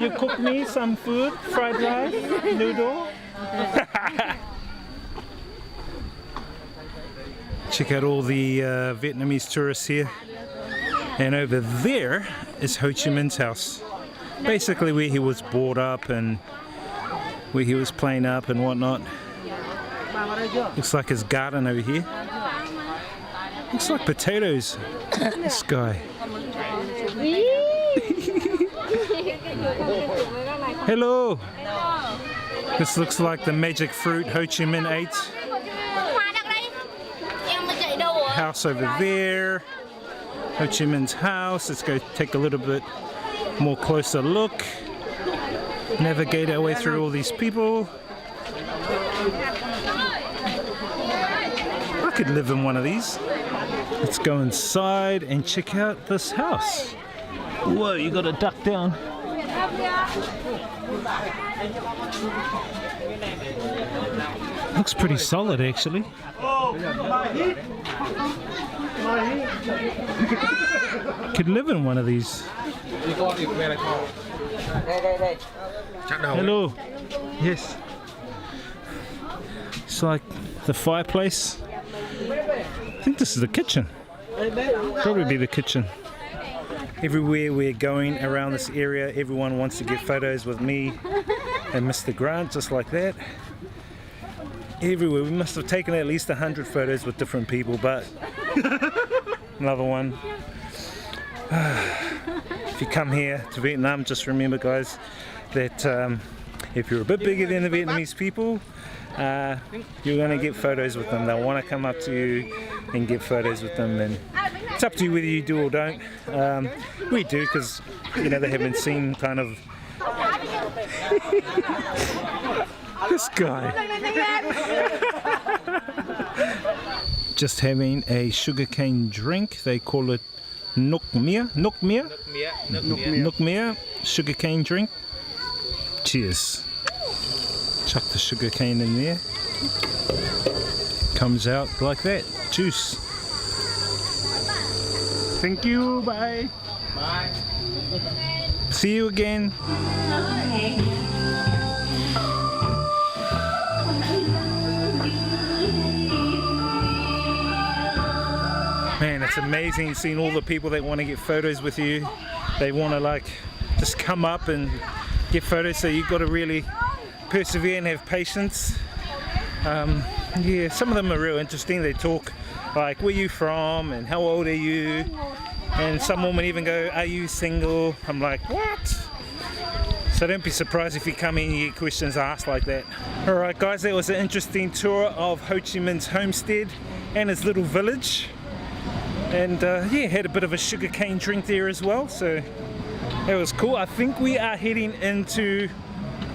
You cook me some food, fried rice, noodle. Check out all the Vietnamese tourists here. And over there is Ho Chi Minh's house. Basically where he was brought up and where he was playing up and whatnot. Looks like his garden over here. Looks like potatoes. This guy. Hello. This looks like the magic fruit Ho Chi Minh ate. House over there. Ho Chi Minh's house. Let's go take a little bit more closer look. Navigate our way through all these people. I could live in one of these. Let's go inside and check out this house. Whoa, you gotta duck down. Looks pretty solid actually. Could live in one of these. Hello. Yes. It's like the fireplace. I think this is the kitchen. Probably be the kitchen. Everywhere we're going around this area, everyone wants to get photos with me and Mr. Grant, just like that. Everywhere. We must have taken at least 100 photos with different people, but another one. If you come here to Vietnam, just remember guys that if you're a bit bigger than the Vietnamese people, you're going to get photos with them. They'll want to come up to you and get photos with them, and it's up to you whether you do or don't. We do, because you know they haven't seen kind of this guy. Just having a sugarcane drink. They call it Nok Mia, sugarcane drink. Cheers. Chuck the sugarcane in there. Comes out like that. Juice. Thank you. Bye. Bye. See you again. Man, it's amazing seeing all the people that want to get photos with you. They want to like just come up and get photos, so you've got to really persevere and have patience. Yeah, some of them are real interesting. They talk like, where you from and how old are you, and some women even go, are you single? I'm like, what? So don't be surprised if you come in and you get questions asked like that. Alright guys, that was an interesting tour of Ho Chi Minh's homestead and his little village. And yeah, had a bit of a sugarcane drink there as well, so that was cool. I think we are heading into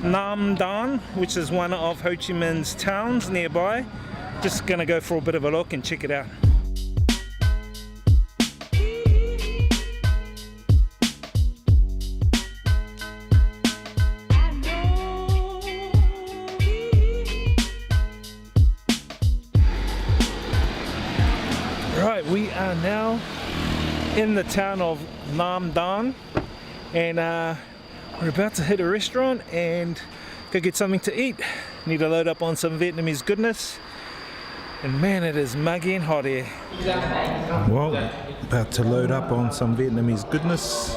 Nam Dan, which is one of Ho Chi Minh's towns nearby. Just gonna go for a bit of a look and check it out. Right, we are now in the town of Nam Dan, and we're about to hit a restaurant and go get something to eat. Need to load up on some Vietnamese goodness, and man, it is muggy and hot here. Well, about to load up on some Vietnamese goodness.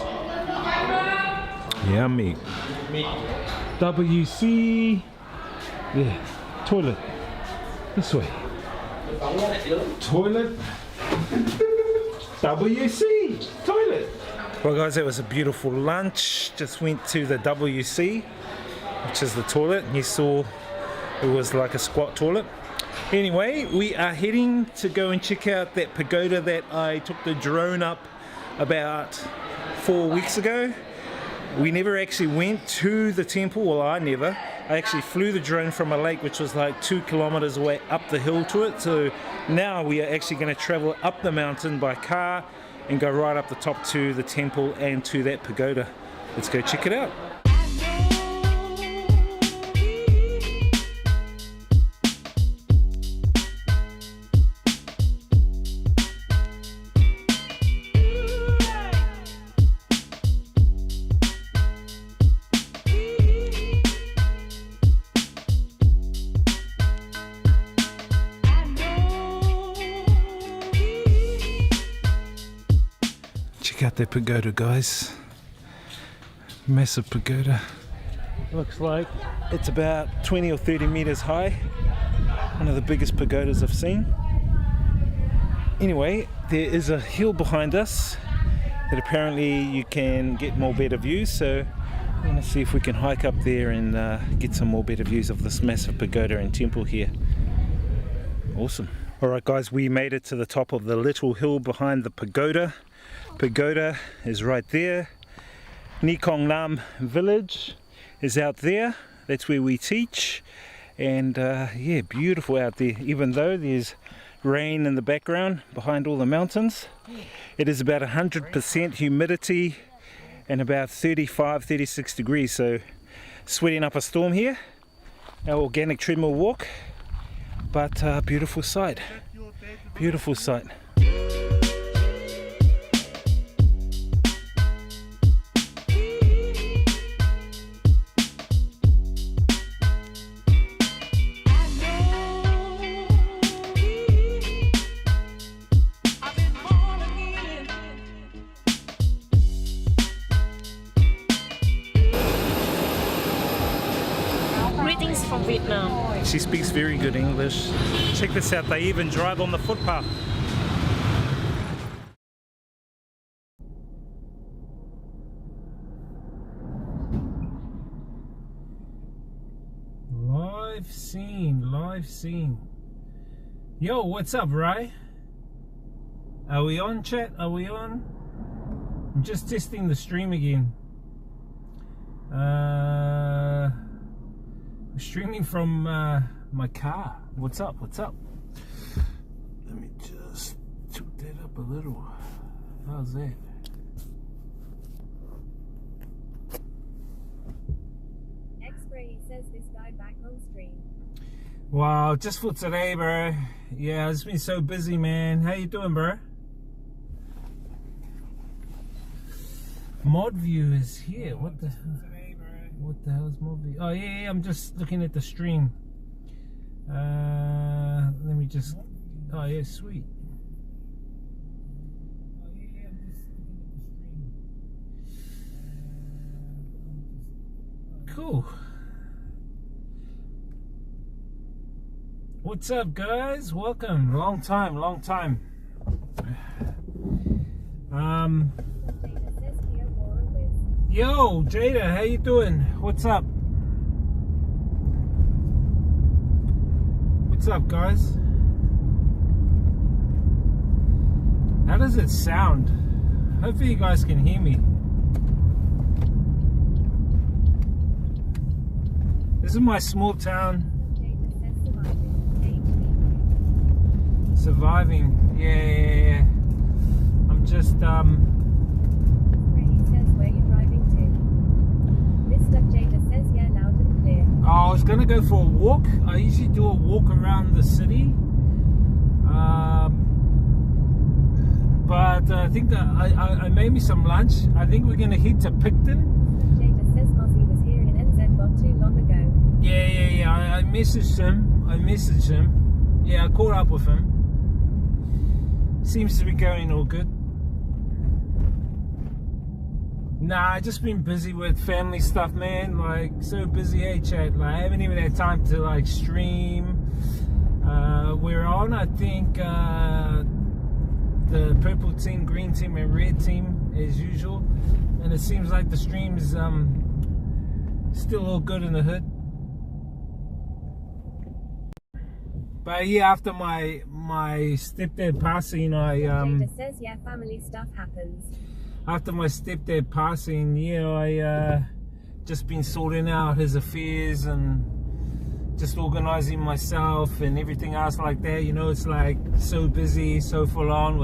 Yummy. WC. Yeah, toilet. This way. Toilet. WC toilet. Well guys, that was a beautiful lunch. Just went to the WC, which is the toilet, and you saw it was like a squat toilet. Anyway, we are heading to go and check out that pagoda that I took the drone up about 4 weeks ago. We never actually went to the temple. Well, I never. I actually flew the drone from a lake which was like 2 kilometers away up the hill to it. So now we are actually going to travel up the mountain by car and go right up the top to the temple and to that pagoda. Let's go check it out. their pagoda, guys. Massive pagoda. Looks like it's about 20 or 30 meters high. One of the biggest pagodas I've seen. Anyway, there is a hill behind us that apparently you can get more better views, so I'm going to see if we can hike up there and get some more better views of this massive pagoda and temple here. Awesome. Alright guys, we made it to the top of the little hill behind the pagoda. Pagoda is right there. Nikong Nam village is out there. That's where we teach. And yeah, beautiful out there, even though there's rain in the background behind all the mountains. It is about 100% humidity and about 35-36 degrees, so sweating up a storm here. Our organic treadmill walk, but beautiful sight, beautiful sight. Greetings from Vietnam. She speaks very good English. Check this out, they even drive on the footpath. Live scene, live scene. Yo, what's up, Ray? Are we on, chat? Are we on? I'm just testing the stream again. Streaming from my car. What's up? What's up? Let me just tilt that up a little. How's that? X-Ray says this guy back home stream. Wow, just for today, bro. Yeah, it's been so busy, man. How you doing, bro? Mod view is here. What the hell? What the hell is movie? Oh yeah, I'm just looking at the stream. Let me just. Oh yeah, sweet. Oh yeah, I'm just looking at the stream. Cool. What's up, guys? Welcome. Long time, long time. Yo, Jada, how you doing? What's up? What's up, guys? How does it sound? Hopefully you guys can hear me. This is my small town. Surviving. Yeah. I'm just I was gonna go for a walk. I usually do a walk around the city, but I think that I made me some lunch. I think we're gonna head to Picton. Jada says Mozzie was here in NZ not too long ago. Yeah. I messaged him. Yeah, I caught up with him. Seems to be going all good. Nah, I just been busy with family stuff, man. Like, so busy, hey chat. Like, I haven't even had time to like stream. We're on, I think, the purple team, green team, and red team as usual. And it seems like the stream is still all good in the hood. But yeah, after my stepdad passing, Jada says yeah, family stuff happens. After my stepdad passing, yeah, I just been sorting out his affairs and just organizing myself and everything else like that. You know, it's like so busy, so full on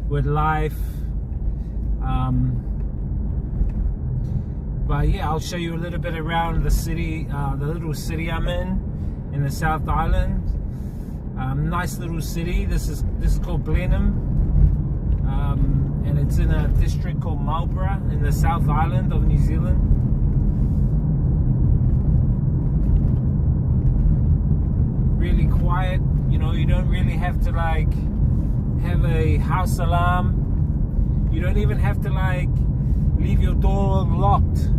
with life. But yeah, I'll show you a little bit around the city, the little city I'm in the South Island. Nice little city. This is called Blenheim. And it's in a district called Marlborough in the South Island of New Zealand. Really quiet, you know, you don't really have to like have a house alarm. You don't even have to like leave your door locked.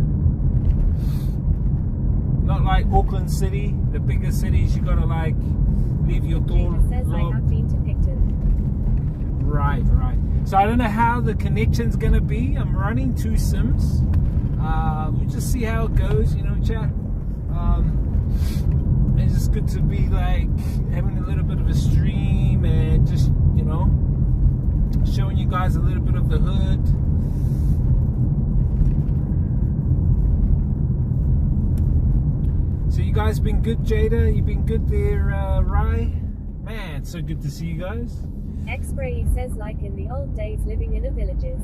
Not like Auckland City, the bigger cities, you gotta like leave your door Jada says I locked. have been to Picton. Right. So I don't know how the connection's gonna be. I'm running 2 sims. We'll just see how it goes, you know, chat. It's just good to be like having a little bit of a stream and just, you know, showing you guys a little bit of the hood. So you guys been good, Jada? You been good there, Rye? Man, it's so good to see you guys. X-Ray says like in the old days living in the villages.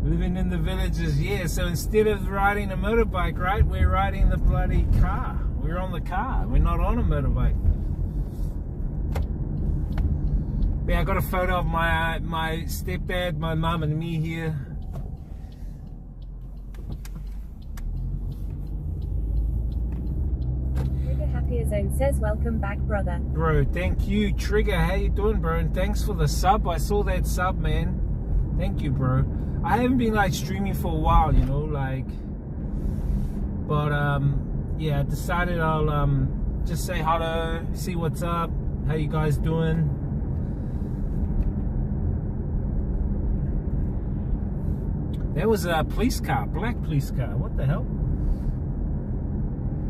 Living in the villages, yeah. So instead of riding a motorbike, right, we're riding the bloody car. We're on the car. We're not on a motorbike. Yeah, I got a photo of my stepdad, my mum, and me here. Trigger Happier Zone says welcome back, brother. Bro, thank you. Trigger, how you doing, bro? And thanks for the sub. I saw that sub, man. Thank you, bro. I haven't been like streaming for a while, you know, like, but yeah, I decided I'll just say hello, see what's up, how you guys doing. There was a police car, black police car. What the hell?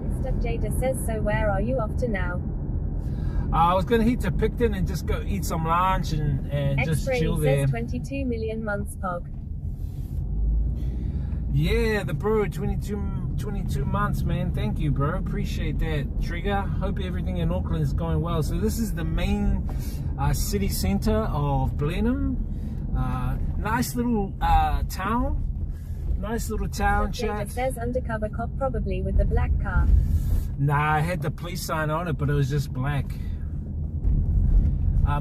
Mr. Jada says, so where are you off to now? I was gonna head to Picton and just go eat some lunch and just chill there. Says 22 million months, Pog. Yeah, the bro, 22 months, man. Thank you, bro. Appreciate that, Trigger. Hope everything in Auckland is going well. So this is the main city center of Blenheim. Nice little town. Nice little town, chat. Jada says undercover cop probably with the black car. Nah, I had the police sign on it, but it was just black.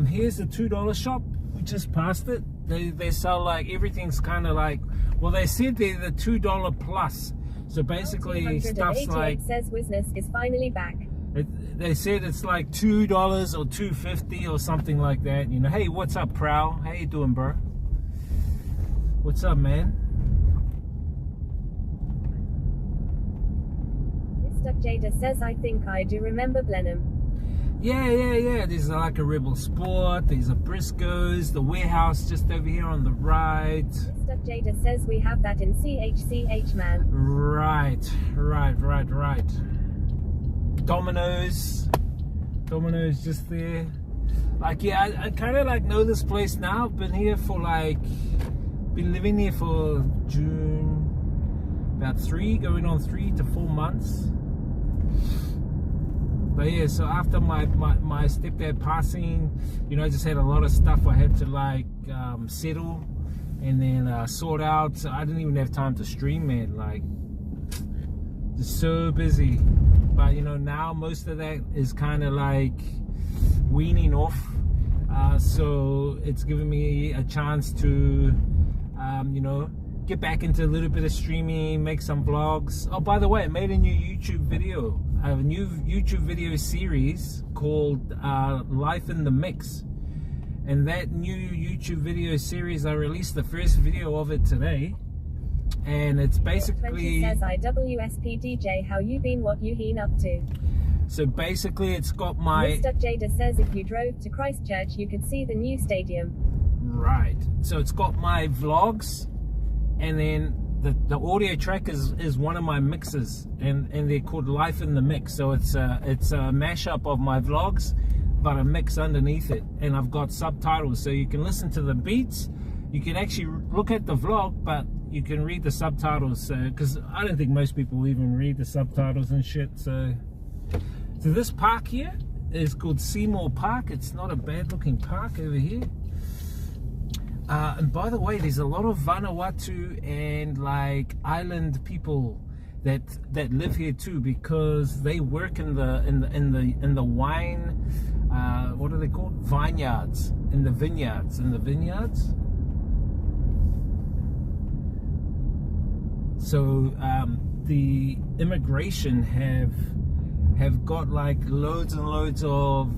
Here's the $2 shop. We just passed it. They sell like everything's kind of like, well, they said they're the $2 plus. So basically stuff's like, says business is finally back. They said it's like $2 or $2.50 or something like that. You know, hey, what's up, Prowl? How you doing, bro? What's up, man? Mr. Jada says, I think I do remember Blenheim. Yeah. There's like a Rebel Sport. There's a Briscoe's. The warehouse just over here on the right. Mr. Jada says we have that in CHCH, man. Right. Domino's just there. Like, yeah, I kind of like know this place now. I've been here for like, been living here for June, about going on 3 to 4 months. But yeah, so after my stepdad passing, you know, I just had a lot of stuff I had to like settle and then sort out. So I didn't even have time to stream, man. Like, just so busy. But you know, now most of that is kind of like weaning off. So it's given me a chance to, you know, get back into a little bit of streaming, make some vlogs. Oh, by the way, I made a new YouTube video. I have a new YouTube video series called Life in the Mix. And that new YouTube video series, I released the first video of it today. And it's basically... 20 says IWSP DJ, how you been, what you been up to? So basically it's got my... Mr. Jada says if you drove to Christchurch, you could see the new stadium. Right. So it's got my vlogs, and then the audio track is one of my mixes, and they're called Life in the Mix. So it's a mashup of my vlogs, but a mix underneath it, and I've got subtitles, so you can listen to the beats. You can actually look at the vlog, but you can read the subtitles. So, because I don't think most people even read the subtitles and shit. So this park here is called Seymour Park. It's not a bad looking park over here. And by the way, there's a lot of Vanuatu and like island people that live here too, because they work in the wine, what are they called? Vineyards. In the vineyards. So the immigration have got like loads and loads of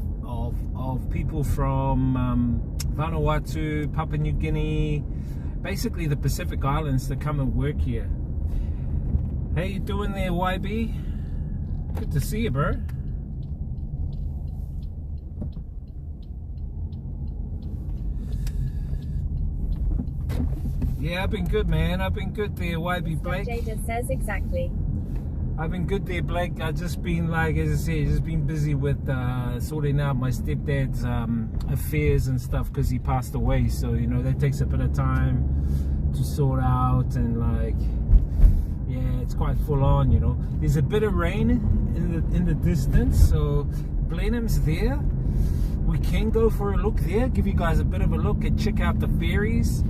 people from Vanuatu, Papua New Guinea, basically the Pacific Islands to come and work here. How you doing there, YB? Good to see you, bro. Yeah, I've been good, man. I've been good there, YB Blake. Jada says exactly. I've been good there, Blake. I've just been, like, as I said, just been busy with sorting out my stepdad's affairs and stuff because he passed away. So, you know, that takes a bit of time to sort out, and, like, yeah, it's quite full on, you know. There's a bit of rain in the distance, so Blenheim's there. We can go for a look there, give you guys a bit of a look and check out the ferries.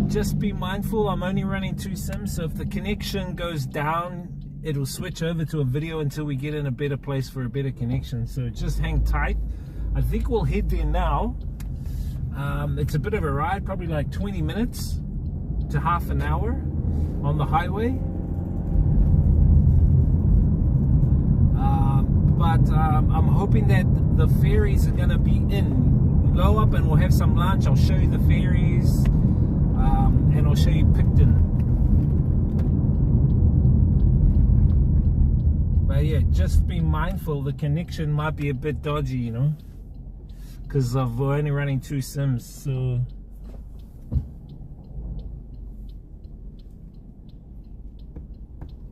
Just be mindful, I'm only running 2 sims, so if the connection goes down, it'll switch over to a video until we get in a better place for a better connection. So just hang tight. I think we'll head there now. It's a bit of a ride, probably like 20 minutes to half an hour on the highway. But I'm hoping that the ferries are going to be in. We'll go up and we'll have some lunch. I'll show you the ferries. And I'll show you Picton. But yeah, just be mindful, the connection might be a bit dodgy, you know, because we're only running 2 sims, so.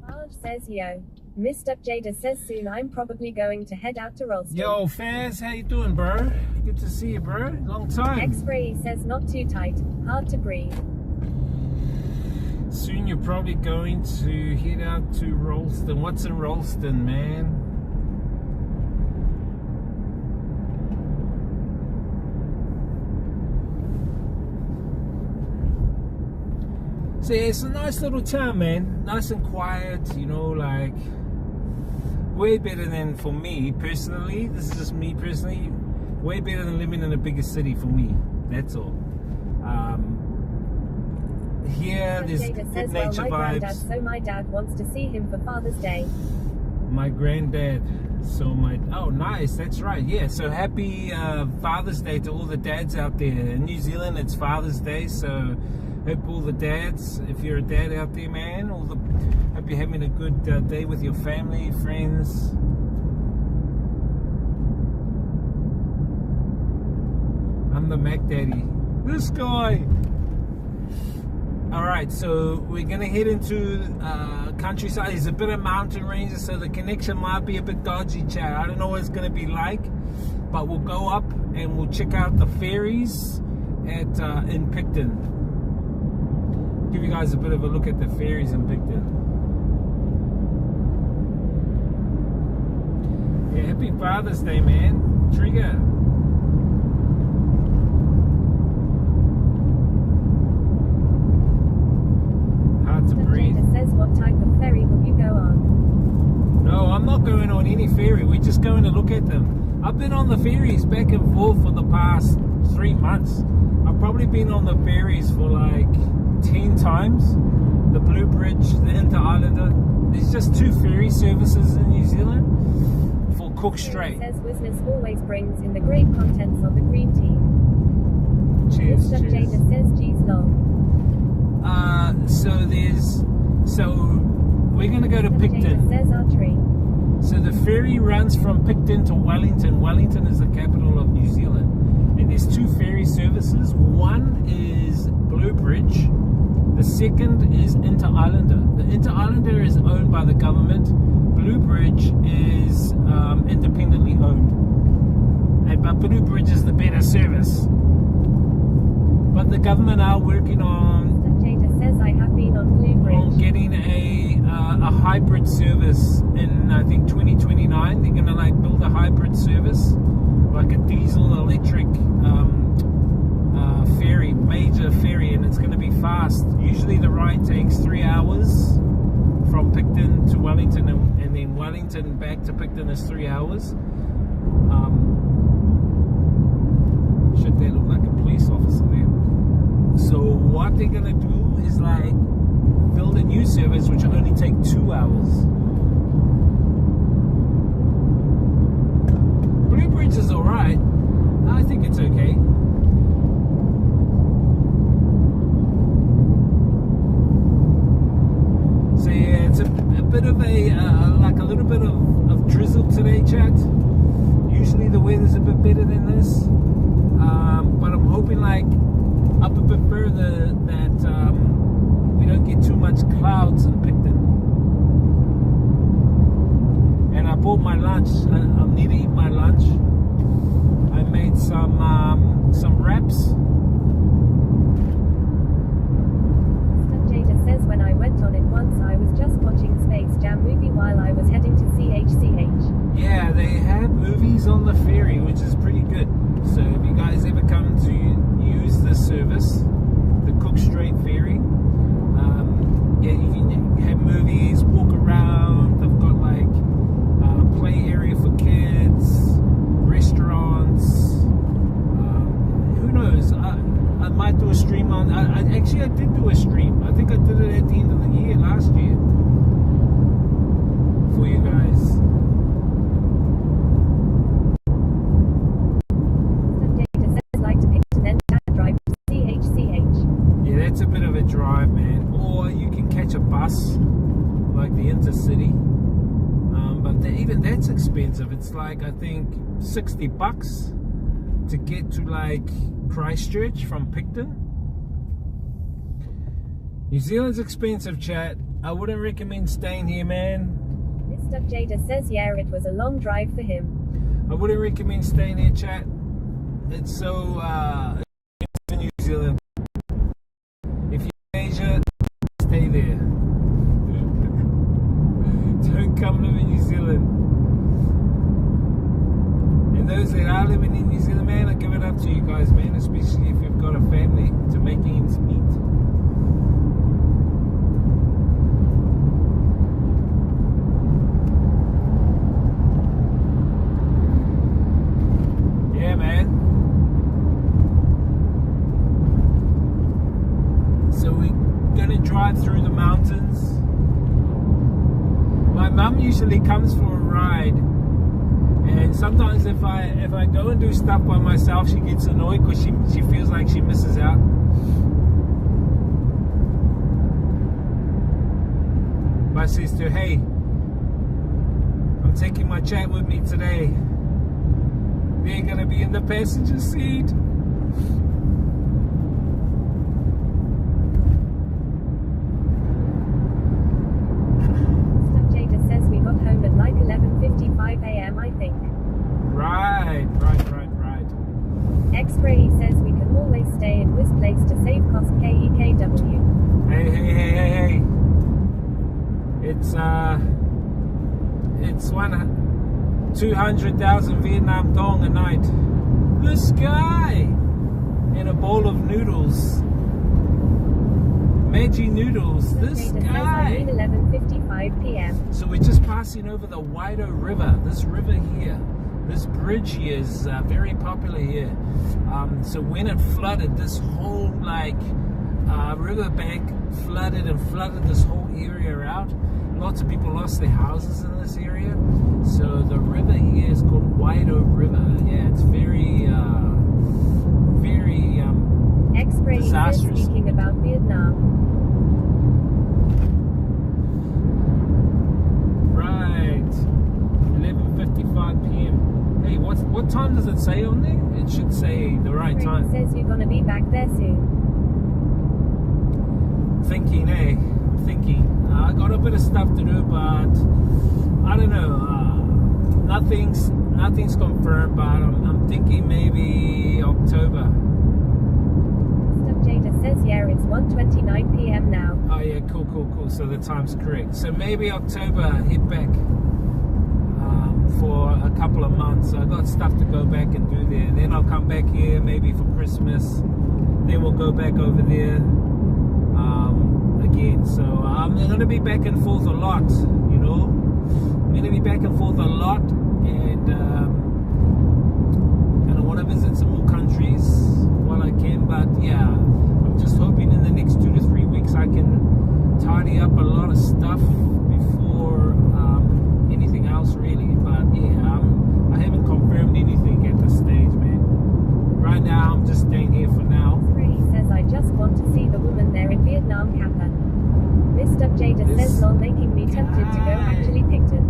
Arj says yo. Mr. Jada says soon I'm probably going to head out to Ralston. Yo, Faz, how you doing, bro? Good to see you, bro. Long time. X-Ray says not too tight, hard to breathe. Soon you're probably going to head out to Ralston. What's in Ralston, man? So yeah, it's a nice little town, man. Nice and quiet, you know, like way better than, for me personally, this is just me personally, way better than living in a bigger city for me. That's all. Here there's good nature vibes. So my dad wants to see him for Father's Day. My granddad, so my, oh nice, that's right, yeah. So happy Father's Day to all the dads out there. In New Zealand it's Father's Day, so hope all the dads, if you're a dad out there, man, hope you're having a good day with your family, friends. I'm the Mac Daddy. This guy. Alright, so we're gonna head into countryside. There's a bit of mountain ranges, so the connection might be a bit dodgy, chat. I don't know what it's gonna be like, but we'll go up and we'll check out the ferries at in Picton. Give you guys a bit of a look at the ferries in Picton. Yeah, happy Father's Day, man. Trigger. Hard to breathe. Says what type of ferry will you go on? No, I'm not going on any ferry. We're just going to look at them. I've been on the ferries back and forth for the past 3 months. I've probably been on the ferries for like 10 times. The Blue Bridge, the Inter-Islander. There's just 2 ferry services in New Zealand for Cook Strait. Says Wisness always brings in the great contents of the green tea. Cheers, Mr. cheers. Jada says geez long. So we're gonna go to Mr. Picton. Jada says our tree. So the ferry runs from Picton to Wellington. Wellington is the capital of New Zealand. And there's 2 ferry services. One is Blue Bridge. The second is Inter-Islander. The Inter-Islander is owned by the government. Blue Bridge is independently owned. But Blue Bridge is the better service. But the government are working on Jada says I have been on Blue Bridge. getting a hybrid service in, I think, 2029. They're gonna like build a hybrid service, like a diesel electric ferry, major ferry, and it's gonna be fast. Usually the ride takes 3 hours from Picton to Wellington, and then Wellington back to Picton is 3 hours. Should they look like a police officer there? So what they're gonna do is like build a new service which will only take 2 hours. Blue Bridge is alright. I think it's okay. bit of a like a little bit of drizzle today, chat. Usually the weather's a bit better than this, but I'm hoping like up a bit further that we don't get too much clouds in Picton. And I bought my lunch. I need to eat my lunch. I made some wraps. Jada says when I went on it once I was just watching Space Jam movie while I was heading to CHCH. Yeah, they have movies on the ferry, which is pretty good. So if you guys ever come to use this service, the Cook Strait Ferry, yeah, you can have movies, walk around. They've got like play area for kids, restaurants. Who knows? I might do a stream on. I did do a stream. I think I did it at the end of the year last year for you guys. Jada says like to pick and then drive to CHCH. Yeah, that's a bit of a drive, man. Or you can catch a bus, like the Intercity. But even that's expensive. It's like I think $60 to get to like Christchurch from Picton. New Zealand's expensive, chat. I wouldn't recommend staying here, man. Mr. Jada says yeah, it was a long drive for him. I wouldn't recommend staying here, chat. It's so in New Zealand. If you're in Asia, stay there. Don't come live in New Zealand. And those that are living in New Zealand, man, I give it up to you guys, man, especially if you've got a family to make ends meet. Yeah, man. So we're gonna drive through the mountains. My mum usually comes for a ride, and sometimes if I go and do stuff by myself, she gets annoyed because she feels like she misses out. But I says to her, hey, I'm taking my chat with me today. They're gonna be in the passenger seat. Home at like 11:55 a.m. I think. Right. X-Ray says we can always stay in this place to save cost KEKW. Hey. It's 200,000 Vietnam dong a night. This guy in a bowl of noodles. Maggi noodles. This guy. 11:55 p.m. So we're just passing over the Waido River. This river here, this bridge here is very popular here. So when it flooded, this whole like riverbank flooded this whole area out. Lots of people lost their houses in this area. So the river here is called Waido River. Yeah, it's very X-Ray is speaking about Vietnam. Right, 11:55 p.m. Hey, what time does it say on there? It should say the right time. It says you're gonna be back there soon. Thinking, I got a bit of stuff to do, but I don't know. Nothing's confirmed, but I'm thinking maybe October. Jada says yeah, it's 1:29 p.m. now. Oh yeah, cool. So the time's correct. So maybe October, head back for a couple of months. I got stuff to go back and do there. Then I'll come back here maybe for Christmas. Then we'll go back over there again. So I'm going to be back and forth a lot, you know. I'm going to be back and forth a lot, and I want to visit some more countries while I can. But yeah, I'm just hoping in the next 2 to 3 weeks I can tidy up a lot of stuff before anything else really. But yeah, I haven't confirmed anything at this stage, man. Right now I'm just staying here for now. He says I just want to see the woman there in Vietnam, Kappa. Mr. Jada says Lol, making me tempted to go actually Picton.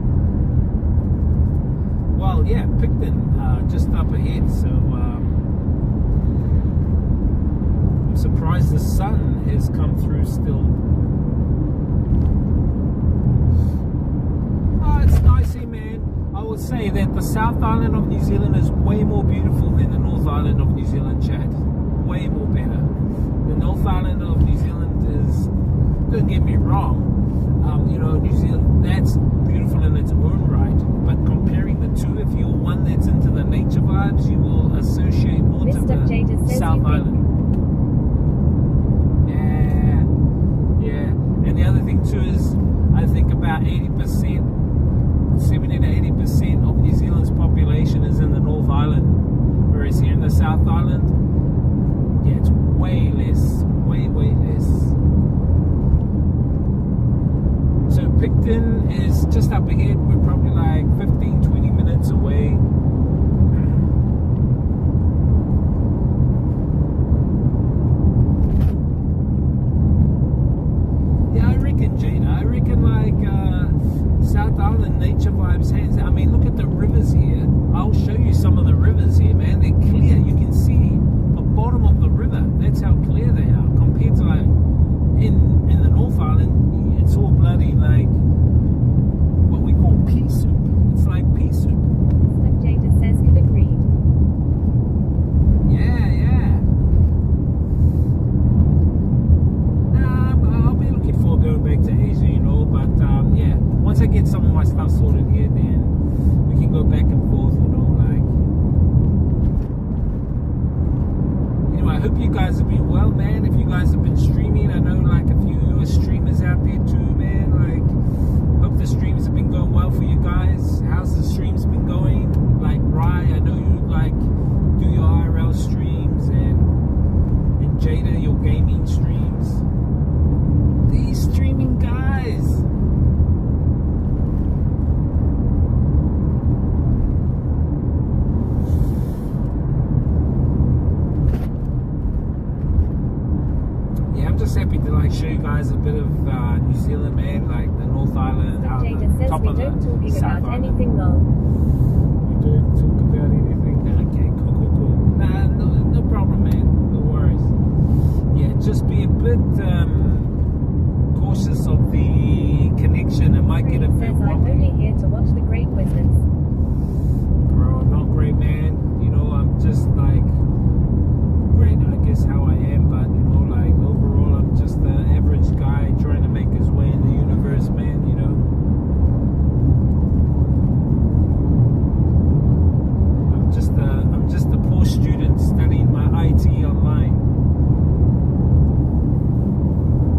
Well, yeah, Picton, just up ahead. So I'm surprised the sun has come through still. Oh, it's nice here, man. I would say that the South Island of New Zealand is way more beautiful than the North Island of New Zealand, Chad. Way more better. The North Island of New Zealand is, don't get me wrong, you know, New Zealand, that's beautiful in its own right. But comparing the two, if you're one that's into the nature vibes, you will associate more to the South Island. Yeah. And the other thing too is, I think about 80%, 70 to 80% of New Zealand's population is in the North Island, whereas here in the South Island, yeah, it's way less, way less. So Picton is just up ahead. We're probably like 15-20 minutes away. Yeah, I reckon, Jada. I reckon like South Island nature vibes. Hands. I mean, look at the rivers here. I'll show you some of the rivers here, man. They're clear. You can see the bottom of the river. That's how clear they are compared to like in the North Island. It's all bloody like what we call pea soup. It's like pea soup. Step Jada says could agree. Yeah. I'll be looking forward to going back to Asia, you know. But yeah, once I get some of my stuff sorted here, then we can go back and forth, you know. Like, anyway, I hope you guys have been well, man. If you guys have been streaming, I know like a few streamers out there too, man. Like, hope the streams have been going well for you guys. How's the streams been going? Like, Rye, I know you like do your IRL streams, and Jada, your gaming streams. These streaming guys. I'm just happy to like show you guys a bit of New Zealand, man, like the North Island, Jada says top we of the don't talking South about Island. anything, lol. We don't talk about anything. Okay, cool. Nah, no problem, man. No worries. Yeah, just be a bit cautious of the connection. It might get a bit Says I'm wobbly. only here to watch the great wizards. Bro, I'm not great, man. You know, I'm just like great, I guess, how I am, but you know, like overall, I'm just an average guy trying to make his way in the universe, man. You know. I'm just a poor student studying my IT online.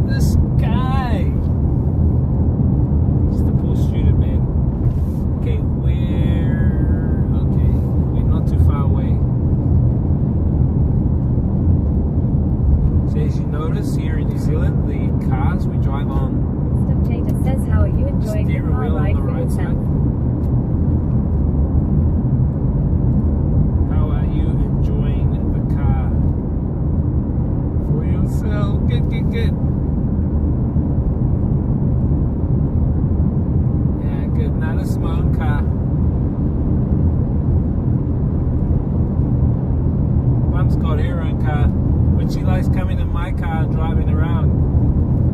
This guy. Just a poor student, man. Okay, we're not too far away. So as you notice here in New Zealand, the cars we drive on, Step Jada says how are you enjoying the steering car wheel ride on the for right yourself? side. How are you enjoying the car for yourself? Good. Yeah, good. Now this is my own car. Mum's got her own car, but she likes coming in my car and driving around.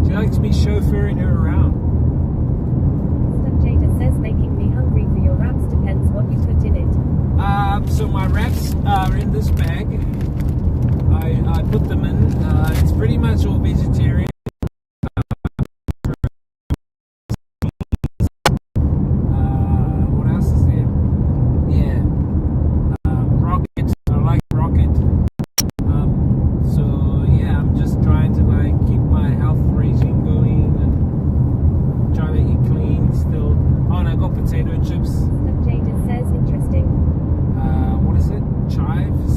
She likes me chauffeuring her around. Step Jada says making me hungry for your wraps depends what you put in it. So my wraps are in this bag. I put them in. It's pretty much all vegetarian. What else is there? Yeah. Rocket. I like rocket. So yeah, I'm just trying to like keep my health regime going and trying to eat clean still. Oh, and I got potato chips. Step Jada says interesting. What is it? Chives?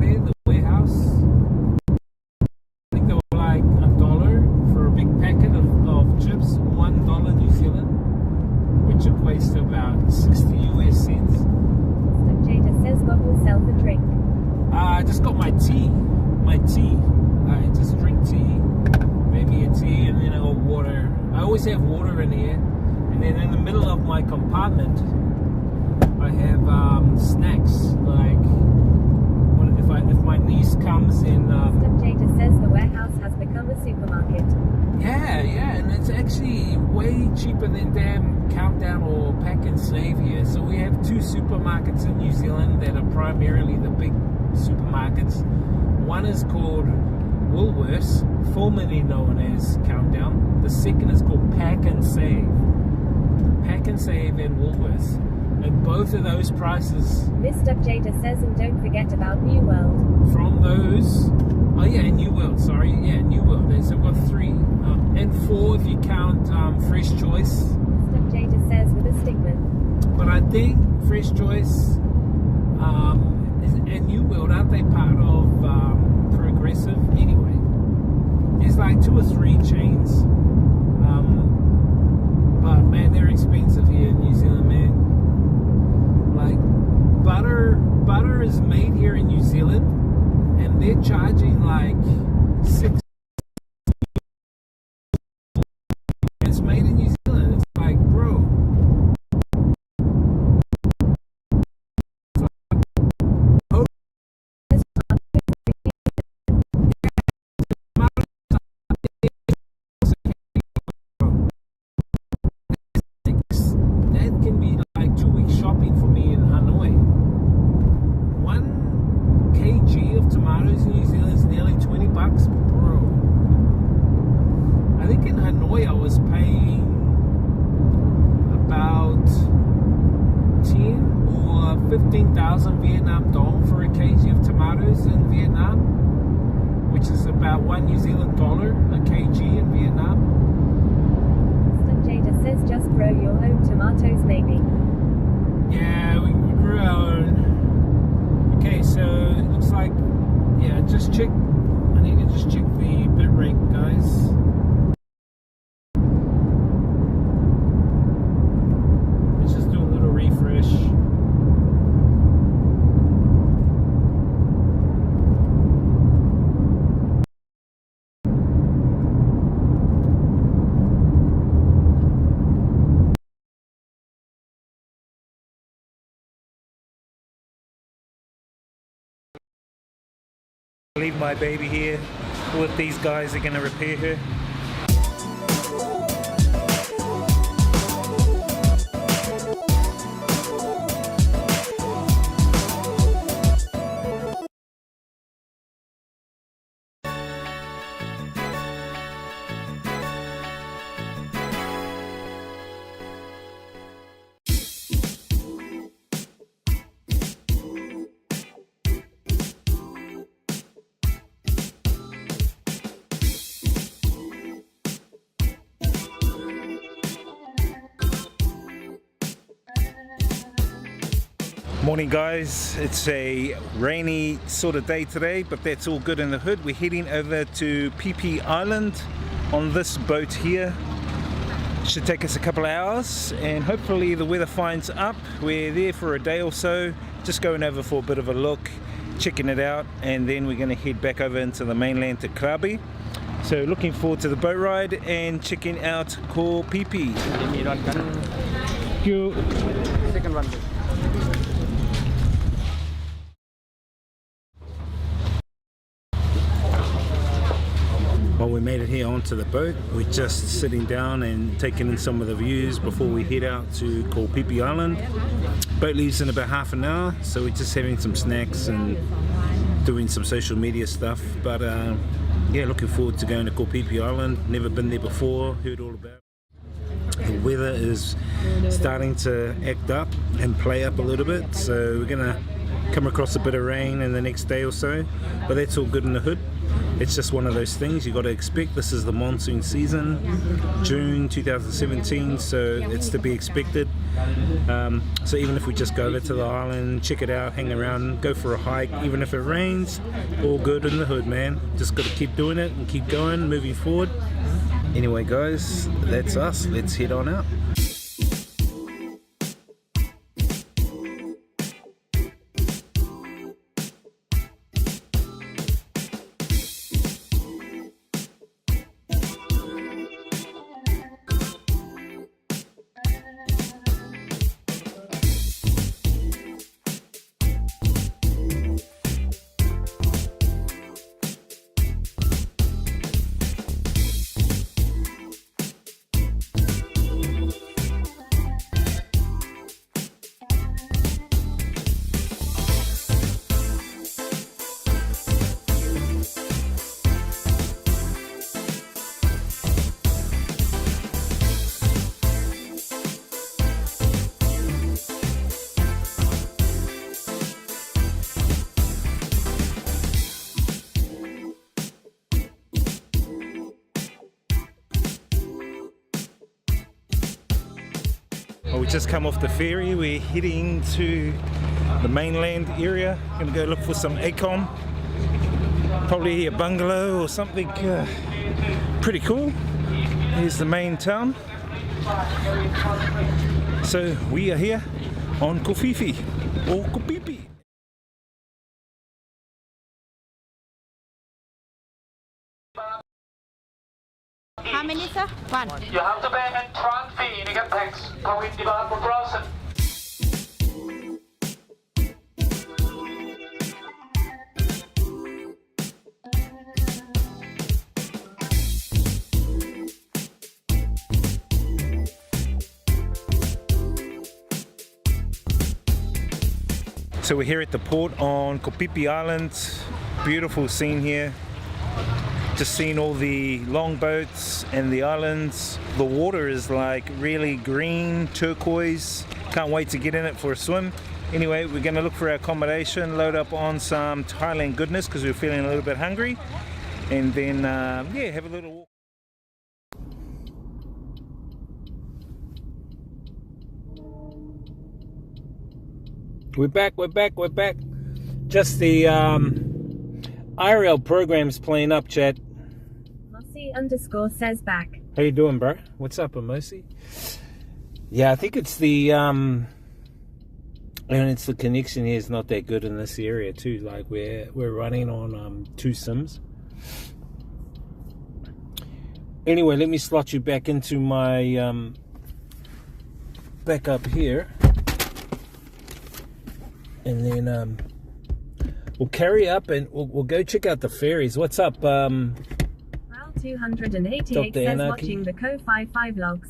The warehouse. I think they were like $1 for a big packet of chips. $1 New Zealand, which equates to about 60 US cents. Step Jada says got yourself a drink. I just got my tea. I just drink tea. always have water in here. And then in the middle of my compartment, I have snacks. Like if my niece comes in. Jada says the warehouse has become a supermarket. Yeah, and it's actually way cheaper than damn Countdown or Pack and Save here. So we have two supermarkets in New Zealand that are primarily the big supermarkets. One is called Woolworths, formerly known as Countdown. The second is called Pack and Save. Pack and Save and Woolworths. And both of those prices Mr. Jada says, and don't forget about New World. from those, oh yeah, New World, sorry, yeah, New World. So we've got 3 and 4 if you count Fresh Choice. Mr. Jada says with a stickman. But I think Fresh Choice and New World, aren't they part of Progressive anyway? There's like 2 or 3 chains. But man, they're expensive here in New Zealand, man. Like butter is made here in New Zealand, and they're charging like 6. It's made in New Zealand. It's like, bro. That can be like 2 weeks shopping for me in Hanoi. 1 kg of tomatoes in New Zealand is nearly $20, bro. I think in Hanoi I was paying about 10 or 15,000 Vietnam dong for a kg of tomatoes in Vietnam, which is about $1 New Zealand dollar a kg in Vietnam. Mr. Jada says just grow your own tomatoes maybe. Yeah, we grew our own. Okay, so it looks like, yeah, just check. I need to just check the bit rate, guys. Let's just do a little refresh. Leave my baby here with these guys. Are going to repair her. Morning guys, it's a rainy sort of day today, but that's all good in the hood. We're heading over to PP Island on this boat here. Should take us a couple of hours and hopefully the weather finds up. We're there for a day or so, just going over for a bit of a look, checking it out, and then we're going to head back over into the mainland to Krabi. So looking forward to the boat ride and checking out Ko PP. Thank you. Second one. Well, we made it here onto the boat. We're just sitting down and taking in some of the views before we head out to Ko Pipi Island. Boat leaves in about half an hour, so we're just having some snacks and doing some social media stuff. But yeah, looking forward to going to Ko Pipi Island. Never been there before, heard all about it. The weather is starting to act up and play up a little bit, so we're gonna come across a bit of rain in the next day or so, but that's all good in the hood. It's just one of those things you got to expect. This is the monsoon season, June 2017, so it's to be expected. So even if we just go over to the island, check it out, hang around, go for a hike, even if it rains, all good in the hood, man. Just got to keep doing it and keep going, moving forward. Anyway guys, that's us. Let's head on out. Well, we just come off the ferry. We're heading to the mainland area. Gonna go look for some acorn. Probably a bungalow or something pretty cool. Here's the main town. So we are here on Kofifi or Kopipi. How many, sir? One. You have to pay entrance fee. You get tax. Go in the bar process. So we're here at the port on Kopipi Island. Beautiful scene here. Just seen all the longboats and the islands. The water is like really green, turquoise. Can't wait to get in it for a swim. Anyway, we're gonna look for our accommodation, load up on some Thailand goodness because we're feeling a little bit hungry. And then, yeah, have a little walk. We're back. Just the IRL program's playing up, chat. Mossy_ says back. How you doing, bro? What's up, Amosi? Yeah, I think it's the and it's the connection here is not that good in this area too. Like we're running on 2 SIMs. Anyway, let me slot you back into my back up here. And then we'll carry up and we'll go check out the ferries. What's up? Ral 288 Dr. says Anarchy. watching the Co55 vlogs.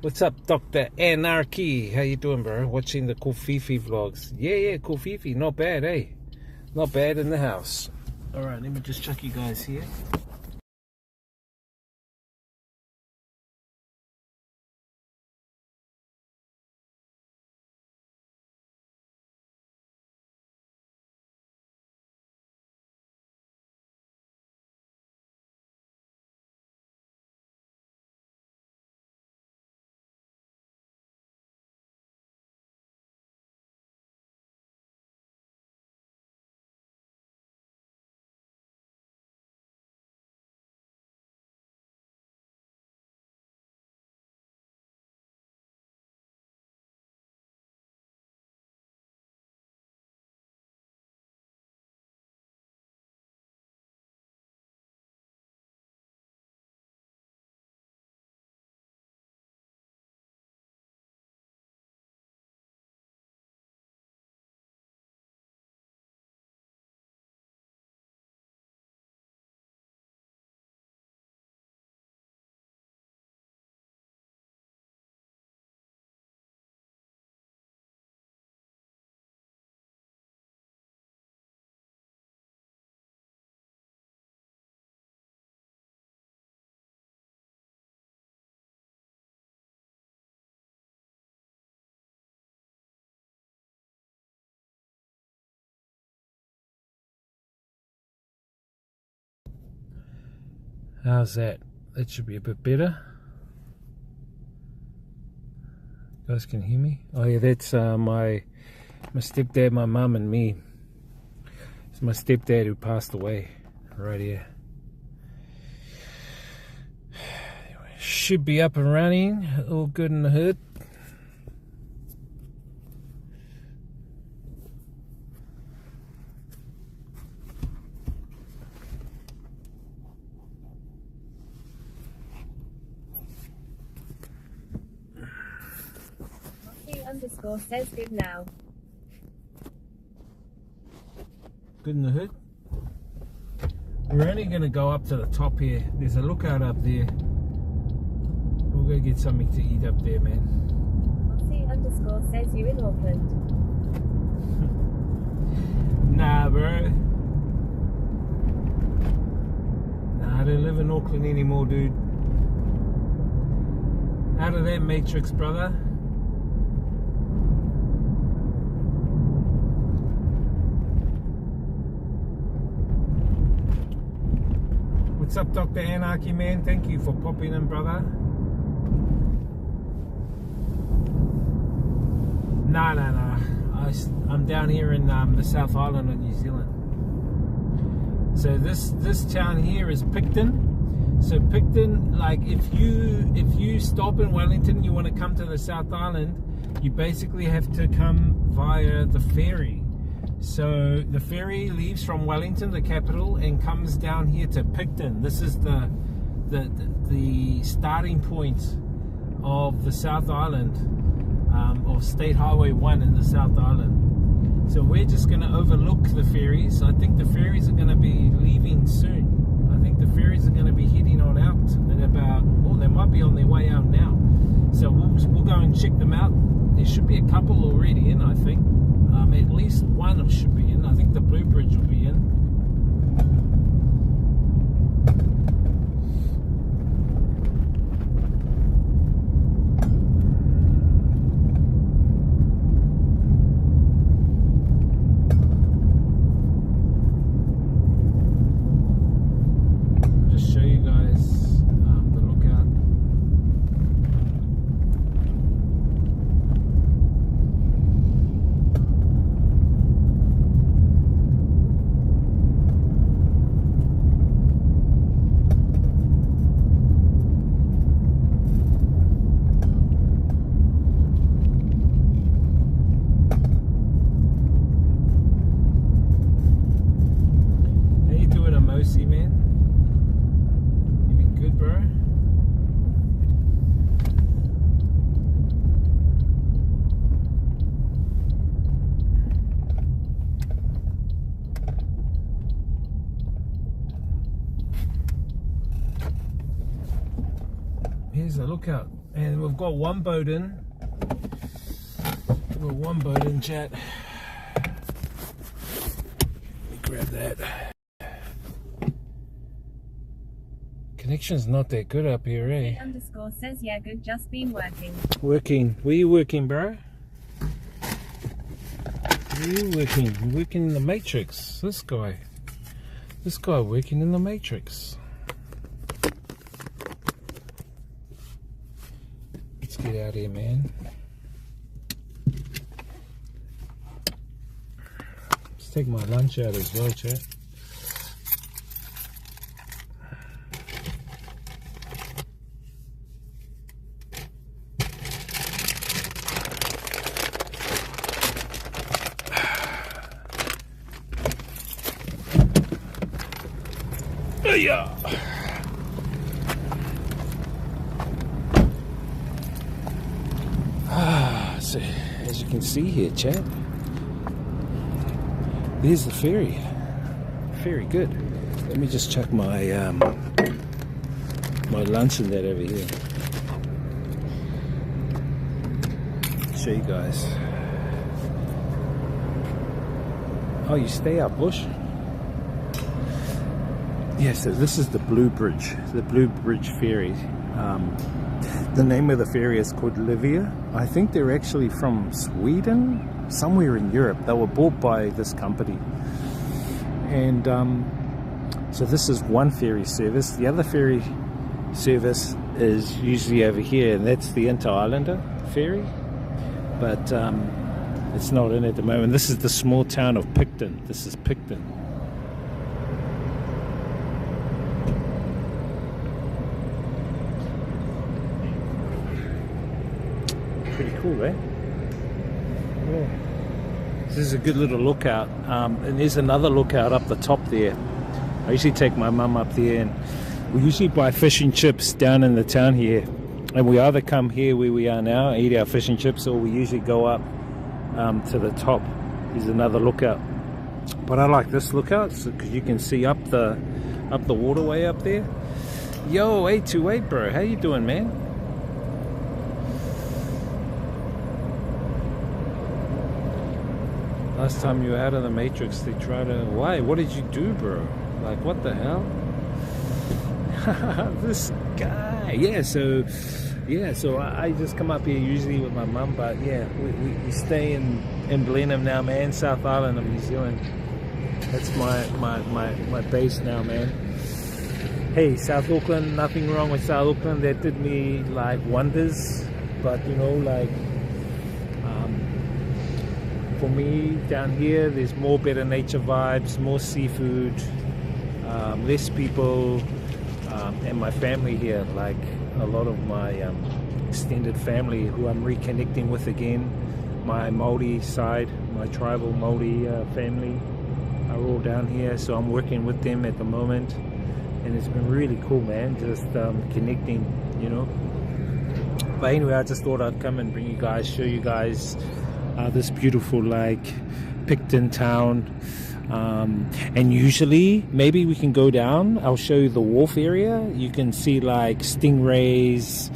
What's up, Dr. Anarchy? How you doing, bro? Watching the Kofifi vlogs. Yeah, Kofifi. Not bad, eh? Not bad in the house. All right, let me just check you guys here. How's that? That should be a bit better. You guys can hear me? Oh yeah, that's my stepdad, my mum and me. It's my stepdad who passed away right here. Anyway, should be up and running, all good in the hood. Mossy_ says good now. Good in the hood. We're only going to go up to the top here. There's a lookout up there. We'll go get something to eat up there, man. Mossy_ says you're in Auckland. Nah, bro. Nah, I don't live in Auckland anymore, dude. Out of that matrix, brother. What's up, Dr. Anarchy, man? Thank you for popping in, brother. No. I'm down here in the South Island of New Zealand. So this town here is Picton. So Picton, like if you stop in Wellington, you want to come to the South Island, you basically have to come via the ferry. So the ferry leaves from Wellington, the capital, and comes down here to Picton. This is the starting point of the South Island, of State Highway 1 in the South Island. So we're just going to overlook the ferries. I think the ferries are going to be leaving soon. I think the ferries are going to be heading on out in about, they might be on their way out now. So we'll go and check them out. There should be a couple already in, I think. At least one should be in. I think the Blue Bridge will be in. Just show you guys the lookout. Mosi, man. You been good, bro? Here's the lookout, and we've got one boat in. We've got one boat in, chat. Let me grab that. Connection's not that good up here, eh? Underscore says, yeah, good, just been working. Working. Where you working, bro? Where you working? You're working in the Matrix. This guy working in the Matrix. Let's get out of here, man. Let's take my lunch out as well, chat. Yeah. So as you can see here, chat, there's the ferry. Very good. Let me just check my my lunch and that over here. Show you guys. Oh, you stay up bush. Yeah, so this is the Blue Bridge, ferry. The name of the ferry is called Livia. I think they're actually from Sweden, somewhere in Europe. They were bought by this company. And so this is one ferry service. The other ferry service is usually over here, and that's the Inter-Islander ferry. But it's not in at the moment. This is the small town of Picton. This is Picton. Pretty cool, eh? Yeah. This is a good little lookout, and there's another lookout up the top there. I usually take my mum up there, and we usually buy fish and chips down in the town here, and we either come here where we are now, eat our fish and chips, or we usually go up to the top. There's another lookout, but I like this lookout because you can see up the waterway up there. Yo, 828 bro, how you doing, man? Last time you were out of the Matrix, they tried to... Why? What did you do, bro? Like, what the hell? This guy. Yeah, so I just come up here usually with my mum, but yeah, we stay in Blenheim now, man. South Island of New Zealand. That's my base now, man. Hey, South Auckland, nothing wrong with South Auckland. That did me like wonders, but you know, like for me down here, there's more better nature vibes, more seafood, less people, and my family here, like a lot of my extended family who I'm reconnecting with again. My Māori side, my tribal Māori family are all down here, so I'm working with them at the moment, and it's been really cool, man, just connecting, you know. But anyway, I just thought I'd come and bring you guys, show you guys this beautiful like Picton town, and usually maybe we can go down, I'll show you the wharf area. You can see like stingrays,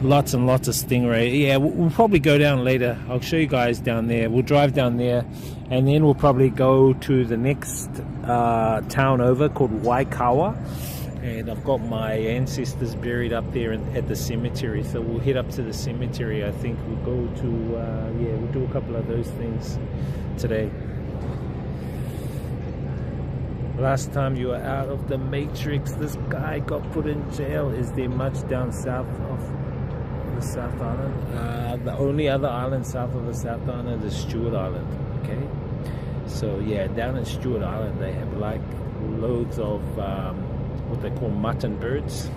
lots and lots of stingray. Yeah, we'll probably go down later. I'll show you guys down there. We'll drive down there, and then we'll probably go to the next town over called Waikawa, and I've got my ancestors buried up there at the cemetery, so we'll head up to the cemetery. I think we'll go to yeah, we'll do a couple of those things today. Last time you were out of the Matrix, this guy got put in jail. Is there much down south of the South Island? The only other island south of the South Island is Stewart Island. Okay, so yeah, down in Stewart Island they have like loads of what they call mutton birds.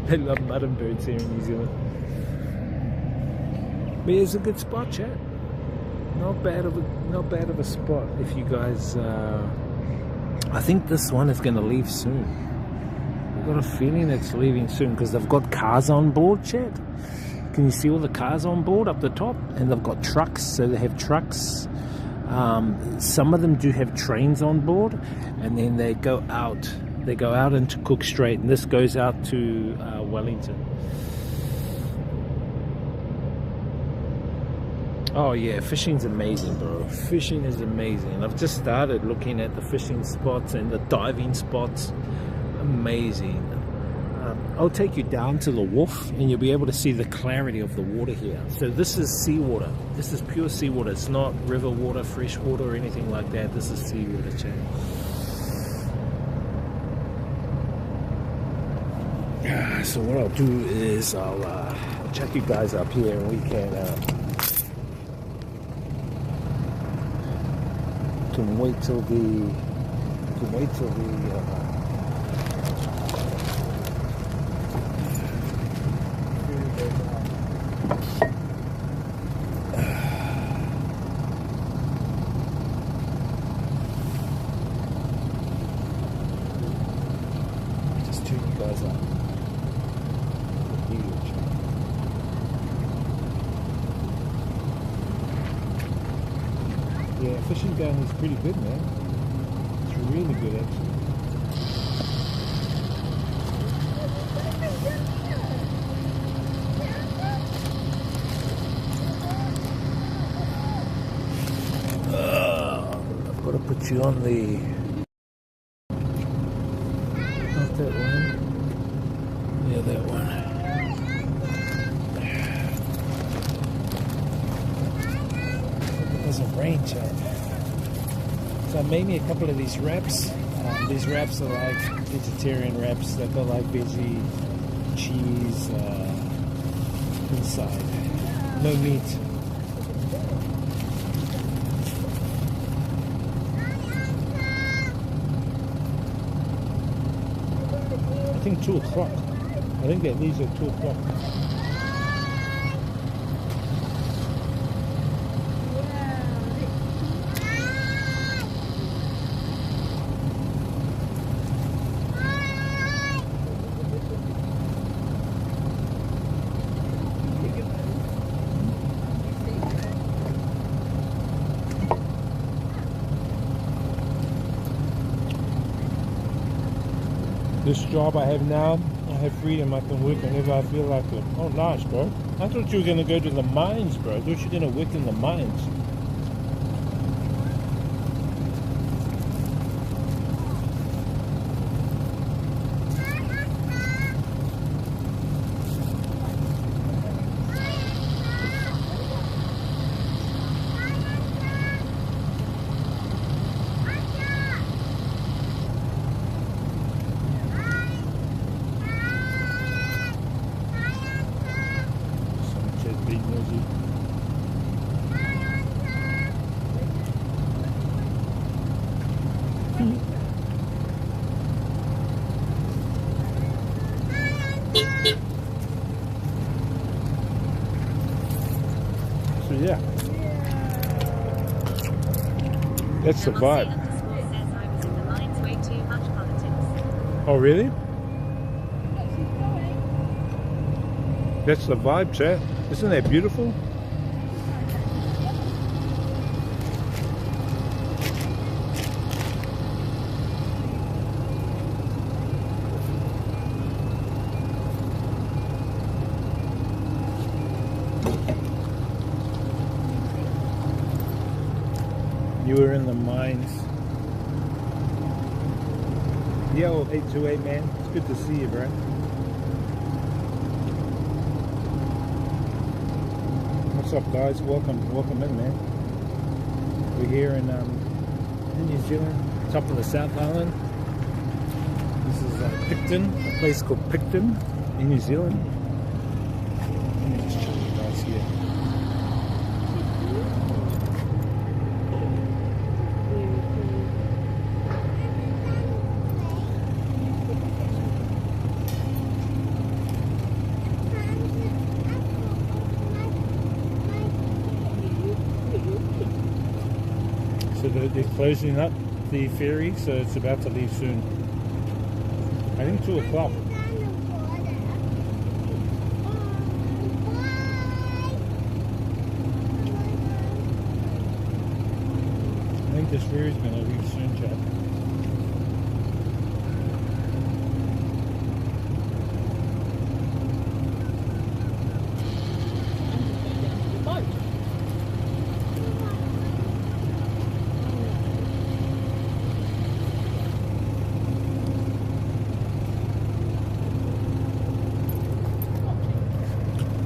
They love mutton birds here in New Zealand. But it's a good spot, chat. Not bad of a spot if you guys. I think this one is going to leave soon. I've got a feeling it's leaving soon because they've got cars on board, chat. Can you see all the cars on board up the top? And they've got trucks, so they have trucks. Some of them do have trains on board, and then they go out. They go out into Cook Strait, and this goes out to Wellington. Oh yeah, fishing's amazing, bro. Fishing is amazing. I've just started looking at the fishing spots and the diving spots. Amazing. I'll take you down to the wharf and you'll be able to see the clarity of the water here. So this is seawater. This is pure seawater. It's not river water, fresh water, or anything like that. This is seawater, chat. So what I'll do is I'll check you guys up here, and we can wait till the just tune you guys up. Yeah, fishing down is pretty good, man. It's really good, actually. I've got to put you on the... Not that one. Yeah, that one. Doesn't rain, chat. So I made me a couple of these wraps. These wraps are like vegetarian wraps. They've got like veggie, cheese inside. No meat. I think 2 o'clock. I think that leaves at 2 o'clock. This job I have now, I have freedom. I can work whenever I feel like it. Oh, nice, bro. I thought you were going to go to the mines, bro. I thought you were going to work in the mines. Yeah. That's the vibe. Oh, really? That's the vibe, chat. Isn't that beautiful? You were in the mines. Yo, 828 man. It's good to see you, bro. What's up, guys? Welcome in, man. We're here in New Zealand, top of the South Island. This is Picton, a place called Picton in New Zealand. Let me just show you guys here. So they're closing up the ferry, so it's about to leave soon. I think 2 o'clock. I think this ferry's going to leave soon, chap.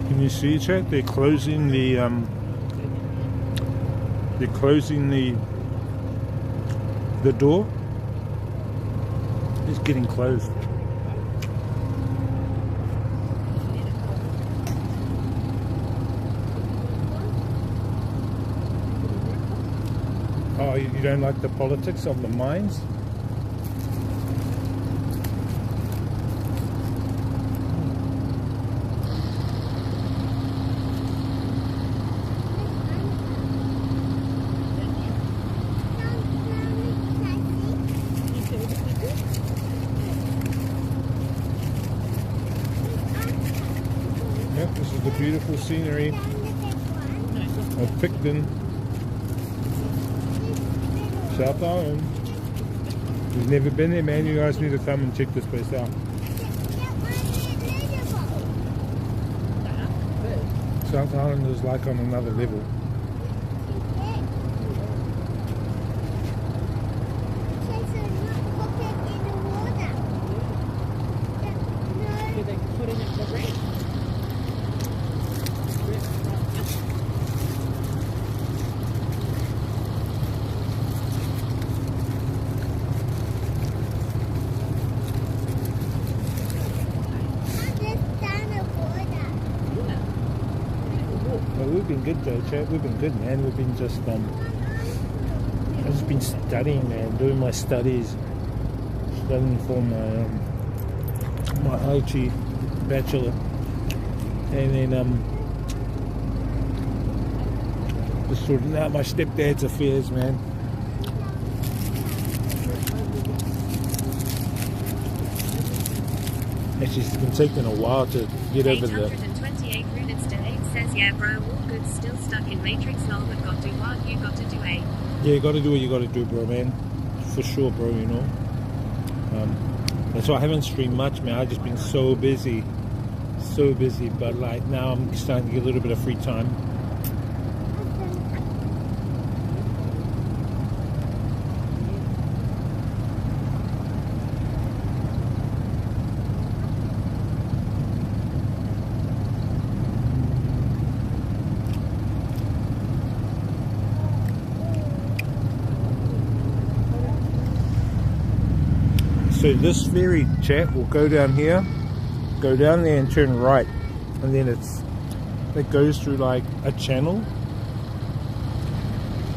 Can you see, chat? They're closing the door. It's getting closed. Oh, you don't like the politics of the mines? Yep, this is the beautiful scenery of Picton, South Island. You've never been there, man. You guys need to come and check this place out. South Island is like on another level. We've been good though, chat. We've been good, man. We've been just I've just been studying, man, doing my studies, studying for my IT bachelor, and then just sorting out my stepdad's affairs, man. Actually, it's been taking a while to get over the. 828 units today. Says yeah, bro. All good. Still stuck in Matrix. Lol, but got to do what you got to do. Yeah, you got to do what you got to do, bro, man. For sure, bro. You know. That's why I haven't streamed much, man. I've just been so busy. But like now, I'm starting to get a little bit of free time. So this ferry, chat, will go down here, go down there and turn right, and then it goes through like a channel,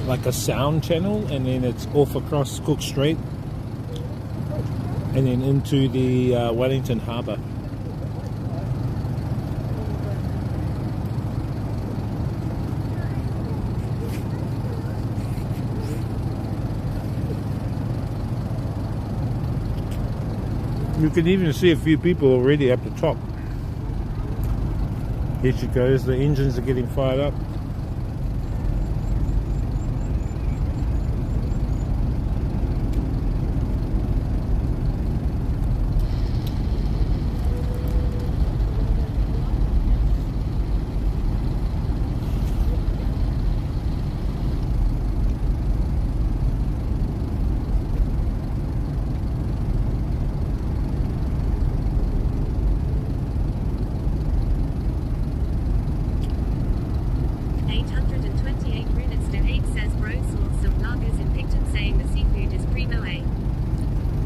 like a sound channel, and then it's off across Cook Strait and then into the Wellington Harbour. You can even see a few people already at the top. Here she goes, the engines are getting fired up.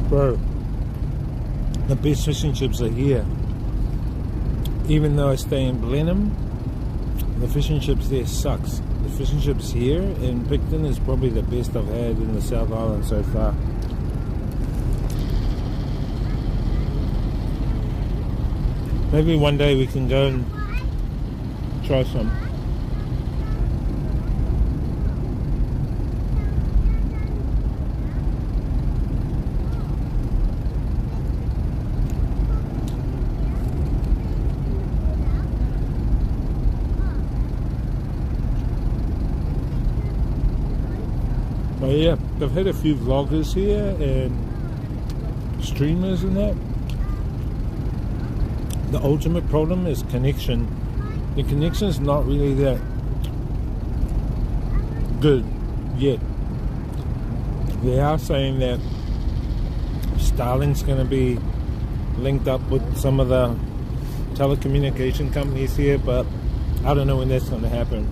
Bro, the best fish and chips are here. Even though I stay in Blenheim, the fish and chips there sucks. The fish and chips here in Picton is probably the best I've had in the South Island so far. Maybe one day we can go and try some. Oh yeah, I've had a few vloggers here and streamers and that. The ultimate problem is connection. The connection is not really that good yet. They are saying that Starlink's going to be linked up with some of the telecommunication companies here, but I don't know when that's going to happen.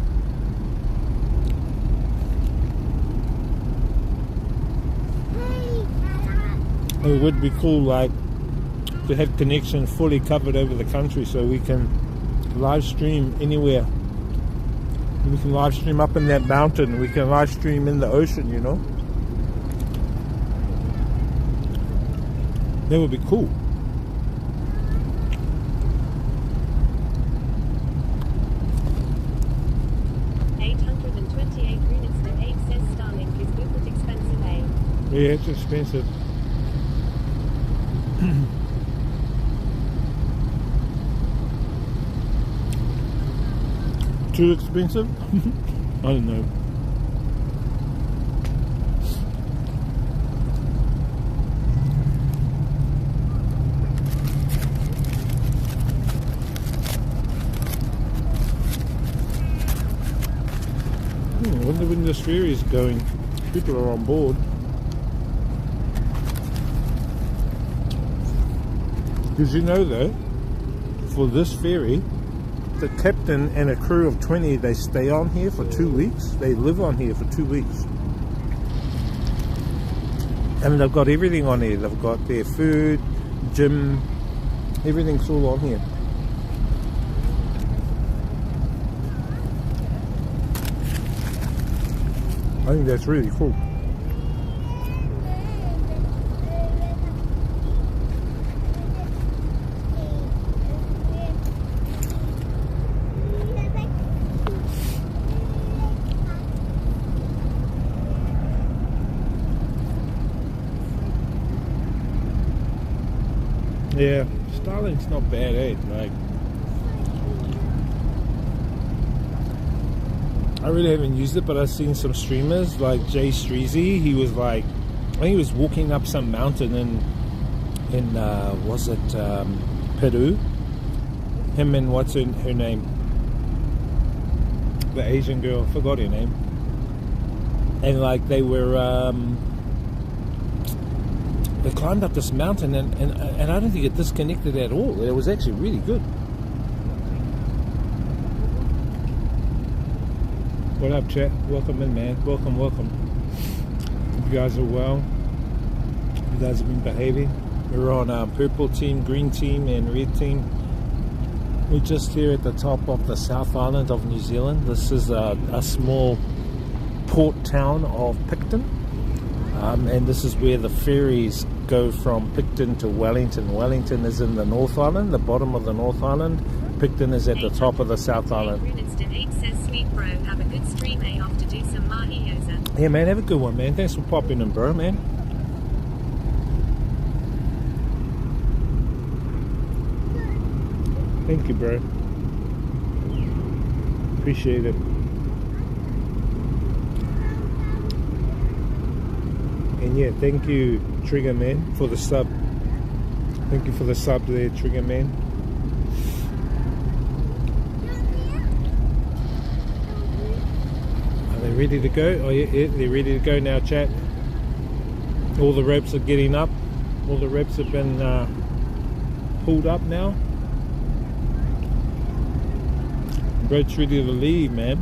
It would be cool, like, to have connection fully covered over the country so we can live stream anywhere. We can live stream up in that mountain, we can live stream in the ocean, you know. That would be cool. Yeah, it's expensive. Too expensive? I don't know. I wonder when this ferry is going. People are on board. Did you know though, for this ferry, the captain and a crew of 20, they stay on here for 2 weeks. They live on here for 2 weeks. And they've got everything on here. They've got their food, gym, everything's all on here. I think that's really cool. Yeah, Starlink's not bad, eh? Like, I really haven't used it, but I've seen some streamers like Jay Streezy. He was like, I think he was walking up some mountain in was it Peru? Him and what's her name? The Asian girl, forgot her name. And like they were. They climbed up this mountain and I don't think it disconnected at all. It was actually really good. What up, chat? Welcome in, man. Welcome, welcome. Hope you guys are well. You guys have been behaving. We're on purple team, green team and red team. We're just here at the top of the South Island of New Zealand. This is a small port town of Picton. And this is where the ferries go from Picton to Wellington. Wellington is in the North Island, the bottom of the North Island. Picton is at the top of the South Island. Yeah, man, have a good one, man. Thanks for popping in, bro, man. Thank you, bro. Appreciate it. And yeah, thank you, Trigger Man, for the sub. Thank you for the sub there, Trigger Man. Are they ready to go? Oh yeah, they're ready to go now, chat. All the ropes are getting up. All the ropes have been pulled up now. Boat's ready to leave, man.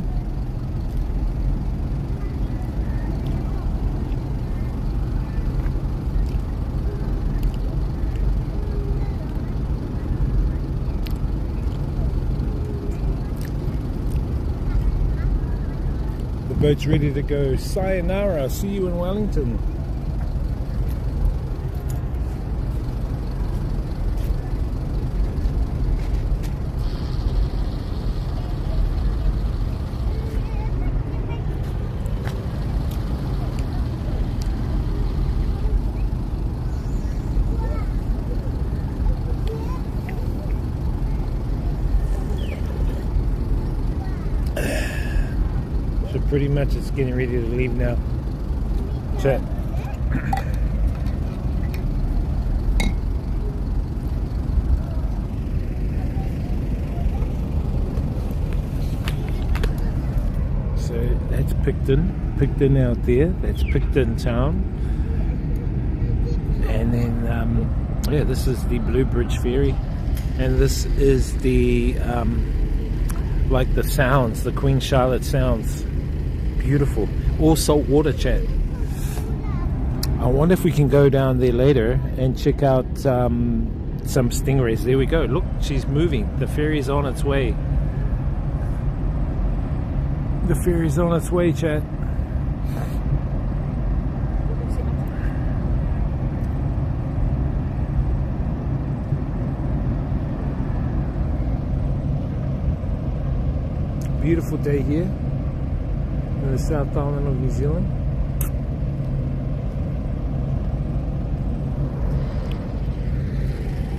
The boat's ready to go. Sayonara. See you in Wellington. So pretty much it's getting ready to leave now. Chat. So that's Picton out there. That's Picton town. And then yeah, this is the Blue Bridge Ferry, and this is the like the Sounds, the Queen Charlotte Sounds. Beautiful, all salt water, chat. I wonder if we can go down there later and check out some stingrays. There we go. Look, she's moving. The ferry's on its way. The ferry's on its way, chat. Beautiful day here in the South Island of New Zealand.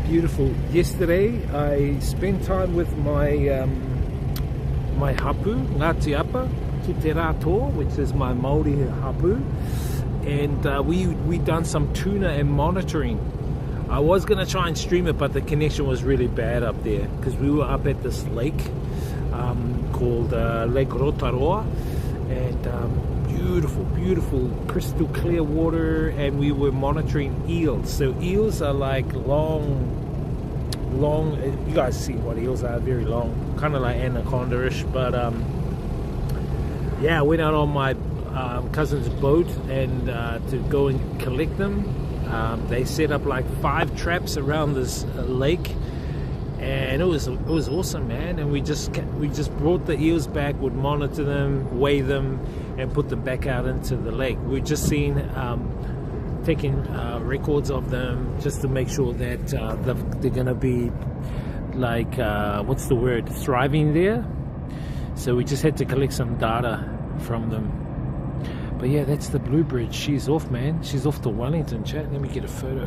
Beautiful. Yesterday I spent time with my my hapu, Ngāti Apa, Ki Te Rātoa, which is my Māori hapu, and we done some tuna and monitoring. I was going to try and stream it, but the connection was really bad up there because we were up at this lake called Lake Rotaroa, and beautiful crystal clear water, and we were monitoring eels. So eels are like long, you guys see what eels are, very long, kind of like anaconda-ish, but yeah, I went out on my cousin's boat and to go and collect them. They set up like 5 traps around this lake, and it was awesome, man. And we just brought the eels back, would monitor them, weigh them, and put them back out into the lake. We're just taking records of them just to make sure that they're gonna be like what's the word, thriving there. So we just had to collect some data from them. But yeah, that's the Blue Bridge. She's off, man. She's off to Wellington, chat. Let me get a photo.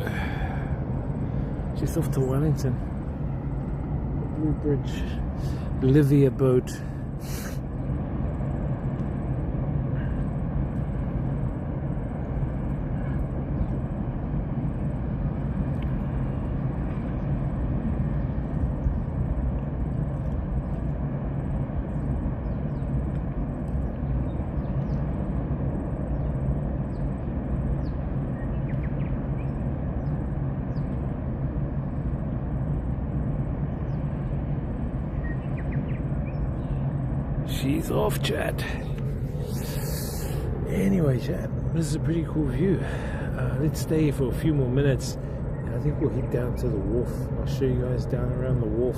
She's off to Wellington. Blue Bridge Livia boat. She's off, chat. Anyway, chat, this is a pretty cool view. Let's stay for a few more minutes, and I think we'll head down to the wharf. I'll show you guys down around the wharf.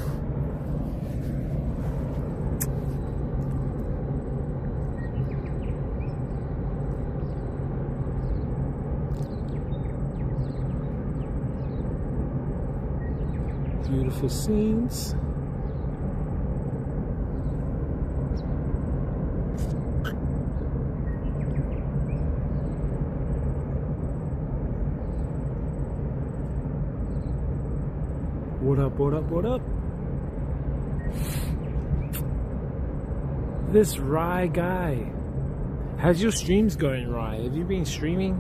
Beautiful scenes. What up, what up, what up? This Rye guy. How's your streams going, Rye? Have you been streaming?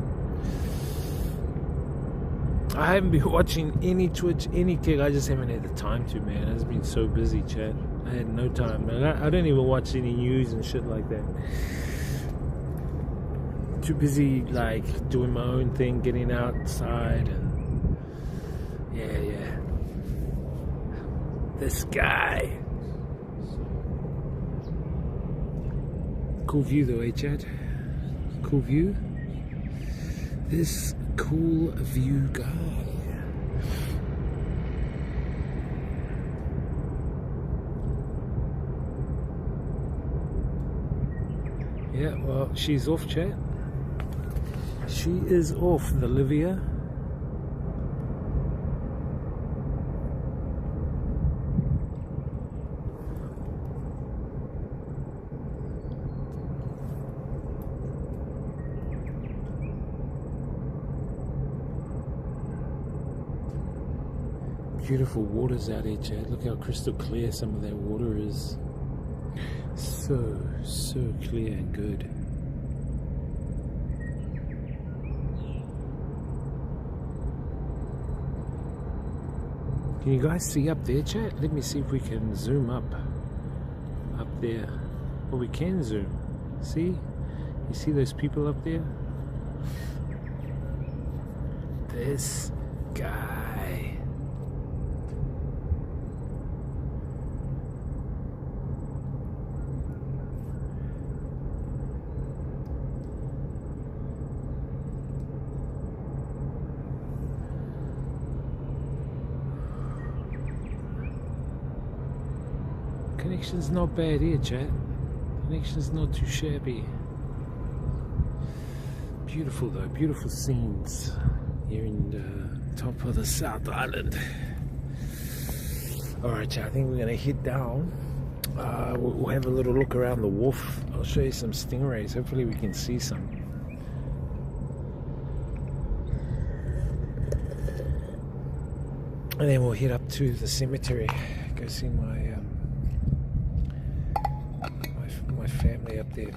I haven't been watching any Twitch, any kick. I just haven't had the time to, man. I've been so busy, chat. I had no time. I don't even watch any news and shit like that. Too busy, like, doing my own thing, getting outside, and yeah. This guy. Cool view though, eh, Chad? Cool view. This cool view guy. Yeah, well, she's off, chat. She is off, the Livia. Beautiful waters out here, Chad. Look how crystal clear some of that water is. So clear and good. Can you guys see up there, chat? Let me see if we can zoom up there. Well, we can zoom. See? You see those people up there? This guy. Connection's not bad here, chat. Connection's not too shabby. Beautiful though, beautiful scenes here in the top of the South Island. Alright, chat, I think we're gonna head down. We'll have a little look around the wharf. I'll show you some stingrays. Hopefully we can see some. And then we'll head up to the cemetery. Go see my family up there,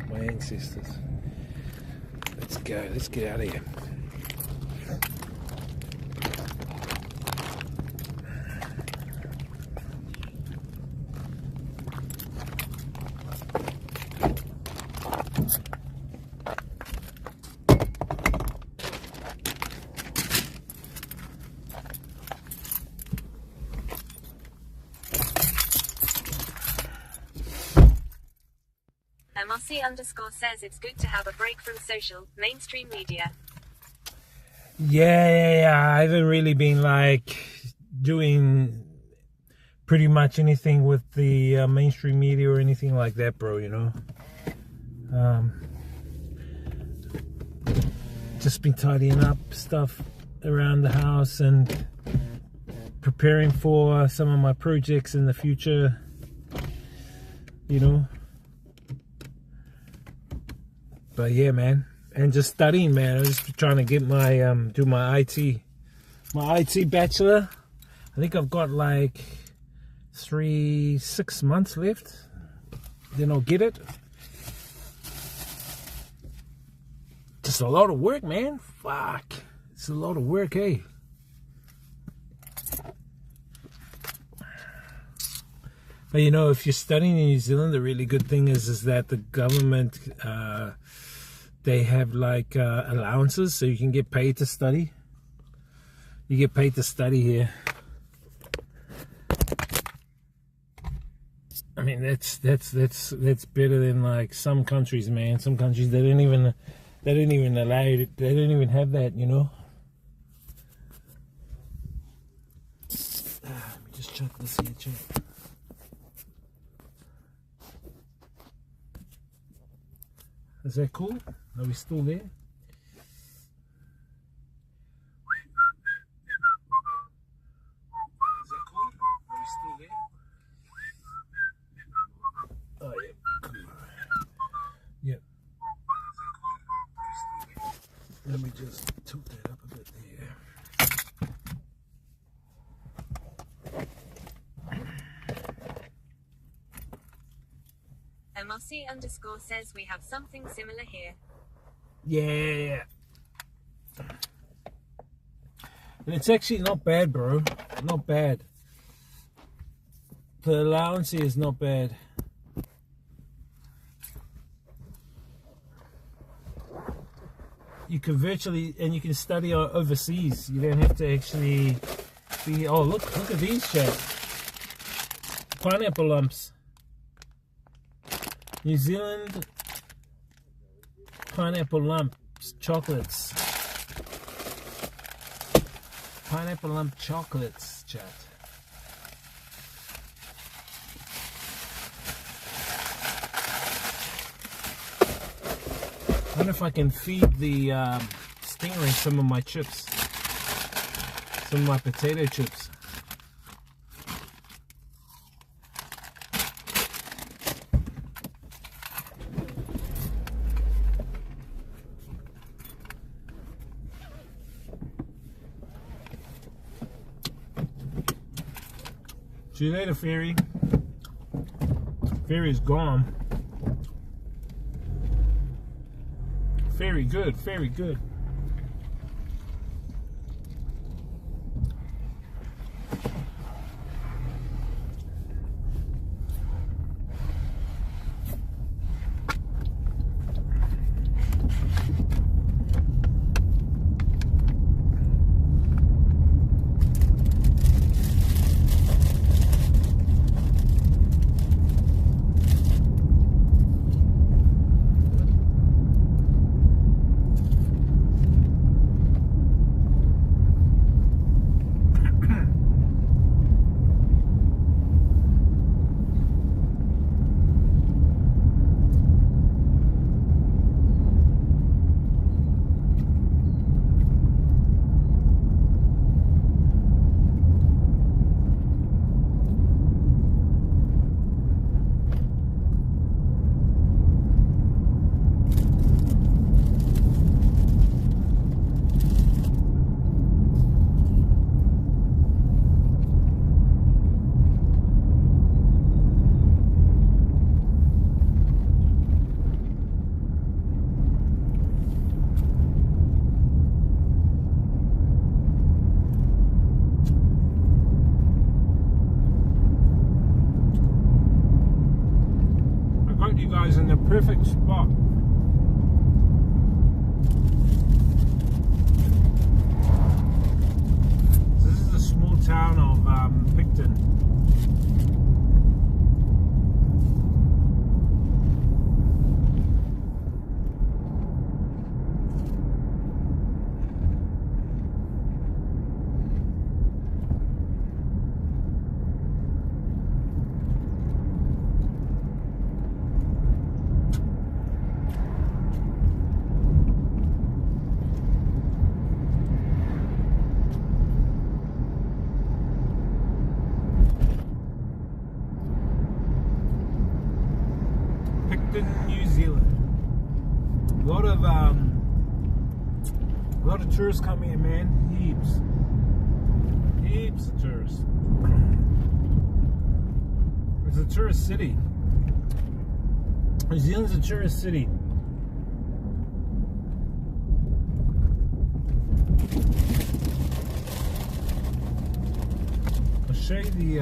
my ancestors. Let's go, let's get out of here. MRC_ says it's good to have a break from social, mainstream media. Yeah. I haven't really been like doing pretty much anything with the mainstream media or anything like that, bro, you know. Just been tidying up stuff around the house and preparing for some of my projects in the future, you know. But yeah, man, and just studying, man. I was trying to get my do my IT bachelor. I think I've got like 6 months left. Then I'll get it. Just a lot of work, man. Fuck, it's a lot of work, hey. But you know, if you're studying in New Zealand, the really good thing is that the government, they have like allowances, so you can get paid to study. You get paid to study here. I mean, that's better than like some countries, man. Some countries they don't even allow you. They don't even have that, you know. Let me just check this here, check. Is that cool? Are we still there? Is that cool? Are we still there? Oh yeah, cool. Yep. Let me just tilt that up a bit there. MRC underscore says we have something similar here. Yeah. And it's actually not bad, bro. Not bad. The allowance here is not bad. You can virtually, and you can study overseas. You don't have to actually be, oh look at these chat. Pineapple lumps. New Zealand pineapple lumps chocolates. Pineapple lump chocolates, chat. I wonder if I can feed the stingray some of my chips, some of my potato chips. See you later, Fairy. Fairy's gone. Very good, very good. You guys in the perfect spot. So this is the small town of Picton. New Zealand. A lot of tourists come here, man. Heaps of tourists. It's a tourist city. New Zealand's a tourist city. I'll show you the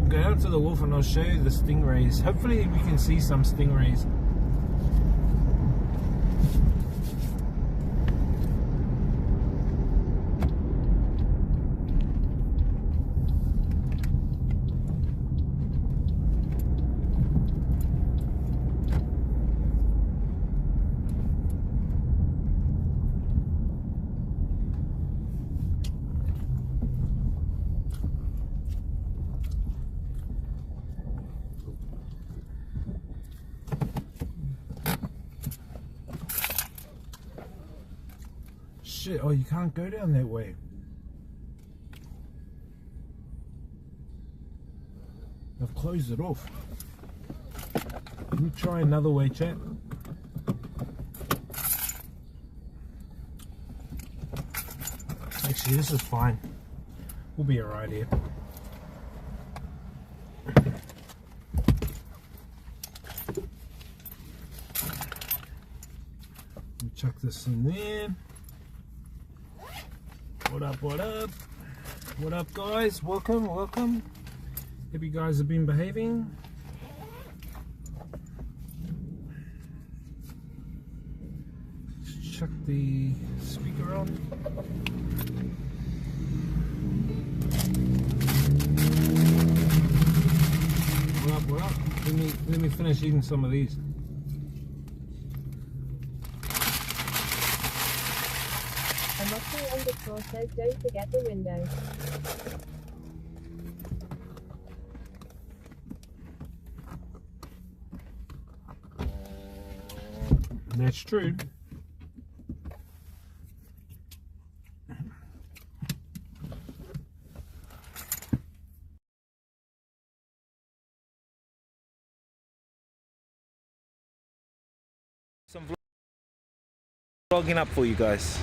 go out to the wharf and I'll show you the stingrays. Hopefully we can see some stingrays. Shit, oh, you can't go down that way. I've closed it off. Let me try another way, chat. Actually, this is fine. We'll be alright here. We'll chuck this in there. What up, what up? What up, guys? Welcome, welcome. Hope you guys have been behaving. Chuck the speaker on. What up? Let me finish eating some of these. __ says don't forget the window. That's true. Some vlogging up for you guys.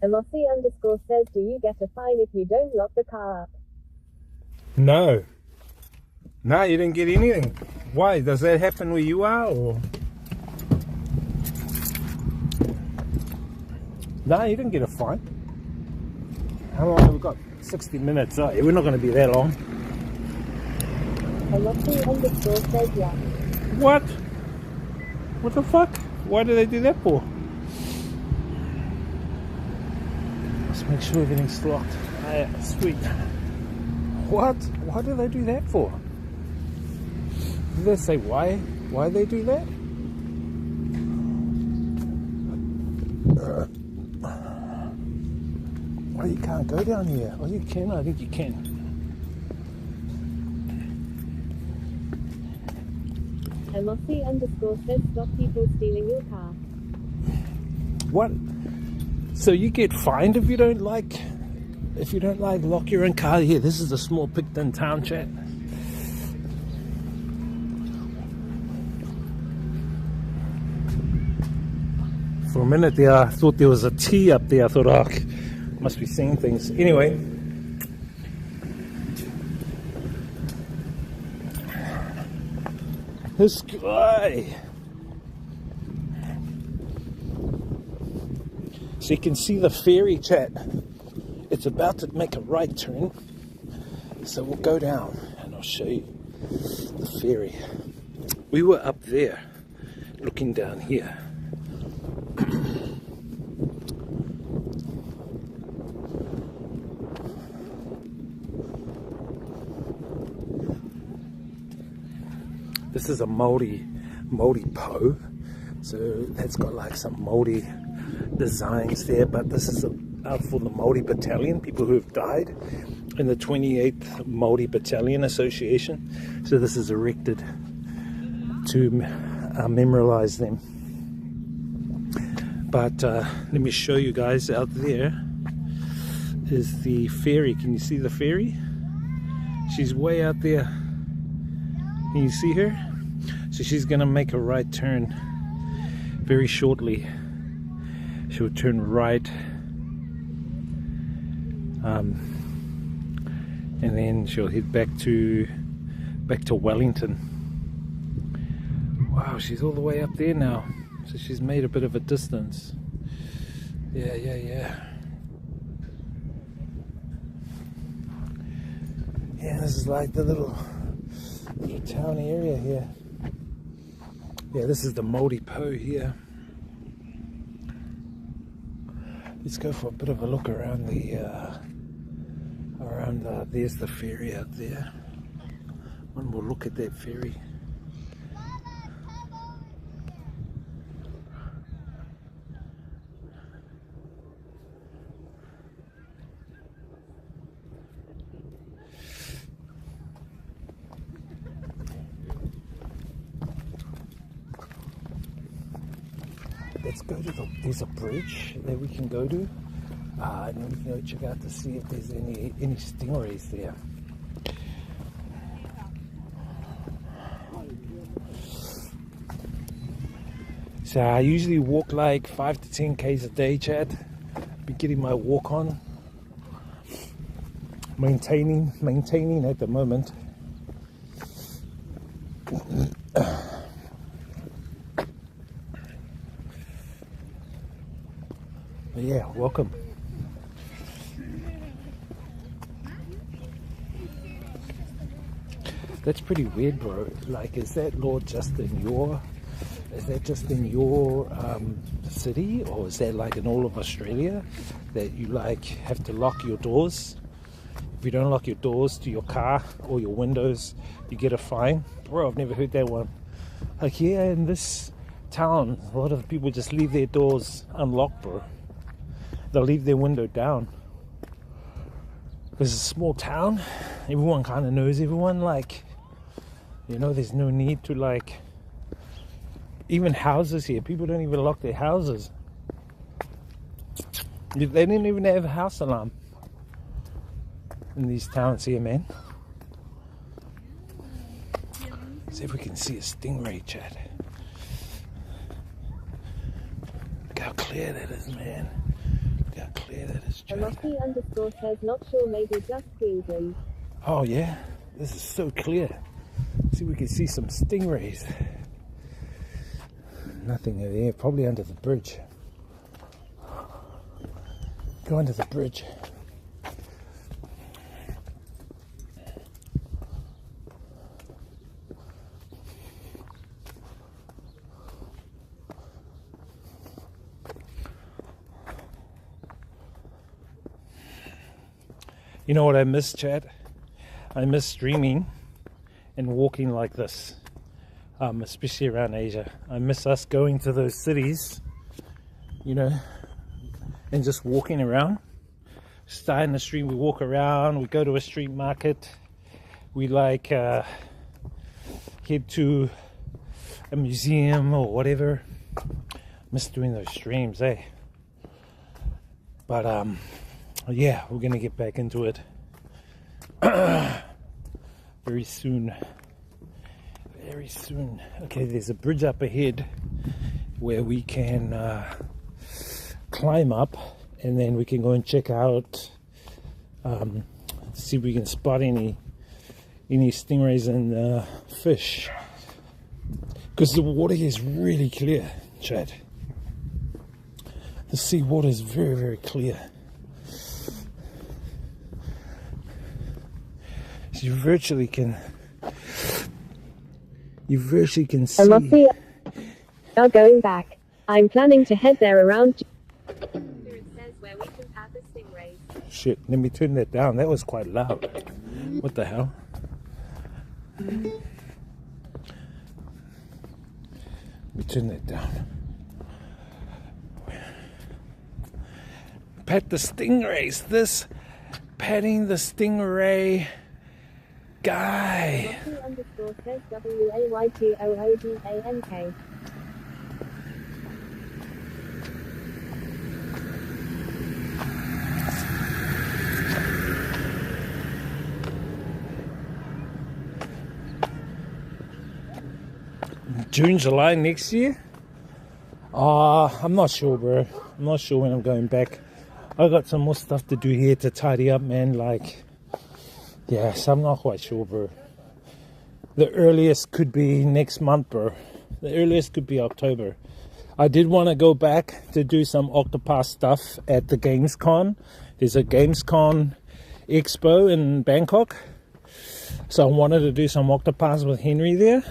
Elossi _ says do you get a fine if you don't lock the car up? No. No, you didn't get anything. Why? Does that happen where you are, or? No, you didn't get a fine. How long have we got? 60 minutes. Oh, we're not going to be that long. Elossi _ says yeah. What? What the fuck? Why do they do that for? Let's make sure everything's locked. Oh, yeah, sweet. What? Why do they do that for? Did they say why? Why they do that? Why you can't go down here? Oh, you can. I think you can. Elossi _ says stop people stealing your car. What? So you get fined if you don't like lock your own car here. This is a small Picton town, chat. For a minute there, I thought there was a T up there. I thought, oh, must be seeing things. Anyway, this guy. So you can see the ferry, chat. It's about to make a right turn. So we'll go down and I'll show you the ferry. We were up there looking down here. This is a Maori po. So that's got like some Maori designs there, but this is out for the Maori Battalion, people who have died in the 28th Maori Battalion Association. So this is erected to memorialize them. But let me show you guys, out there is the ferry. Can you see the ferry? She's way out there. Can you see her? So she's gonna make a right turn very shortly. She'll turn right, and then she'll head back to Wellington. Wow, she's all the way up there now. So she's made a bit of a distance. Yeah. Yeah, this is like the little town area here. Yeah, this is the Maori po here. Let's go for a bit of a look around there's the ferry out there. One more look at that ferry. let's go to there's a bridge that we can go to, and then we can go check out to see if there's any stingrays there. So I usually walk like 5 to 10 k's a day, Chad. Be getting my walk on, maintaining at the moment. But yeah, welcome. That's pretty weird, bro. Like, is that law just in your city, or is that like in all of Australia, that you like have to lock your doors? If you don't lock your doors to your car or your windows, you get a fine? Bro, I've never heard that one. Like here in this town, a lot of people just leave their doors unlocked, bro. They'll leave their window down. Because it's a small town, everyone kind of knows everyone. Like, you know, there's no need to like, even houses here, people don't even lock their houses. They didn't even have a house alarm in these towns here, man. See if we can see a stingray, Chad. Look how clear that is, man. Look how clear that is, Chad. Rocky underscore says not sure, maybe just Queensland. Oh yeah, this is so clear. See if we can see some stingrays. Nothing over there, probably under the bridge. Go under the bridge. You know what I miss, Chad? I miss streaming and walking like this, especially around Asia. I miss us going to those cities, you know, and just walking around. Start in the street, we walk around, we go to a street market, we like head to a museum or whatever. Miss doing those streams, eh? But yeah, we're gonna get back into it very soon. Very soon. Okay, there's a bridge up ahead where we can climb up, and then we can go and check out, see if we can spot any stingrays and fish, because the water here is really clear, Chad. The sea water is very, very clear. So you virtually can see. Now going back. I'm planning to head there around. It says where we can have the stingrays. Shit, let me turn that down. That was quite loud. What the hell? Let me turn that down. Pet the stingrays. This petting the stingray guy. Rocky underscore says WAYTOODANK. June, July next year? I'm not sure, bro. I'm not sure when I'm going back. I got some more stuff to do here to tidy up, man. Like, yeah, so I'm not quite sure, bro. The earliest could be next month, bro. The earliest could be October. I did want to go back to do some Octopus stuff at the Gamescom. There's a Gamescom expo in Bangkok. So I wanted to do some Octopus with Henry there.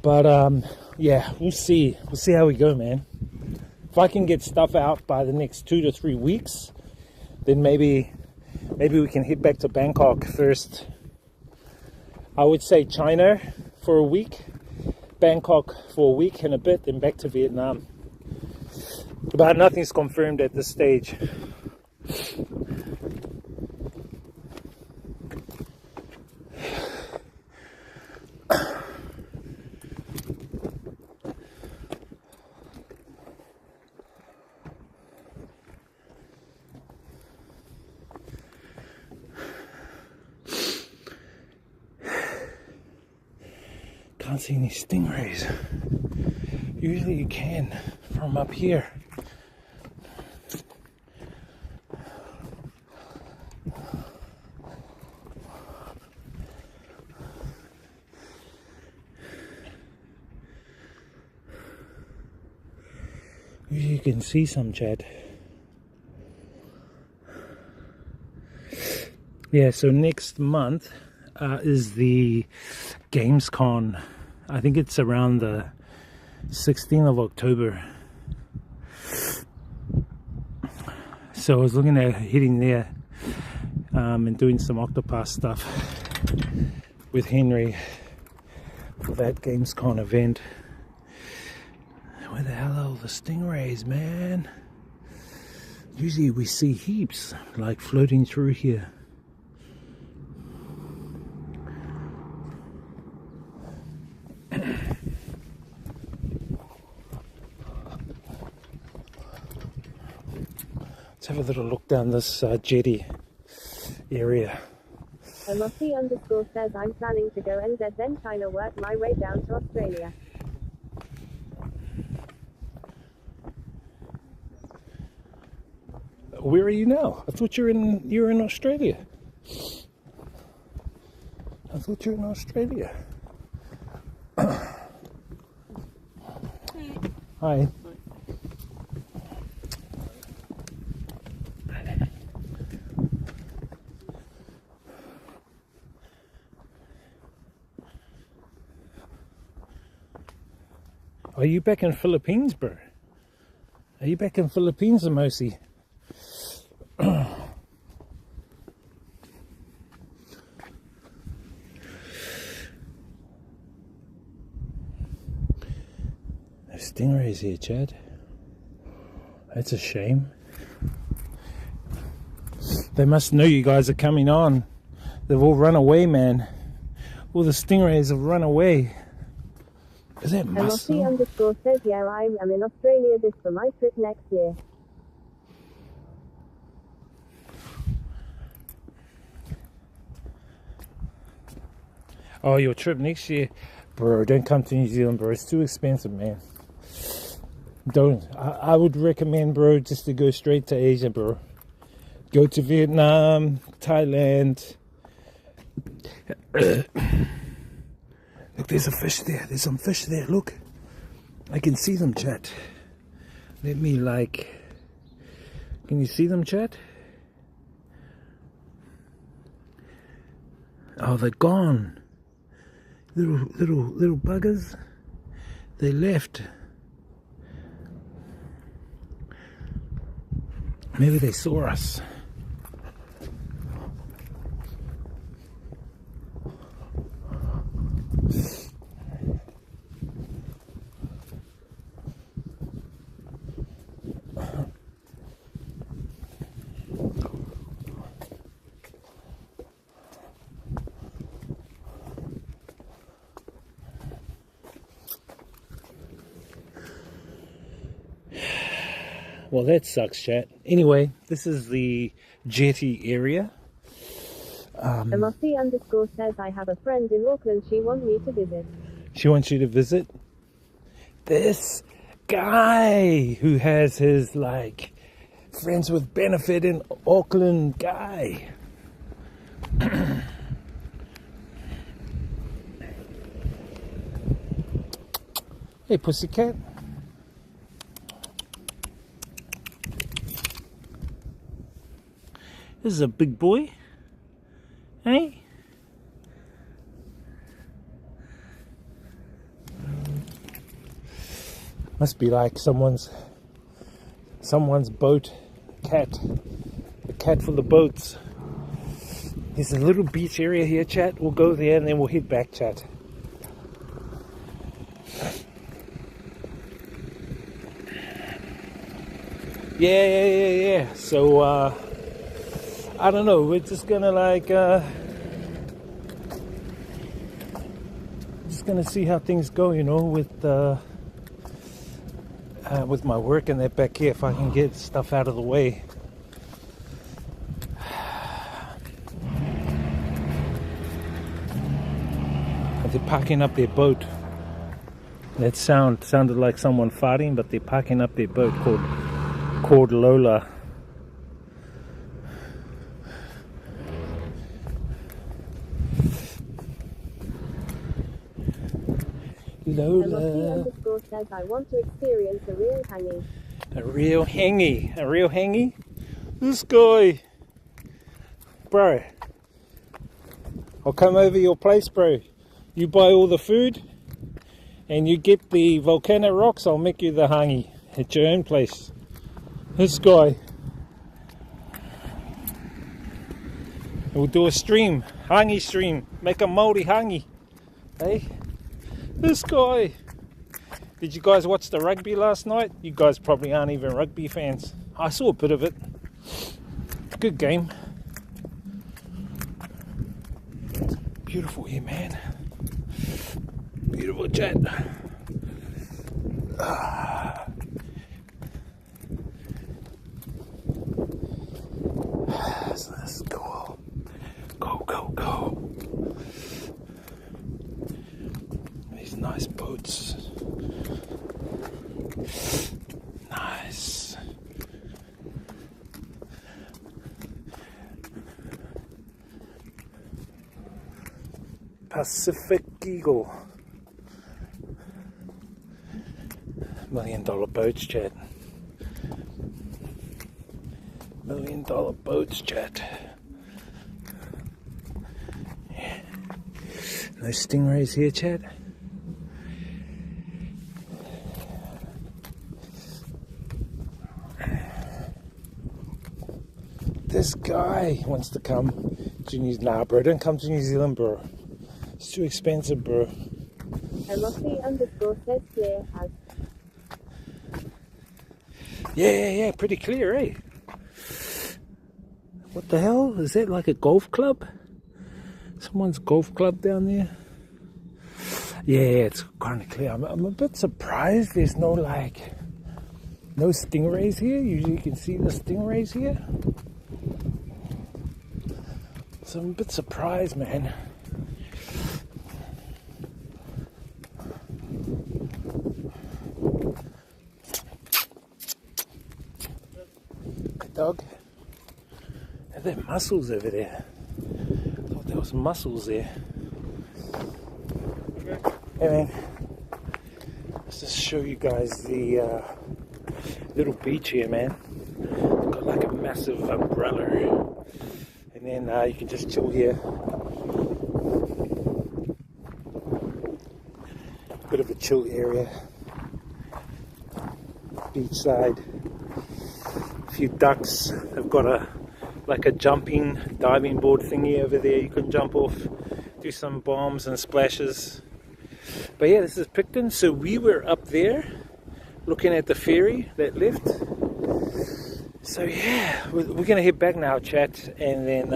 But yeah, we'll see. We'll see how we go, man. If I can get stuff out by the next 2 to 3 weeks, then maybe we can head back to Bangkok first. I would say China for a week, Bangkok for a week and a bit, then back to Vietnam. But nothing's confirmed at this stage. can't see any stingrays. Usually you can from up here. Usually you can see some, Chad. Yeah, so next month is the Gamescom. I think it's around the 16th of October. So I was looking at heading there and doing some Octopath stuff with Henry for that Gamescom event. Where the hell are all the stingrays, man? Usually we see heaps like floating through here. Let's have a little look down this jetty area. MRC underscore says I'm planning to go NZ then China, work my way down to Australia. Where are you now? I thought you're in Australia. I thought you were in Australia. Hi. Are you back in Philippines, bro? Are you back in Philippines, Amosi? There's stingrays here, Chad. That's a shame. They must know you guys are coming on. They've all run away, man. All the stingrays have run away. Is that muscle? MRC underscore says yeah, I am in Australia this for my trip next year. Oh, your trip next year? Bro, don't come to New Zealand, bro. It's too expensive, man. Don't. I would recommend, bro, just to go straight to Asia, bro. Go to Vietnam, Thailand. Look, there's a fish there. There's some fish there. Look. I can see them, chat. Let me, like... Can you see them, chat? Oh, they're gone. Little buggers. They left. Maybe they saw us. Well, that sucks, chat. Anyway, this is the jetty area. MRC underscore says I have a friend in Auckland. She wants me to visit. She wants you to visit this guy who has his, like, friends with benefit in Auckland guy. Hey, pussycat. This is a big boy. Hey? Must be like someone's boat cat. The cat for the boats. There's a little beach area here, chat. We'll go there and then we'll head back, chat. Yeah. So, I don't know. We're just gonna like, just gonna see how things go, you know, with my work and that back here. If I can get stuff out of the way. The parking up their boat. That sounded like someone farting, but they're parking up their boat called Lola. Lola. Says I want to experience a real hanging. A real hangy? This guy. Bro. I'll come over your place, bro. You buy all the food and you get the volcano rocks, I'll make you the hangy at your own place. This guy. We'll do a stream, hangy stream. Make a Māori hangy. Hey? This guy. Did you guys watch the rugby last night? You guys probably aren't even rugby fans. I saw a bit of it. Good game. Beautiful here, man. Beautiful chat. So that's cool. Go. These nice boats. Nice. Pacific Eagle. $1 million boats, chat. $1 million boats, chat. Yeah. No stingrays here, chat. This guy wants to come to New Zealand. Nah, bro, don't come to New Zealand, bro. It's too expensive, bro. Elossi_ says clear as. Yeah, pretty clear, eh? What the hell? Is that like a golf club? Someone's golf club down there? Yeah, it's kind of clear. I'm a bit surprised there's no stingrays here. Usually you can see the stingrays here. So I'm a bit surprised, man. Hey, dog. Are there mussels over there? I thought there was mussels there. Hey, man. Let's just show you guys the little beach here, man. It's got like a massive umbrella. And then you can just chill here. Bit of a chill area. Beachside. A few ducks. They've got a jumping diving board thingy over there. You can jump off, do some bombs and splashes. But yeah, this is Picton. So we were up there looking at the ferry that left. So yeah, we're going to head back now, chat, and then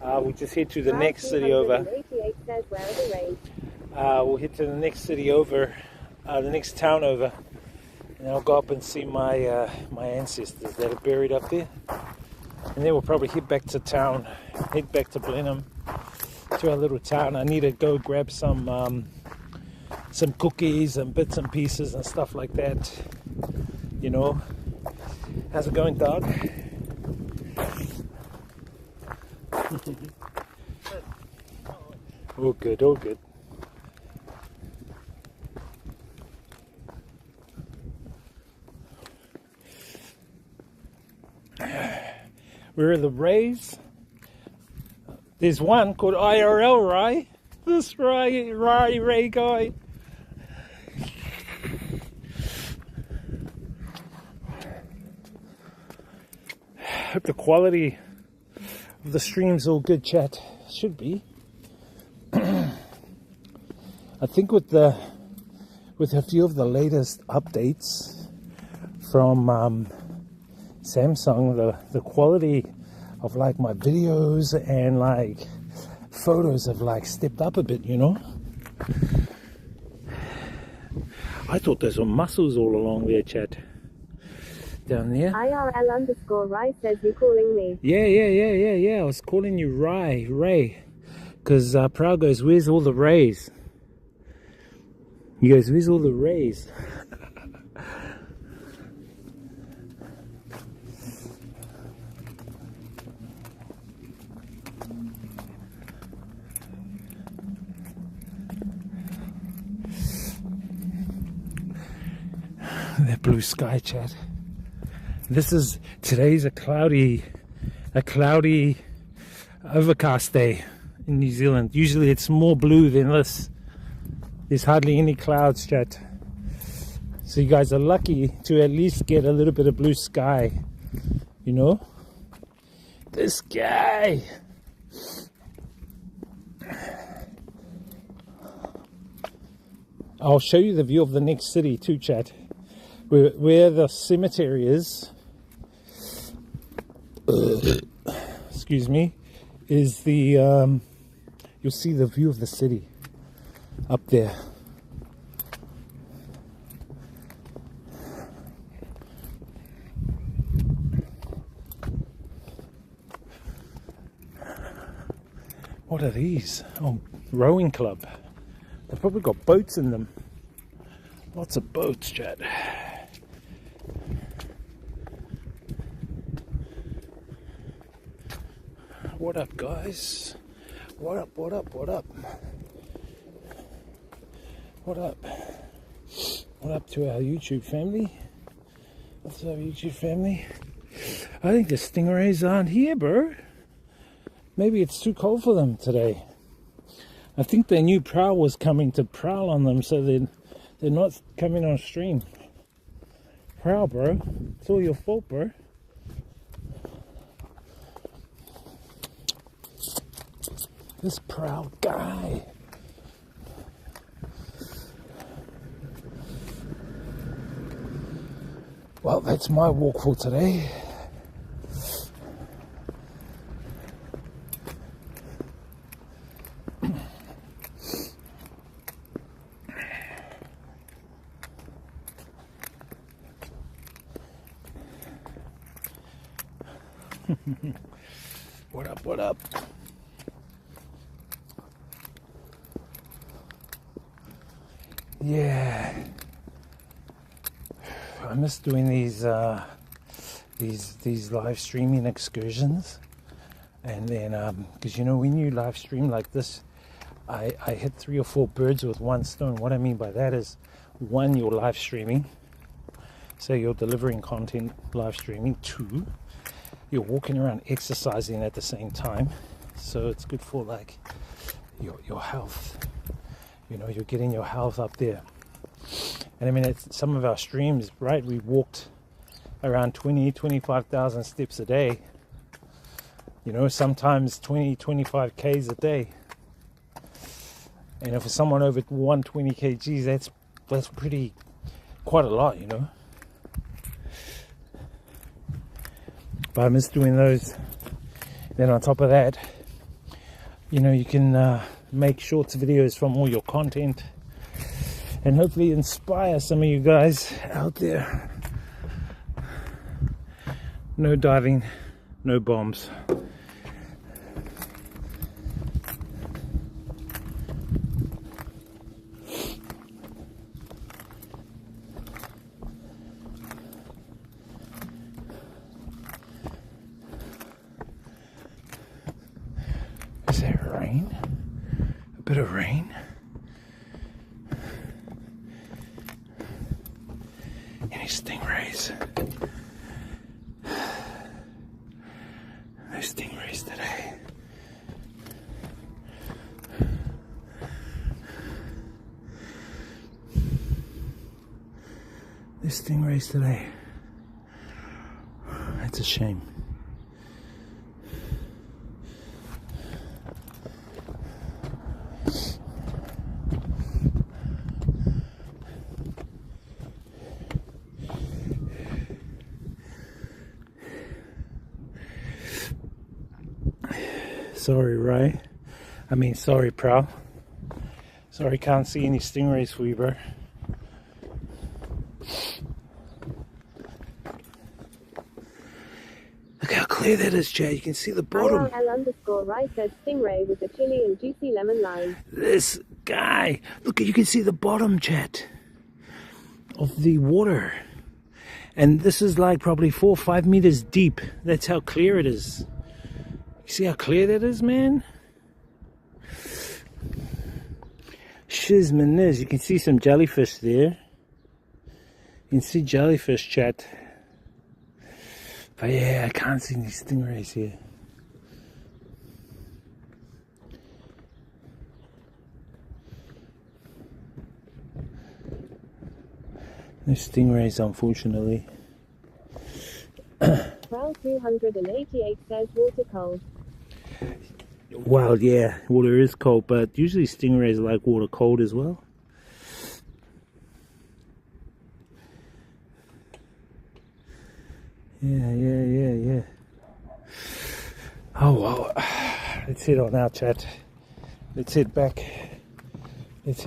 we'll just head to the next city over. We'll head to the next city over, the next town over, and I'll go up and see my my ancestors that are buried up there. And then we'll probably head back to town, head back to Blenheim, to our little town. I need to go grab some cookies and bits and pieces and stuff like that, you know. How's it going, dog? All good, all good. Where are the Rays? There's one called IRL, Ray. This Ray guy. Hope the quality of the stream's all good, chat. Should be. I think with a few of the latest updates from Samsung, the quality of like my videos and like photos have like stepped up a bit, you know. I thought those were mussels all along there, chat. Down there. IRL_Rai says you're calling me. Yeah. I was calling you Ray. Because Prowl goes, where's all the rays? He goes, where's all the rays? That blue sky, chat. Today's a cloudy, overcast day in New Zealand. Usually it's more blue than this. There's hardly any clouds, chat. So you guys are lucky to at least get a little bit of blue sky. You know? The sky! I'll show you the view of the next city too, chat. Where the cemetery is, excuse me, is the, you'll see the view of the city up there. What are these? Oh, rowing club. They've probably got boats in them. Lots of boats, chat. What up, guys? What up, what up, what up? What up? What up to our YouTube family? What's up, YouTube family? I think the stingrays aren't here, bro. Maybe it's too cold for them today. I think they knew Prowl was coming to prowl on them, so they're not coming on stream. Prowl, bro. It's all your fault, bro. This Prowl guy. Well, that's my walk for today. What up, what up? Yeah, I miss doing these live streaming excursions, and then because you know when you live stream like this, I hit 3 or 4 birds with one stone. What I mean by that is, one, you're live streaming, so you're delivering content live streaming. 2, you're walking around exercising at the same time, so it's good for like your health. You know, you're getting your health up there. And I mean, it's some of our streams, right? We walked around 25,000 steps a day. You know, sometimes 25 Ks a day. And if for someone over 120 kgs, that's quite a lot, you know. But I miss doing those. Then on top of that, you know, you can make shorts videos from all your content and hopefully inspire some of you guys out there. No diving, no bombs. Is there rain? A bit of rain. Any stingrays? No stingrays today. No stingrays today. That's a shame. Sorry, Ray. I mean, sorry, Prowl. Sorry, can't see any stingrays for you, bro. Look how cool clear that is, Chad. You can see the bottom. IRL_Rai says stingray with the chili and juicy lemon lime. This guy, look, you can see the bottom, Chad, of the water. And this is like probably 4 or 5 meters deep. That's how clear it is. You see how clear that is, man? Shizmaniz, you can see some jellyfish there. You can see jellyfish, chat. But yeah, I can't see any stingrays here. No stingrays, unfortunately. Prowl 288 says water cold. Well, yeah, water is cold, but usually stingrays like water cold as well. Yeah. Oh, well, let's head on out, chat. Let's head back. It's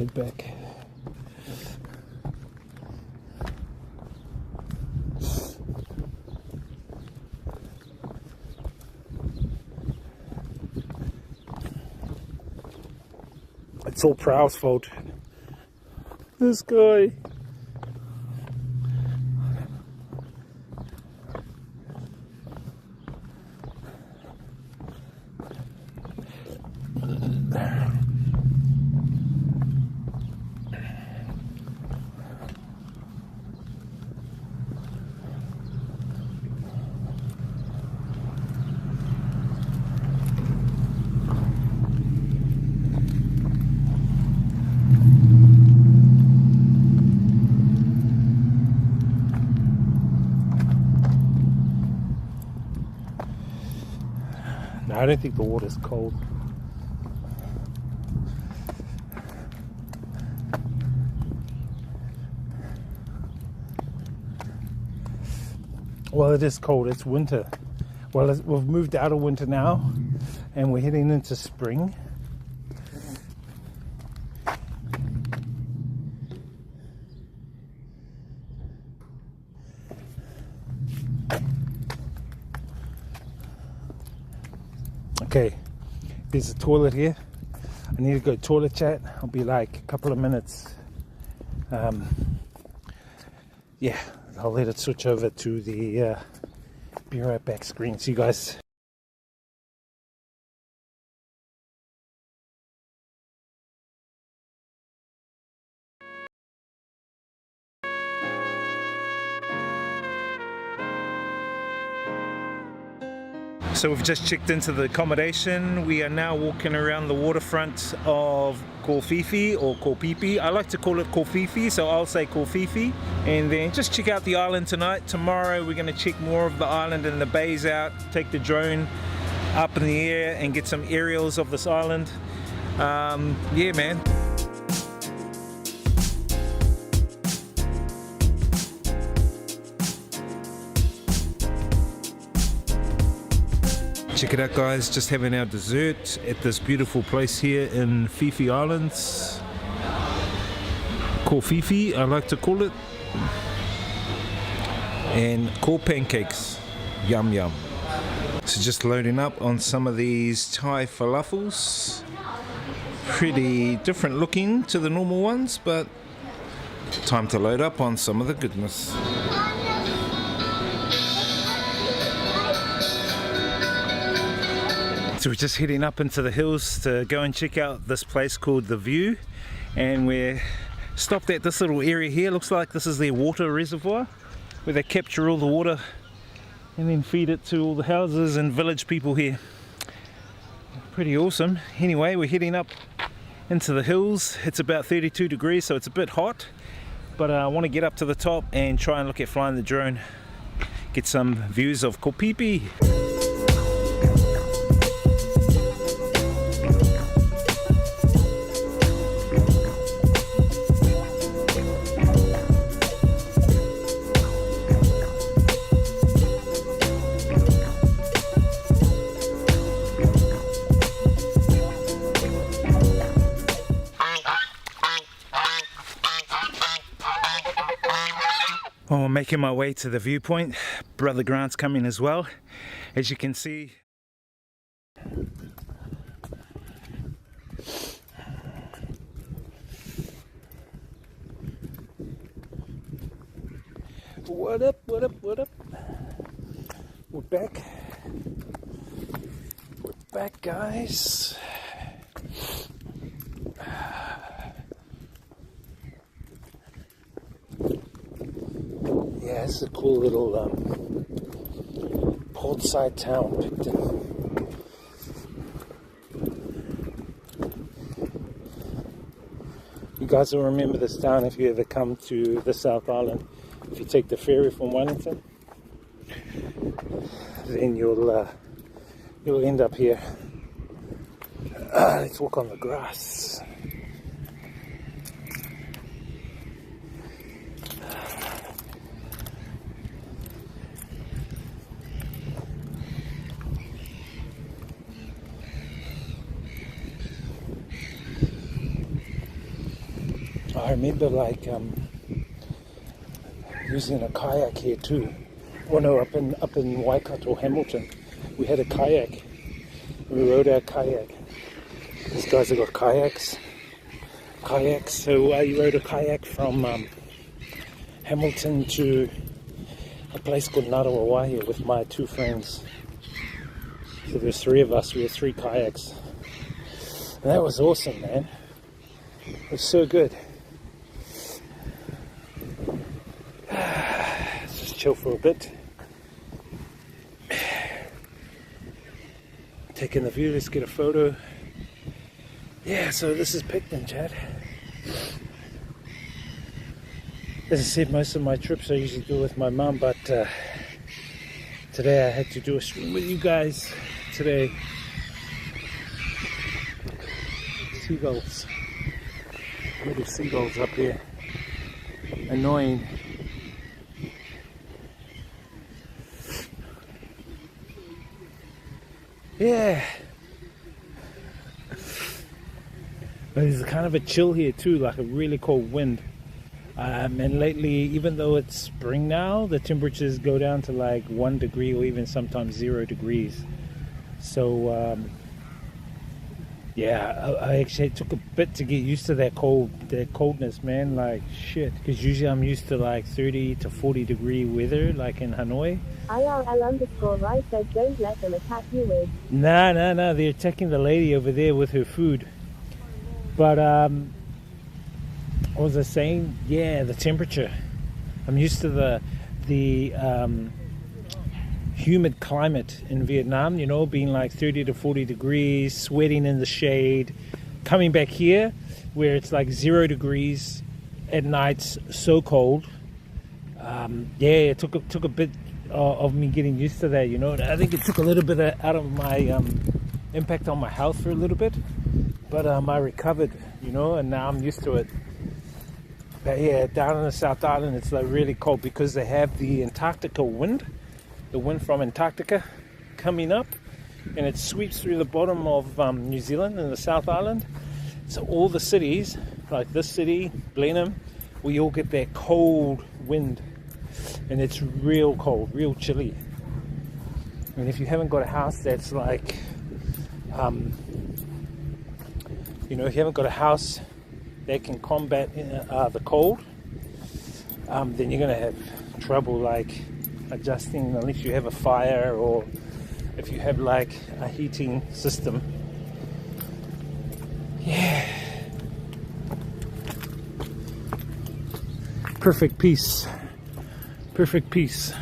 all Prowl's fault. This guy. No, I don't think the water's cold. Well, it is cold. It's winter. Well, we've moved out of winter now, and we're heading into spring. Okay, there's a toilet here. I need to go toilet, chat. I'll be like a couple of minutes. Yeah, I'll let it switch over to the be right back screen. See you guys. So we've just checked into the accommodation. We are now walking around the waterfront of Kofifi or Kopipi. I like to call it Kofifi, so I'll say Kofifi. And then just check out the island tonight. Tomorrow we're going to check more of the island and the bays out, take the drone up in the air and get some aerials of this island. Yeah, man. Check it out, guys, just having our dessert at this beautiful place here in Fifi Islands. Kofifi, I like to call it. And core pancakes, yum yum. So just loading up on some of these Thai falafels. Pretty different looking to the normal ones, but time to load up on some of the goodness. So we're just heading up into the hills to go and check out this place called The View, and we're stopped at this little area here. Looks like this is their water reservoir where they capture all the water and then feed it to all the houses and village people here. Pretty awesome. Anyway, we're heading up into the hills. It's about 32 degrees, so it's a bit hot, but I want to get up to the top and try and look at flying the drone, get some views of Kopipi. Oh, I'm making my way to the viewpoint. Brother Grant's coming as well. As you can see, what up, what up, what up? We're back. We're back, guys. Yeah, it's a cool little portside town, Picton. You guys will remember this town if you ever come to the South Island. If you take the ferry from Wellington, then you'll end up here. Let's walk on the grass. I remember like using a kayak here too. Oh no, up in Waikato, Hamilton, we had a kayak. We rode our kayak. These guys have got kayaks. So I rode a kayak from Hamilton to a place called Ngaruawahia with my two friends. So there's three of us. We had 3 kayaks. And that was awesome, man. It was so good. Let's just chill for a bit. Taking the view, let's get a photo. Yeah, so this is Picton, Chad. As I said, most of my trips I usually do with my mum, but today I had to do a stream with you guys today. Seagulls. Little seagulls up here. Annoying. Yeah. There's kind of a chill here too, like a really cold wind. And lately, even though it's spring now, the temperatures go down to like 1 degree or even sometimes 0 degrees. So yeah, I actually took a bit to get used to that coldness, man. Like shit, because usually I'm used to like 30 to 40 degree weather, like in Hanoi. IRL_right says don't let them attack you with. Nah, they're attacking the lady over there with her food. But what was I saying? Yeah, the temperature. I'm used to the humid climate in Vietnam, you know, being like 30 to 40 degrees, sweating in the shade. Coming back here, where it's like 0 degrees at nights, so cold. Yeah, it took a bit of me getting used to that, you know. I think it took a little bit out of my impact on my health for a little bit, but I recovered, you know, and now I'm used to it. But yeah, down in the South Island, it's like really cold because they have the Antarctica wind, the wind from Antarctica coming up, and it sweeps through the bottom of New Zealand and the South Island. So all the cities, like this city, Blenheim, we all get that cold wind, and it's real cold, real chilly. And if you haven't got a house that's like, you know, if you haven't got a house that can combat the cold, then you're gonna have trouble like adjusting unless you have a fire or if you have like a heating system. Yeah. Perfect peace. Perfect peace.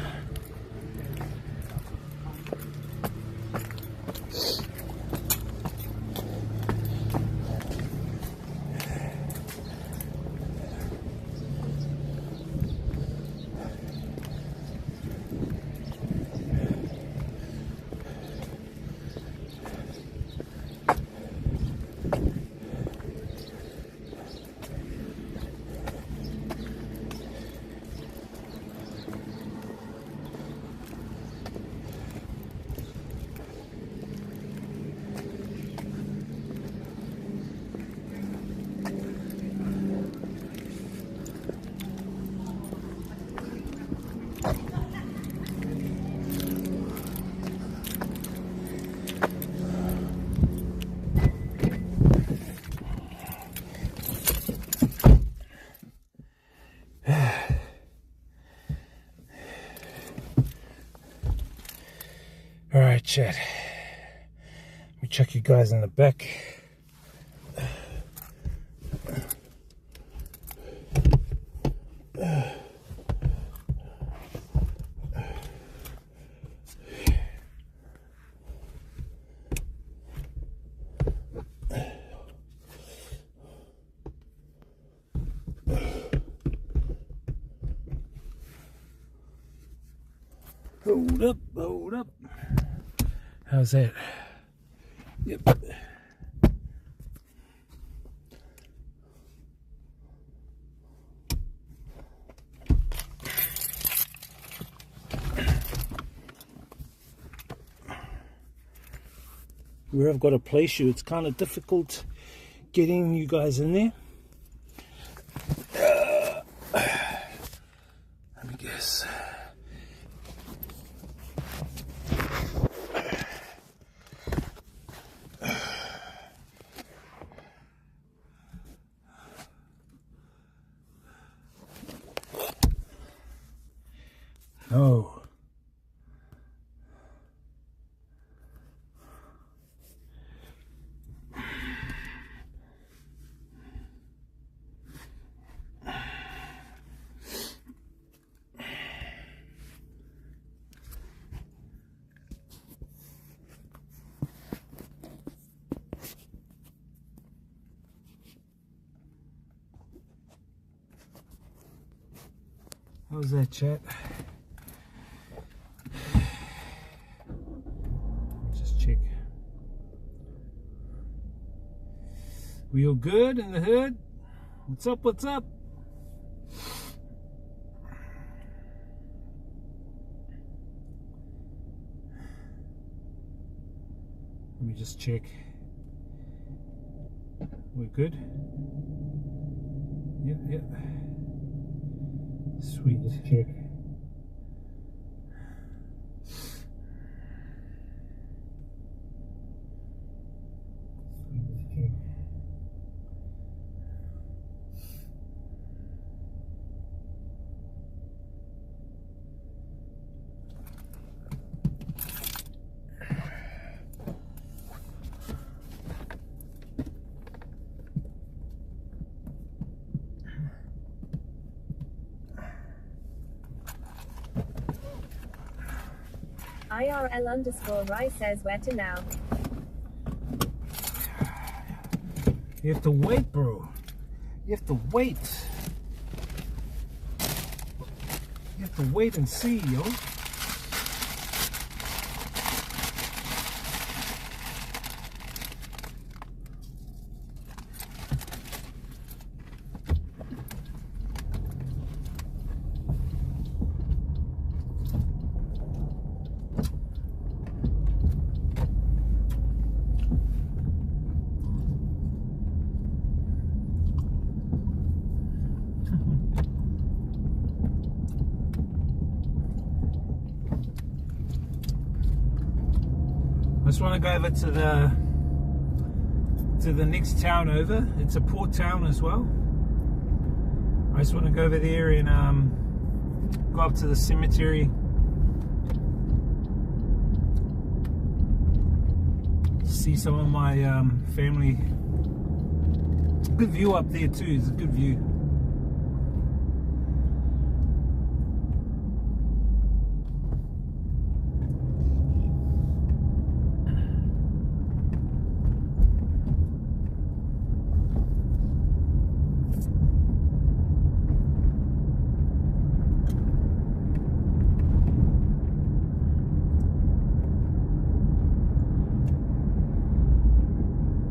Alright, chat. Let me check you guys in the back. Hold up, hold up. How's that? Yep. Where I've got to place you, it's kind of difficult getting you guys in there. Let me guess. Oh. How's that, chat? Just check. We all good in the hood? What's up? What's up? Let me just check. We're good? Yep, yep. Sweet. Let's check. IRL_Rai says where to now. You have to wait, bro. You have to wait. You have to wait and see, yo. I just want to go over to the next town over. It's a port town as well. I just want to go over there and go up to the cemetery. See some of my family. Good view up there too. It's a good view.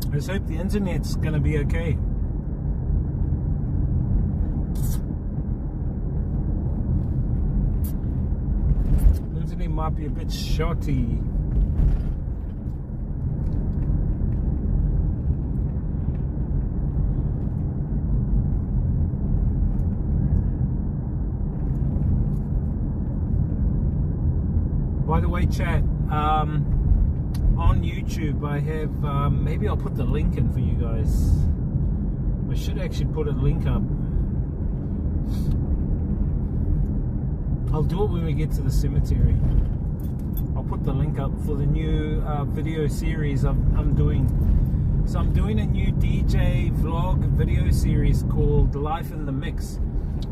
I just hope the internet's gonna be okay. The internet might be a bit shorty. By the way, chat, on YouTube I have, maybe I'll put the link in for you guys. I should actually put a link up. I'll do it when we get to the cemetery. I'll put the link up for the new video series I'm doing. So I'm doing a new DJ vlog video series called Life in the Mix.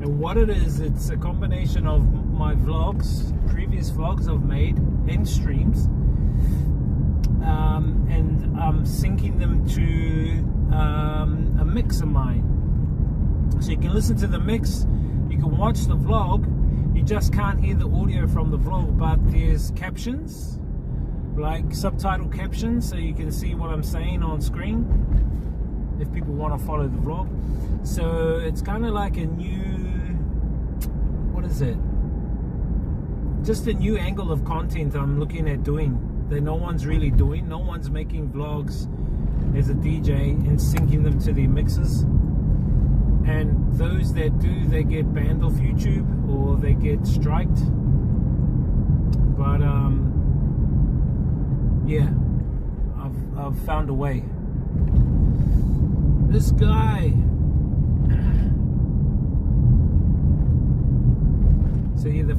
And what it is, it's a combination of my vlogs, previous vlogs I've made, and streams. And I'm syncing them to a mix of mine. So you can listen to the mix, you can watch the vlog, you just can't hear the audio from the vlog, but there's captions, like subtitle captions, so you can see what I'm saying on screen if people want to follow the vlog. So it's kind of like a new, what is it? Just a new angle of content I'm looking at doing that no one's really doing. No one's making vlogs as a DJ and syncing them to their mixes. And those that do, they get banned off YouTube or they get striked. But yeah, I've found a way. This guy. So yeah, the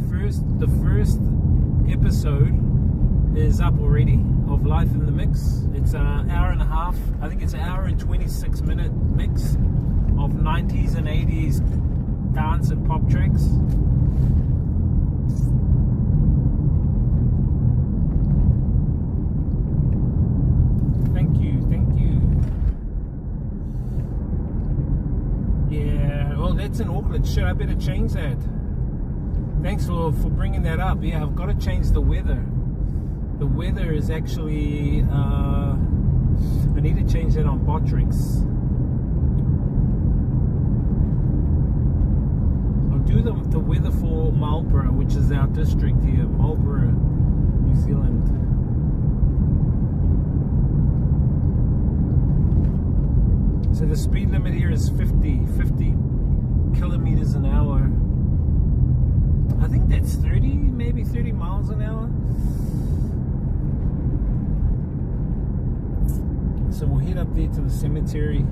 first episode is up already of Life in the Mix. It's an hour and a half. I think it's an hour and 26-minute mix of 90s and 80s dance and pop tracks. Thank you. Yeah, well, that's in Auckland. Shit, I better change that. Thanks for bringing that up. Yeah, I've got to change the weather. The weather is actually, I need to change that on Botrix. I'll do the weather for Marlborough, which is our district here, Marlborough, New Zealand. So the speed limit here is 50 kilometers an hour. I think that's 30, maybe 30 miles an hour. So we'll head up there to the cemetery.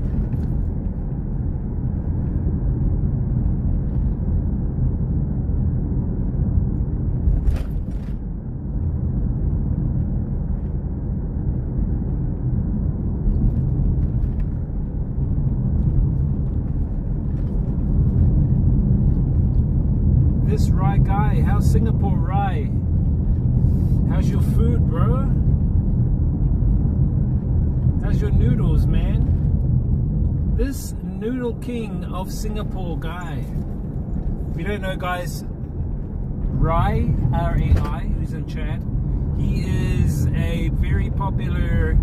This Rye guy, how's Singapore Rye? How's your food, bro? How's your noodles, man? This noodle king of Singapore guy. If you don't know, guys, Rai, R-A-I, who's in chat, he is a very popular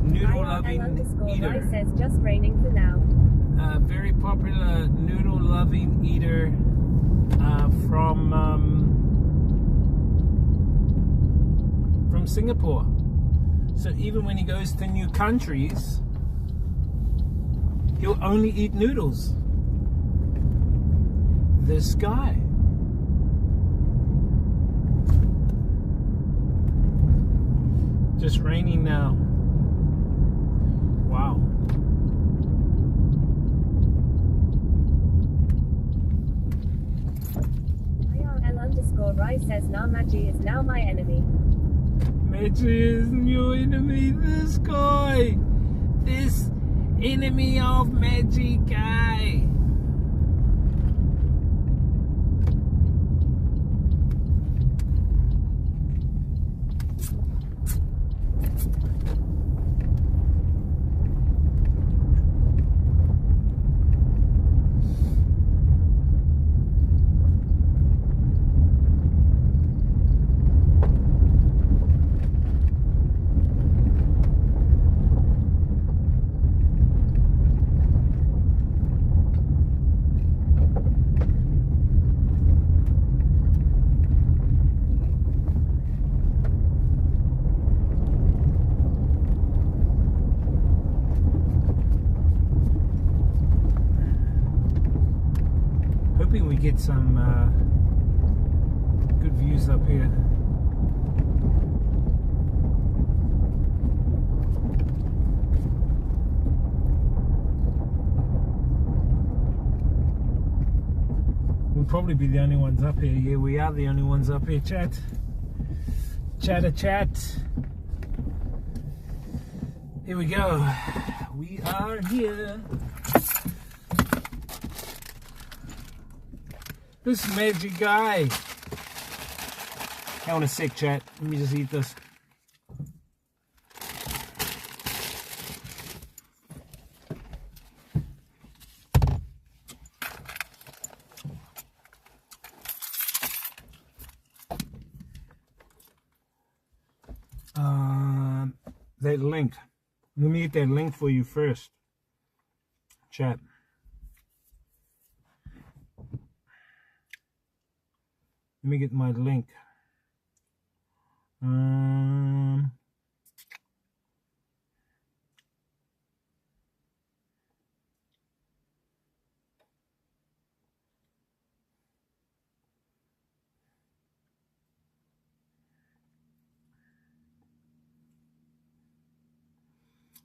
noodle-loving eater. Rai says just raining for now. Very popular noodle-loving eater from Singapore. So even when he goes to new countries, he'll only eat noodles. This guy. Just raining now. Wow. IRL_Rai says now Maggie is now my enemy. Maggie is your enemy. This guy. This enemy of Maggie guy. Hoping we get some good views up here. We'll probably be the only ones up here. Yeah, we are the only ones up here, chat. Chatter chat. Here we go. We are here. This magic guy. Hang on a sec, chat. Let me just eat this. That link. Let me get that link for you first, chat. Let me get my link.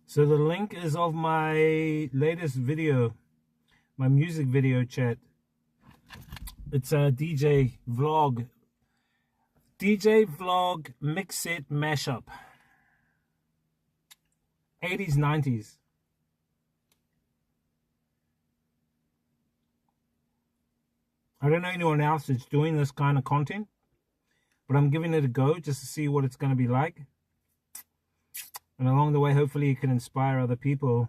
So the link is of my latest video, my music video, chat. It's a DJ vlog mix set mashup. 80s, 90s. I don't know anyone else that's doing this kind of content, but I'm giving it a go just to see what it's going to be like. And along the way, hopefully it can inspire other people.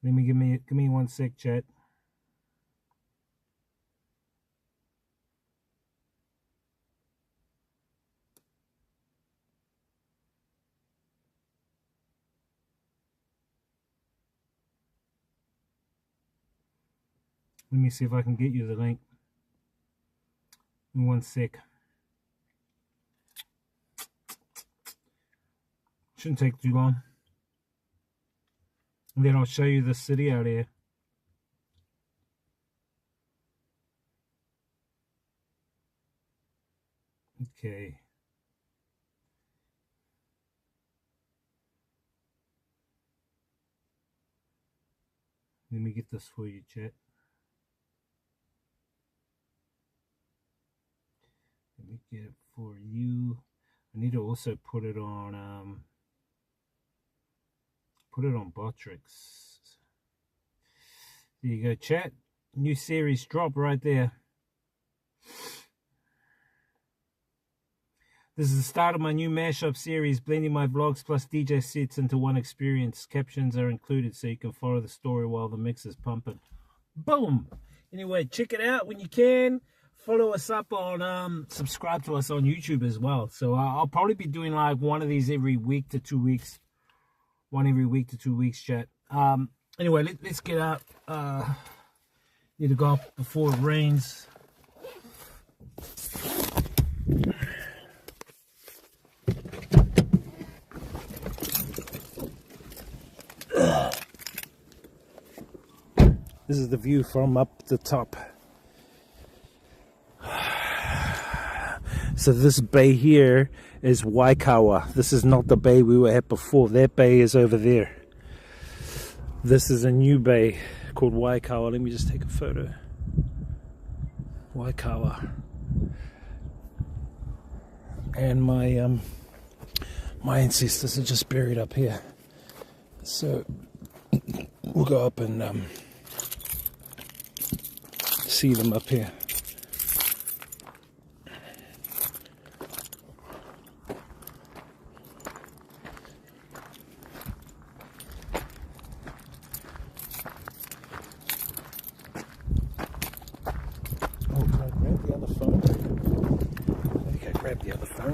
Let me give me 1 sec, chat. Let me see if I can get you the link. In 1 sec. Shouldn't take too long. And then I'll show you the city out here. Okay. Let me get this for you, chat. Let me get it for you. I need to also put it on Botrix. There you go, chat. New series drop right there. This is the start of my new mashup series, blending my vlogs plus DJ sets into one experience. Captions are included so you can follow the story while the mix is pumping. Boom! Anyway, check it out when you can. Follow us up on, subscribe to us on YouTube as well. So I'll probably be doing like one of these every week to 2 weeks. One every week to 2 weeks, chat. Anyway, let's get out. Need to go up before it rains. This is the view from up the top. So this bay here is Waikawa. This is not the bay we were at before. That bay is over there. This is a new bay called Waikawa. Let me just take a photo. Waikawa. And my my ancestors are just buried up here. So we'll go up and see them up here.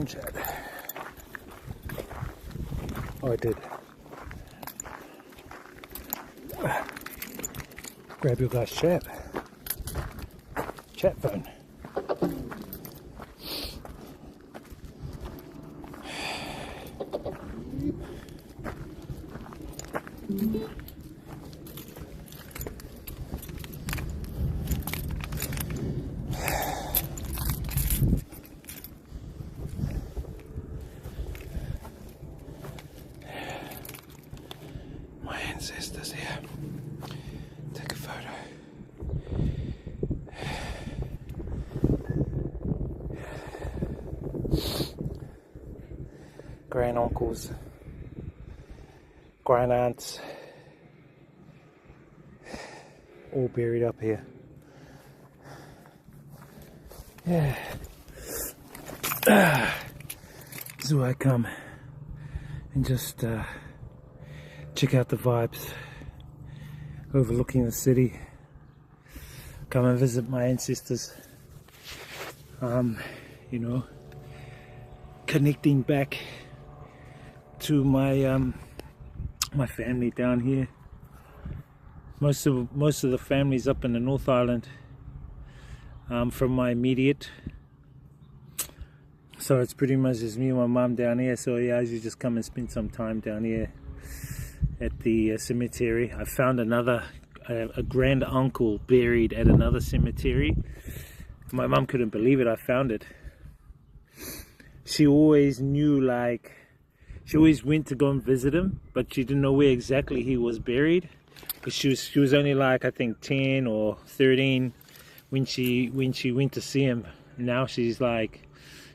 Chat. Oh, I did. Grab your guys' chat phone. grand uncles, grand aunts, all buried up here. Yeah. So I come and just check out the vibes, overlooking the city, come and visit my ancestors, you know, connecting back to my my family down here. Most of the families up in the North Island, from my immediate, so it's pretty much just me and my mum down here. So yeah, I usually just come and spend some time down here at the cemetery. I found a grand uncle buried at another cemetery. My mum couldn't believe it. I found it. She always knew, like, she always went to go and visit him, but she didn't know where exactly he was buried, because she was only like, I think 10 or 13 when she went to see him. Now she's like,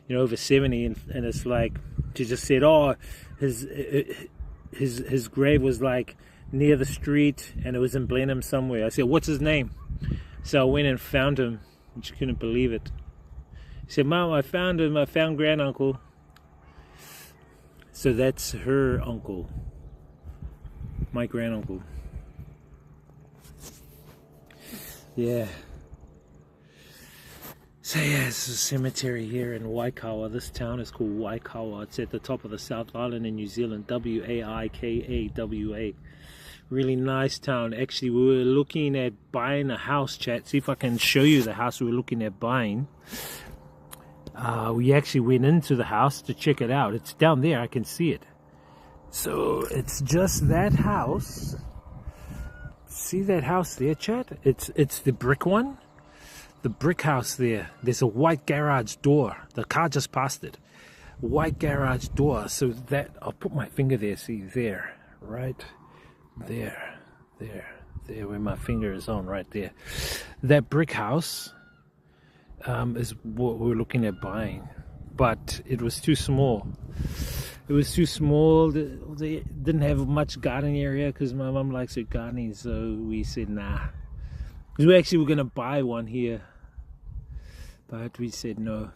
you know, over 70, and it's like, she just said, oh, his grave was like near the street and it was in Blenheim somewhere. I said, what's his name? So I went and found him, and she couldn't believe it. She said, Mom, I found him. I found grand uncle. So that's her uncle, my grand uncle. Yeah. So yeah, it's a cemetery here in Waikawa. This town is called Waikawa. It's at the top of the South Island in New Zealand. Waikawa. Really nice town. Actually, we were looking at buying a house, chat. See if I can show you the house we were looking at buying. We actually went into the house to check it out. It's down there. I can see it. So it's just that house. See that house there, chat? It's the brick one. The brick house there. There's a white garage door. The car just passed it. White garage door. So that, I'll put my finger there. See there, right there, where my finger is on, right there. That brick house is what we were looking at buying, but it was too small. It was too small. They didn't have much garden area because my mum likes her gardening, so we said nah. We actually were going to buy one here, but we said no.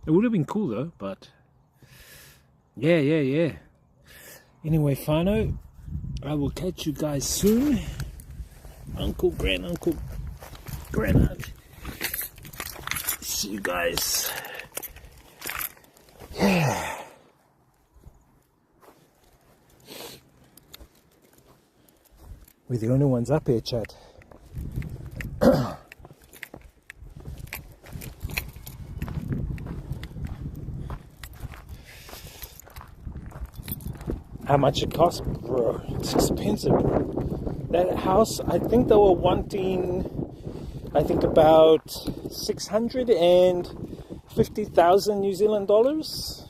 It would have been cool though, but yeah. Anyway, whānau, I will catch you guys soon. Uncle, grand uncle, grand aunt. See you guys. Yeah. We're the only ones up here, chat. How much it costs, bro? It's expensive, bro. That house, I think they were wanting, I think about 650,000 New Zealand dollars.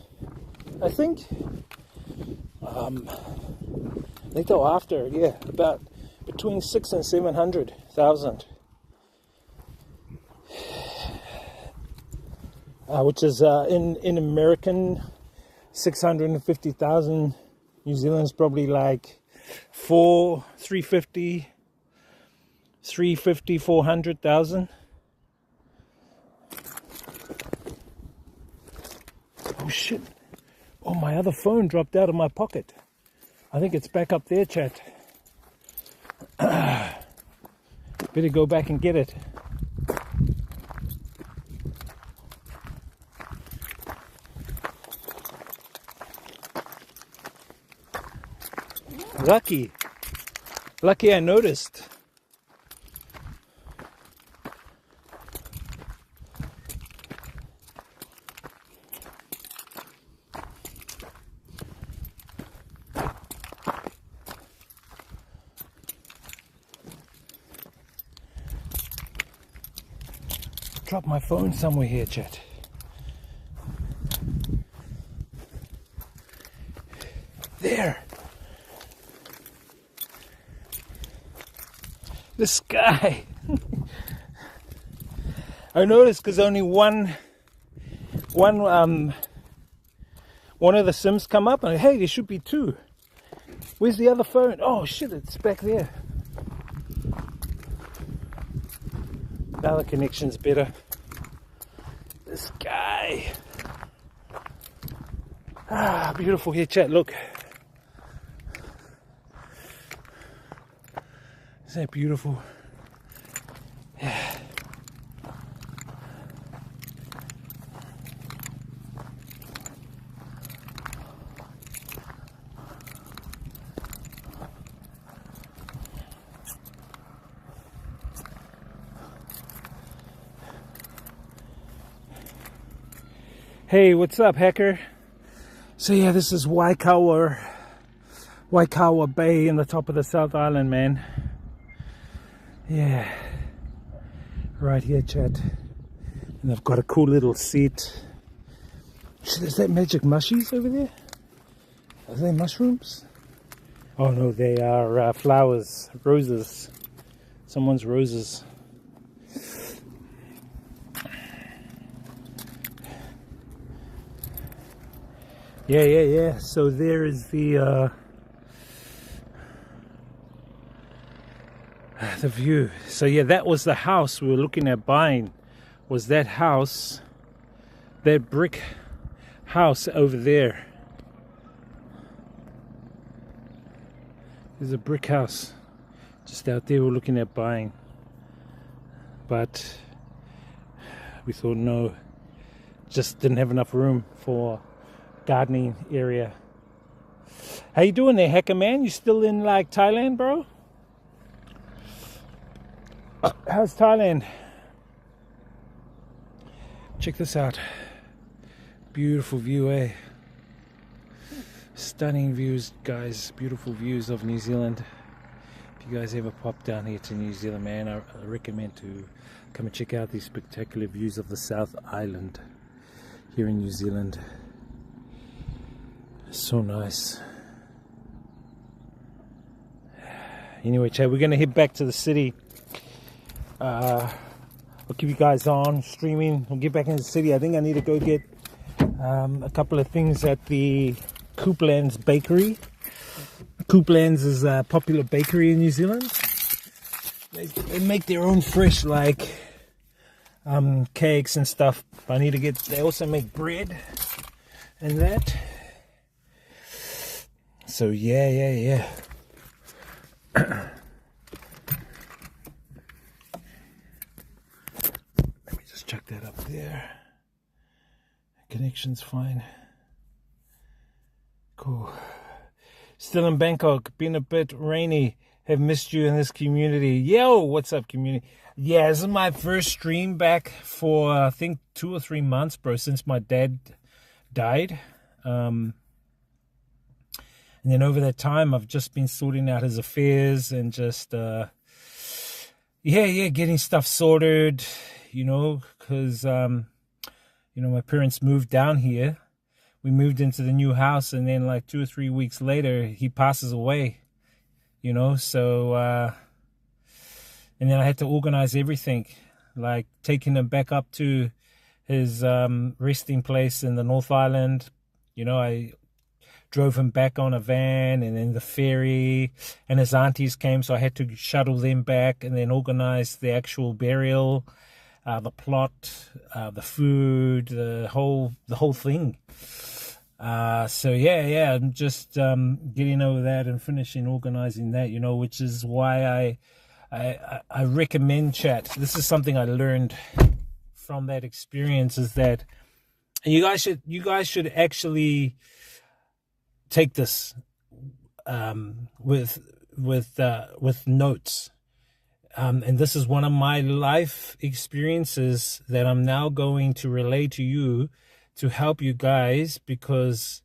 I think. I think they were after, yeah, about between 600,000 and 700,000. Which is in American, 650,000 New Zealand's probably like 350, 400,000. Oh shit. Oh, my other phone dropped out of my pocket. I think it's back up there, chat. Better go back and get it. Lucky I noticed. Drop my phone somewhere here, chat. There. The sky. I noticed because only one one of the Sims come up and hey, there should be two. Where's the other phone? Oh shit, it's back there. Now the connection's better. This guy. Ah, beautiful here, chat. Look. Isn't that beautiful? Yeah. Hey, what's up, hacker? So yeah, this is Waikawa Bay in the top of the South Island, man. Yeah, right here, chat. And I've got a cool little seat. Shit, is that magic mushies over there? Are they mushrooms? Oh no, they are flowers, roses. Someone's roses. Yeah. So there is the view. So yeah, that was the house we were looking at buying. Was that house, that brick house over there? There's a brick house just out there we're looking at buying, but we thought no, just didn't have enough room for gardening area. How you doing there, hacker man? You still in like Thailand, bro? How's Thailand? Check this out. Beautiful view, eh? Stunning views, guys. Beautiful views of New Zealand. If you guys ever pop down here to New Zealand, man, I recommend to come and check out these spectacular views of the South Island here in New Zealand. So nice. Anyway, Chad, we're going to head back to the city. I'll keep you guys on streaming. We'll get back into the city. I think I need to go get a couple of things at the Cooplands Bakery. Cooplands is a popular bakery in New Zealand. They make their own fresh like cakes and stuff. I need to get. They also make bread and that. So yeah. Let me just chuck that up there. Connection's fine. Cool. Still in Bangkok. Been a bit rainy. Have missed you in this community. Yo, what's up, community? Yeah, this is my first stream back for I think 2 or 3 months, bro, since my dad died. And then over that time, I've just been sorting out his affairs and just, getting stuff sorted, because, my parents moved down here. We moved into the new house, and then like 2 or 3 weeks later, he passes away, so, and then I had to organize everything, like taking him back up to his resting place in the North Island. I drove him back on a van, and then the ferry, and his aunties came, so I had to shuttle them back and then organize the actual burial, the plot, the food, the whole thing. So I'm just getting over that and finishing organizing that, which is why I recommend chat. This is something I learned from that experience, is that, and you guys should actually take this with notes, and this is one of my life experiences that I'm now going to relay to you to help you guys, because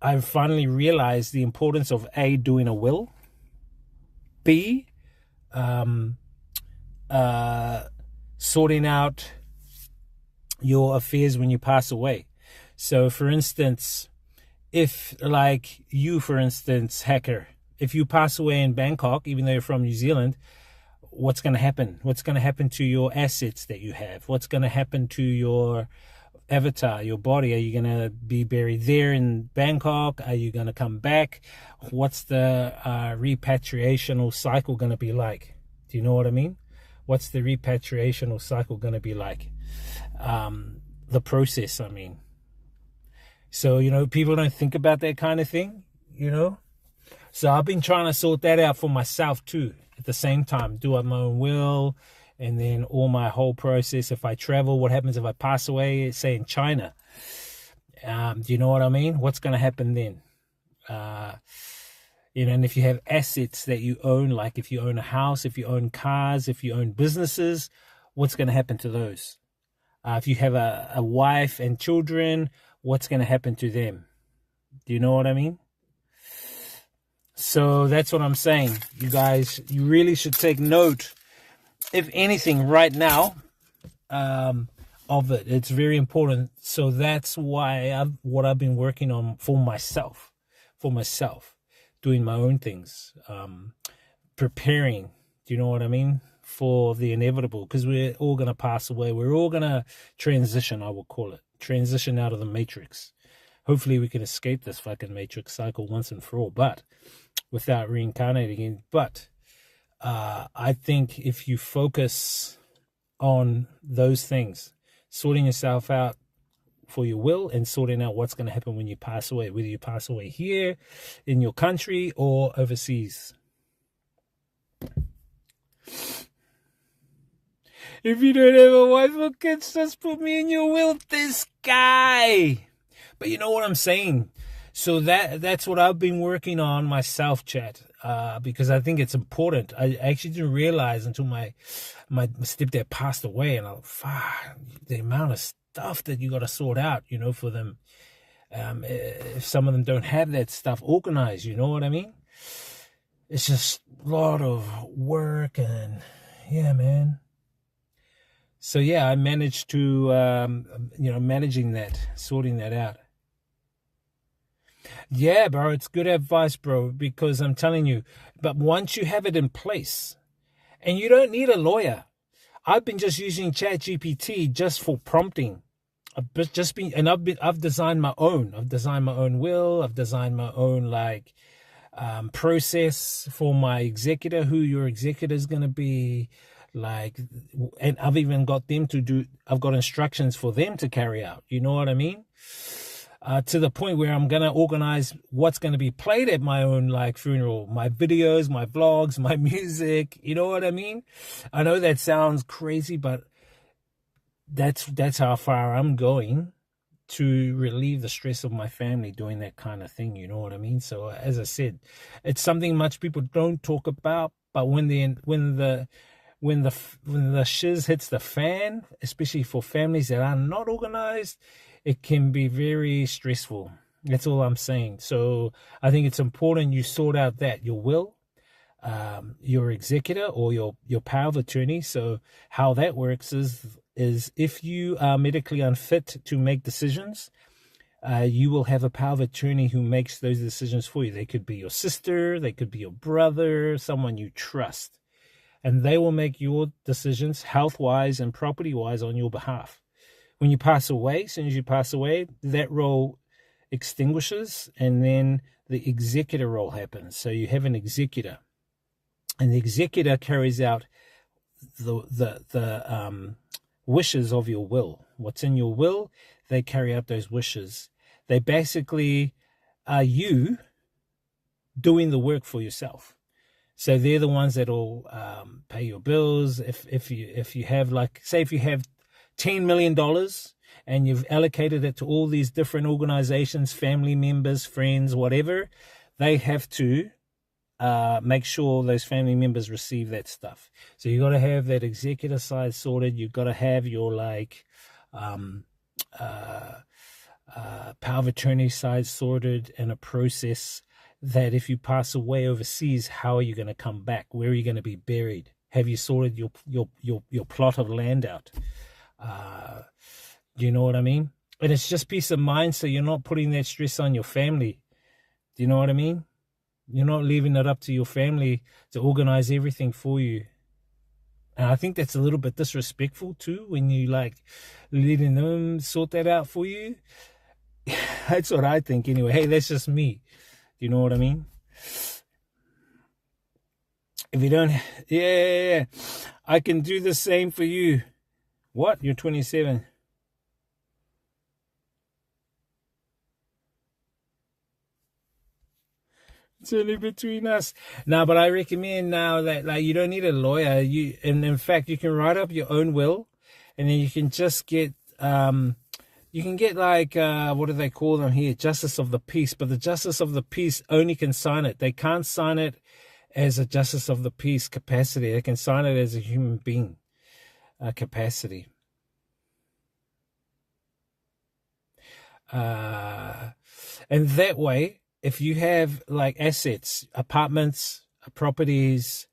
I've finally realized the importance of A, doing a will, B, sorting out your affairs when you pass away. So for instance, if like you, for instance, hacker, if you pass away in Bangkok, even though you're from New Zealand, what's going to happen? What's going to happen to your assets that you have? What's going to happen to your avatar, your body? Are you going to be buried there in Bangkok? Are you going to come back? What's the repatriational cycle going to be like? Do you know what I mean? What's the repatriational cycle going to be like? The process, I mean. So, you know, people don't think about that kind of thing, you know. So I've been trying to sort that out for myself too. At the same time, do up my own will, and then all my whole process. If I travel, what happens if I pass away, say in China? Do you know what I mean? What's going to happen then? You know, and if you have assets that you own, like if you own a house, if you own cars, if you own businesses, what's going to happen to those? If you have a wife and children, what's going to happen to them? Do you know what I mean? So that's what I'm saying. You guys, you really should take note, if anything, right now, of it. It's very important. So that's why what I've been working on for myself, doing my own things, preparing, do you know what I mean, for the inevitable, because we're all going to pass away. We're all going to transition, I will call it, transition out of the matrix. Hopefully we can escape this fucking matrix cycle once and for all, but without reincarnating again. But I think if you focus on those things, sorting yourself out for your will and sorting out what's going to happen when you pass away, whether you pass away here in your country or overseas. If you don't have a wife or kids, just put me in your will. This guy. But you know what I'm saying? So that's what I've been working on myself, chat, because I think it's important. I actually didn't realize until my stepdad passed away, and I was, fuck, the amount of stuff that you got to sort out, you know, for them. If some of them don't have that stuff organized, you know what I mean? It's just a lot of work, and yeah, man. So yeah, I managed to, you know, managing that, sorting that out. Yeah, bro, it's good advice, bro, because I'm telling you, but once you have it in place, and you don't need a lawyer. I've been just using ChatGPT just for prompting. I've designed my own. I've designed my own will. I've designed my own process for my executor, who your executor is going to be, and I've even got them to do. I've got instructions for them to carry out. You know what I mean? To the point where I'm going to organize what's going to be played at my own funeral, my videos, my vlogs, my music. You know what I mean? I know that sounds crazy, but that's how far I'm going to relieve the stress of my family doing that kind of thing. You know what I mean? So as I said, it's something much people don't talk about, but when the shiz hits the fan, especially for families that are not organized, it can be very stressful. That's all I'm saying. So I think it's important you sort out that your will, your executor or your power of attorney. So how that works is if you are medically unfit to make decisions, you will have a power of attorney who makes those decisions for you. They could be your sister, they could be your brother, someone you trust. And they will make your decisions health-wise and property-wise on your behalf. When you pass away, as soon as you pass away, that role extinguishes, and then the executor role happens. So you have an executor, and the executor carries out the wishes of your will. What's in your will, they carry out those wishes. They basically are you doing the work for yourself. So they're the ones that will pay your bills. If you have say if you have $10 million and you've allocated it to all these different organizations, family members, friends, whatever, they have to make sure those family members receive that stuff. So you got to have that executive side sorted. You've got to have your power of attorney side sorted, and a process that if you pass away overseas, how are you going to come back? Where are you going to be buried? Have you sorted your plot of land out? Do you know what I mean? And it's just peace of mind, so you're not putting that stress on your family. Do you know what I mean? You're not leaving it up to your family to organize everything for you. And I think that's a little bit disrespectful too, when you like letting them sort that out for you. That's what I think anyway. Hey, that's just me. You know what I mean? If you don't, yeah, I can do the same for you. What? You're 27. It's only between us. No, but I recommend now that like you don't need a lawyer. And in fact, you can write up your own will, and then you can just get you can get like what do they call them here? Justice of the peace. But the justice of the peace only can sign it. They can't sign it as a justice of the peace capacity. They can sign it as a human being capacity. And that way, if you have like assets, apartments, properties,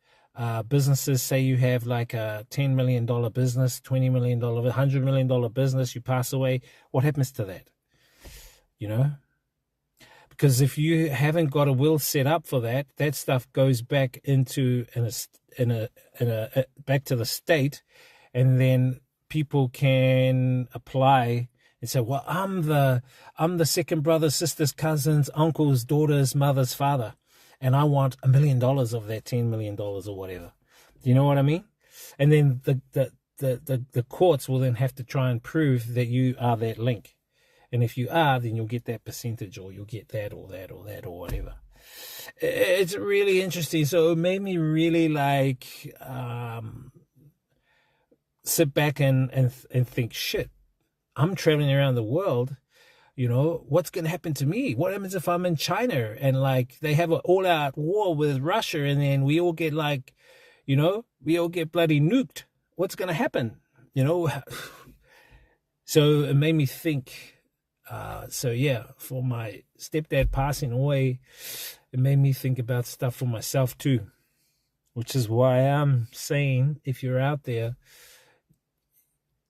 businesses, say you have like a $10 million business, $20 million, $100 million business, you pass away, what happens to that? You know? Because if you haven't got a will set up for that, that stuff goes back into back to the state, and then people can apply and say, well, I'm the second brother, sister's cousin's, uncle's, daughter's, mother's father, and I want $1 million of that $10 million or whatever. Do you know what I mean? And then the courts will then have to try and prove that you are that link. And if you are, then you'll get that percentage, or you'll get that or that or that or whatever. It's really interesting. So it made me really like sit back and think, shit, I'm traveling around the world. You know, what's going to happen to me? What happens if I'm in China and like they have an all-out war with Russia, and then we all get like, you know, we all get bloody nuked? What's going to happen? You know? So it made me think. So yeah, for my stepdad passing away, it made me think about stuff for myself too, which is why I'm saying, if you're out there,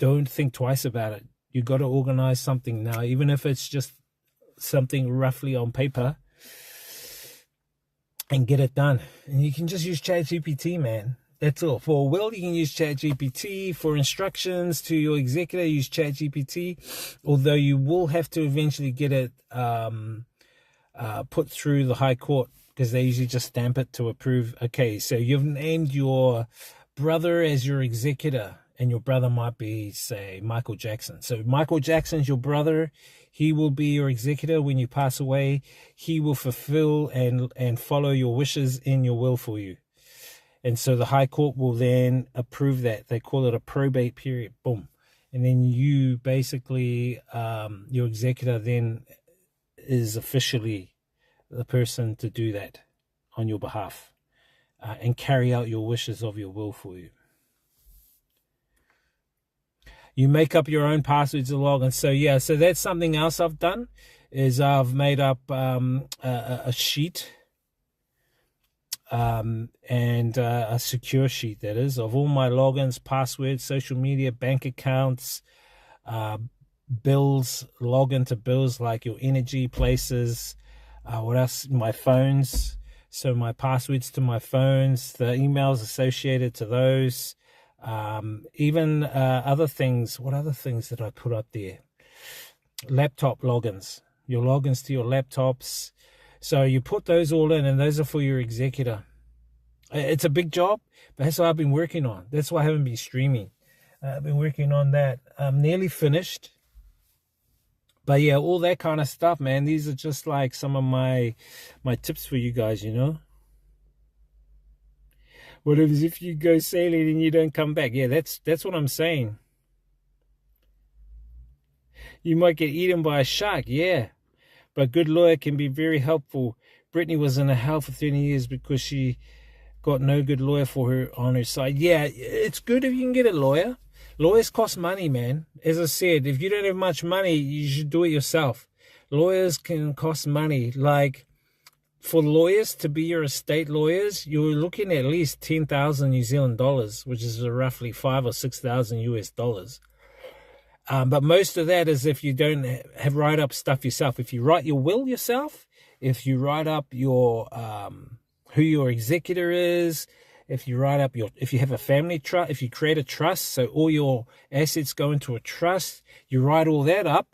don't think twice about it. You got to organize something now, even if it's just something roughly on paper, and get it done. And you can just use ChatGPT, man. That's all. For a will, you can use ChatGPT. For instructions to your executor, use ChatGPT. Although you will have to eventually get it put through the High Court, because they usually just stamp it to approve. Okay, so you've named your brother as your executor, and your brother might be, say, Michael Jackson. So Michael Jackson's your brother. He will be your executor when you pass away. He will fulfill and follow your wishes in your will for you. And so the High Court will then approve that. They call it a probate period. Boom. And then you basically, your executor then is officially the person to do that on your behalf and carry out your wishes of your will for you. You make up your own passwords to log in. So yeah, so that's something else I've done, is I've made up a sheet, and a secure sheet, that is, of all my logins, passwords, social media, bank accounts, bills, log into bills like your energy, places, what else, my phones, so my passwords to my phones, the emails associated to those, even other things. What other things did I put up there? Laptop logins, your logins to your laptops. So you put those all in, and those are for your executor. It's a big job, but that's what I've been working on. That's why I haven't been streaming. I've been working on that. I'm nearly finished. But yeah, all that kind of stuff, man. These are just like some of my tips for you guys, you know. What if you go sailing and you don't come back? Yeah, that's what I'm saying. You might get eaten by a shark, yeah. But a good lawyer can be very helpful. Brittany was in hell for 30 years because she got no good lawyer for her on her side. Yeah, it's good if you can get a lawyer. Lawyers cost money, man. As I said, if you don't have much money, you should do it yourself. Lawyers can cost money. Like, for lawyers to be your estate lawyers, you're looking at least 10,000 New Zealand dollars, which is roughly 5,000 or 6,000 US dollars. But most of that is if you don't write up stuff yourself. If you write your will yourself, if you write up your who your executor is, if you write up if you have a family trust, if you create a trust, so all your assets go into a trust, you write all that up,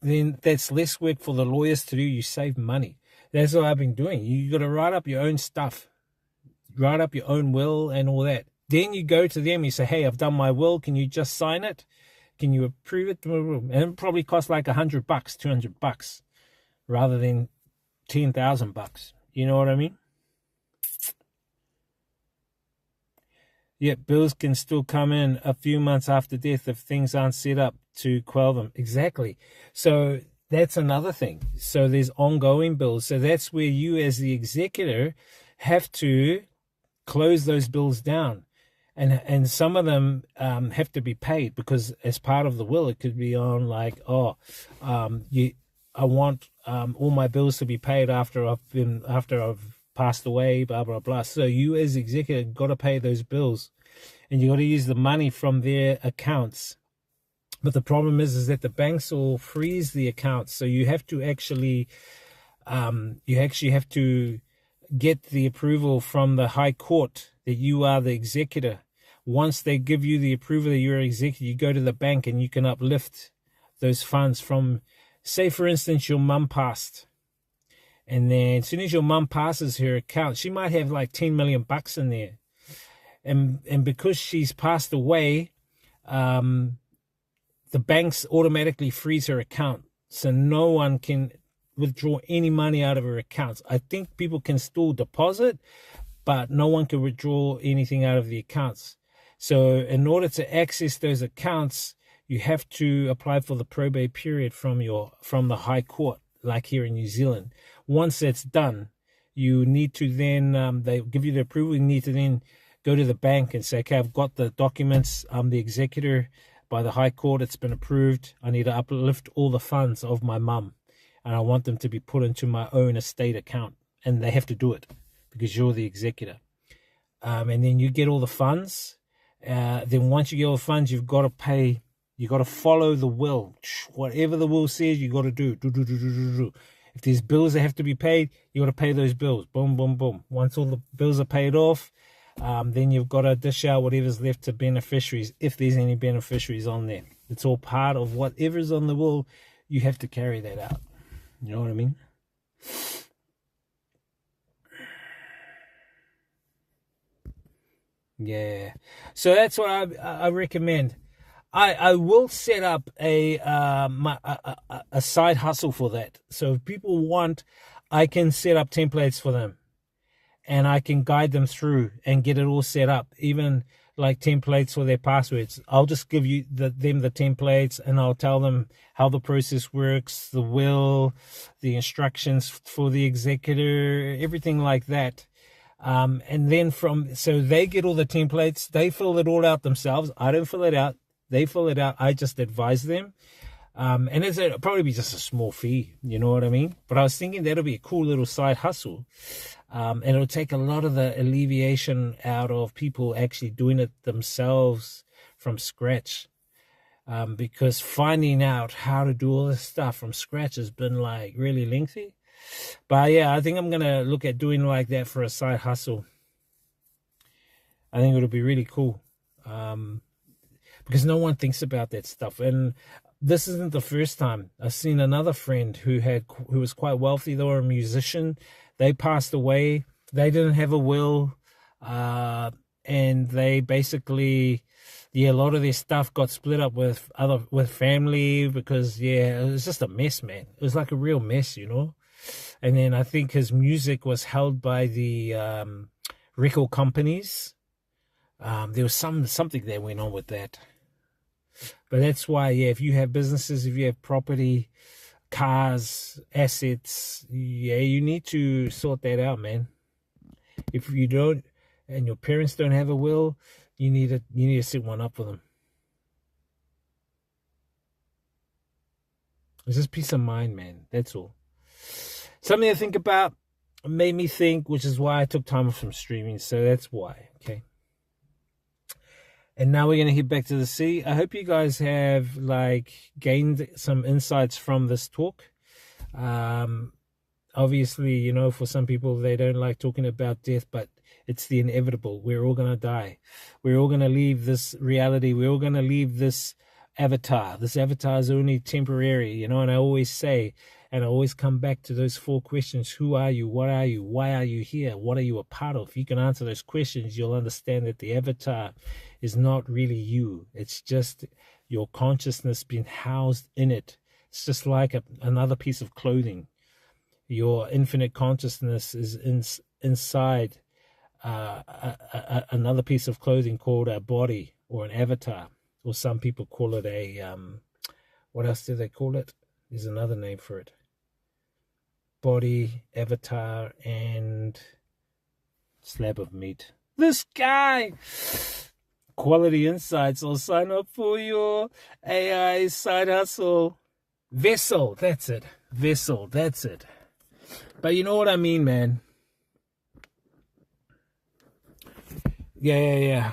then that's less work for the lawyers to do. You save money. That's what I've been doing. You got to write up your own stuff, write up your own will and all that. Then you go to them, you say, hey, I've done my will. Can you just sign it? Can you approve it? And it probably costs like $100, $200, rather than $10,000. You know what I mean? Yet bills can still come in a few months after death if things aren't set up to quell them. Exactly. So that's another thing. So there's ongoing bills. So that's where you as the executor have to close those bills down. And some of them have to be paid, because as part of the will, it could be on like, I want all my bills to be paid after I've passed away, blah, blah, blah. So you as executive got to pay those bills, and you got to use the money from their accounts. But the problem is that the banks will freeze the accounts. So you have to actually have to get the approval from the High Court that you are the executor. Once they give you the approval that you're an executor, you go to the bank and you can uplift those funds from, say, for instance, your mum passed. And then as soon as your mum passes her account, she might have like 10 million bucks in there. And because she's passed away, the banks automatically freeze her account. So no one can withdraw any money out of her accounts. I think people can still deposit, but no one can withdraw anything out of the accounts. So in order to access those accounts, you have to apply for the probate period from the High Court, like here in New Zealand. Once that's done, you need to then, they give you the approval, you need to then go to the bank and say, okay, I've got the documents, I'm the executor by the High Court, it's been approved, I need to uplift all the funds of my mum, and I want them to be put into my own estate account. And they have to do it, because you're the executor. And then you get all the funds. Then once you get all the funds, you've got to pay. You got to follow the will. Whatever the will says, you got to do. If there's bills that have to be paid, you got to pay those bills. Boom, boom, boom. Once all the bills are paid off, then you've got to dish out whatever's left to beneficiaries, if there's any beneficiaries on there. It's all part of whatever's on the will. You have to carry that out. You know what I mean? Yeah, so that's what I recommend. I will set up a side hustle for that. So if people want, I can set up templates for them, and I can guide them through and get it all set up, even like templates for their passwords. I'll just give you them the templates, and I'll tell them how the process works, the will, the instructions for the executor, everything like that. And then so they get all the templates, they fill it all out themselves. I don't fill it out. They fill it out. I just advise them. And it'll probably be just a small fee. You know what I mean? But I was thinking that'll be a cool little side hustle. And it'll take a lot of the alleviation out of people actually doing it themselves from scratch. Because finding out how to do all this stuff from scratch has been like really lengthy. But yeah, I think I'm going to look at doing like that for a side hustle. I think it'll be really cool. Because no one thinks about that stuff. And this isn't the first time. I've seen another friend who was quite wealthy. They were a musician. They passed away. They didn't have a will. And they basically, a lot of their stuff got split up with family, because it was just a mess, man. It was like a real mess, you know. And then I think his music was held by the record companies. There was something that went on with that. But that's why, if you have businesses, if you have property, cars, assets, you need to sort that out, man. If you don't, and your parents don't have a will, you need to set one up for them. It's just peace of mind, man. That's all. Something to think about, made me think, which is why I took time off from streaming. So that's why, okay? And now we're going to head back to the sea. I hope you guys have gained some insights from this talk. Obviously, for some people, they don't like talking about death, but It's the inevitable. We're all going to die. We're all going to leave this reality. We're all going to leave this avatar. This avatar is only temporary, you know, and I always say, and I always come back to those 4 questions. Who are you? What are you? Why are you here? What are you a part of? If you can answer those questions, you'll understand that the avatar is not really you. It's just your consciousness being housed in it. It's just like another piece of clothing. Your infinite consciousness is inside another piece of clothing called a body or an avatar, or some people call it a what else do they call it? There's another name for it. Body, avatar, and slab of meat. This guy, Quality Insights, will sign up for your AI side hustle. Vessel, that's it. Vessel, that's it. But you know what I mean, man. Yeah.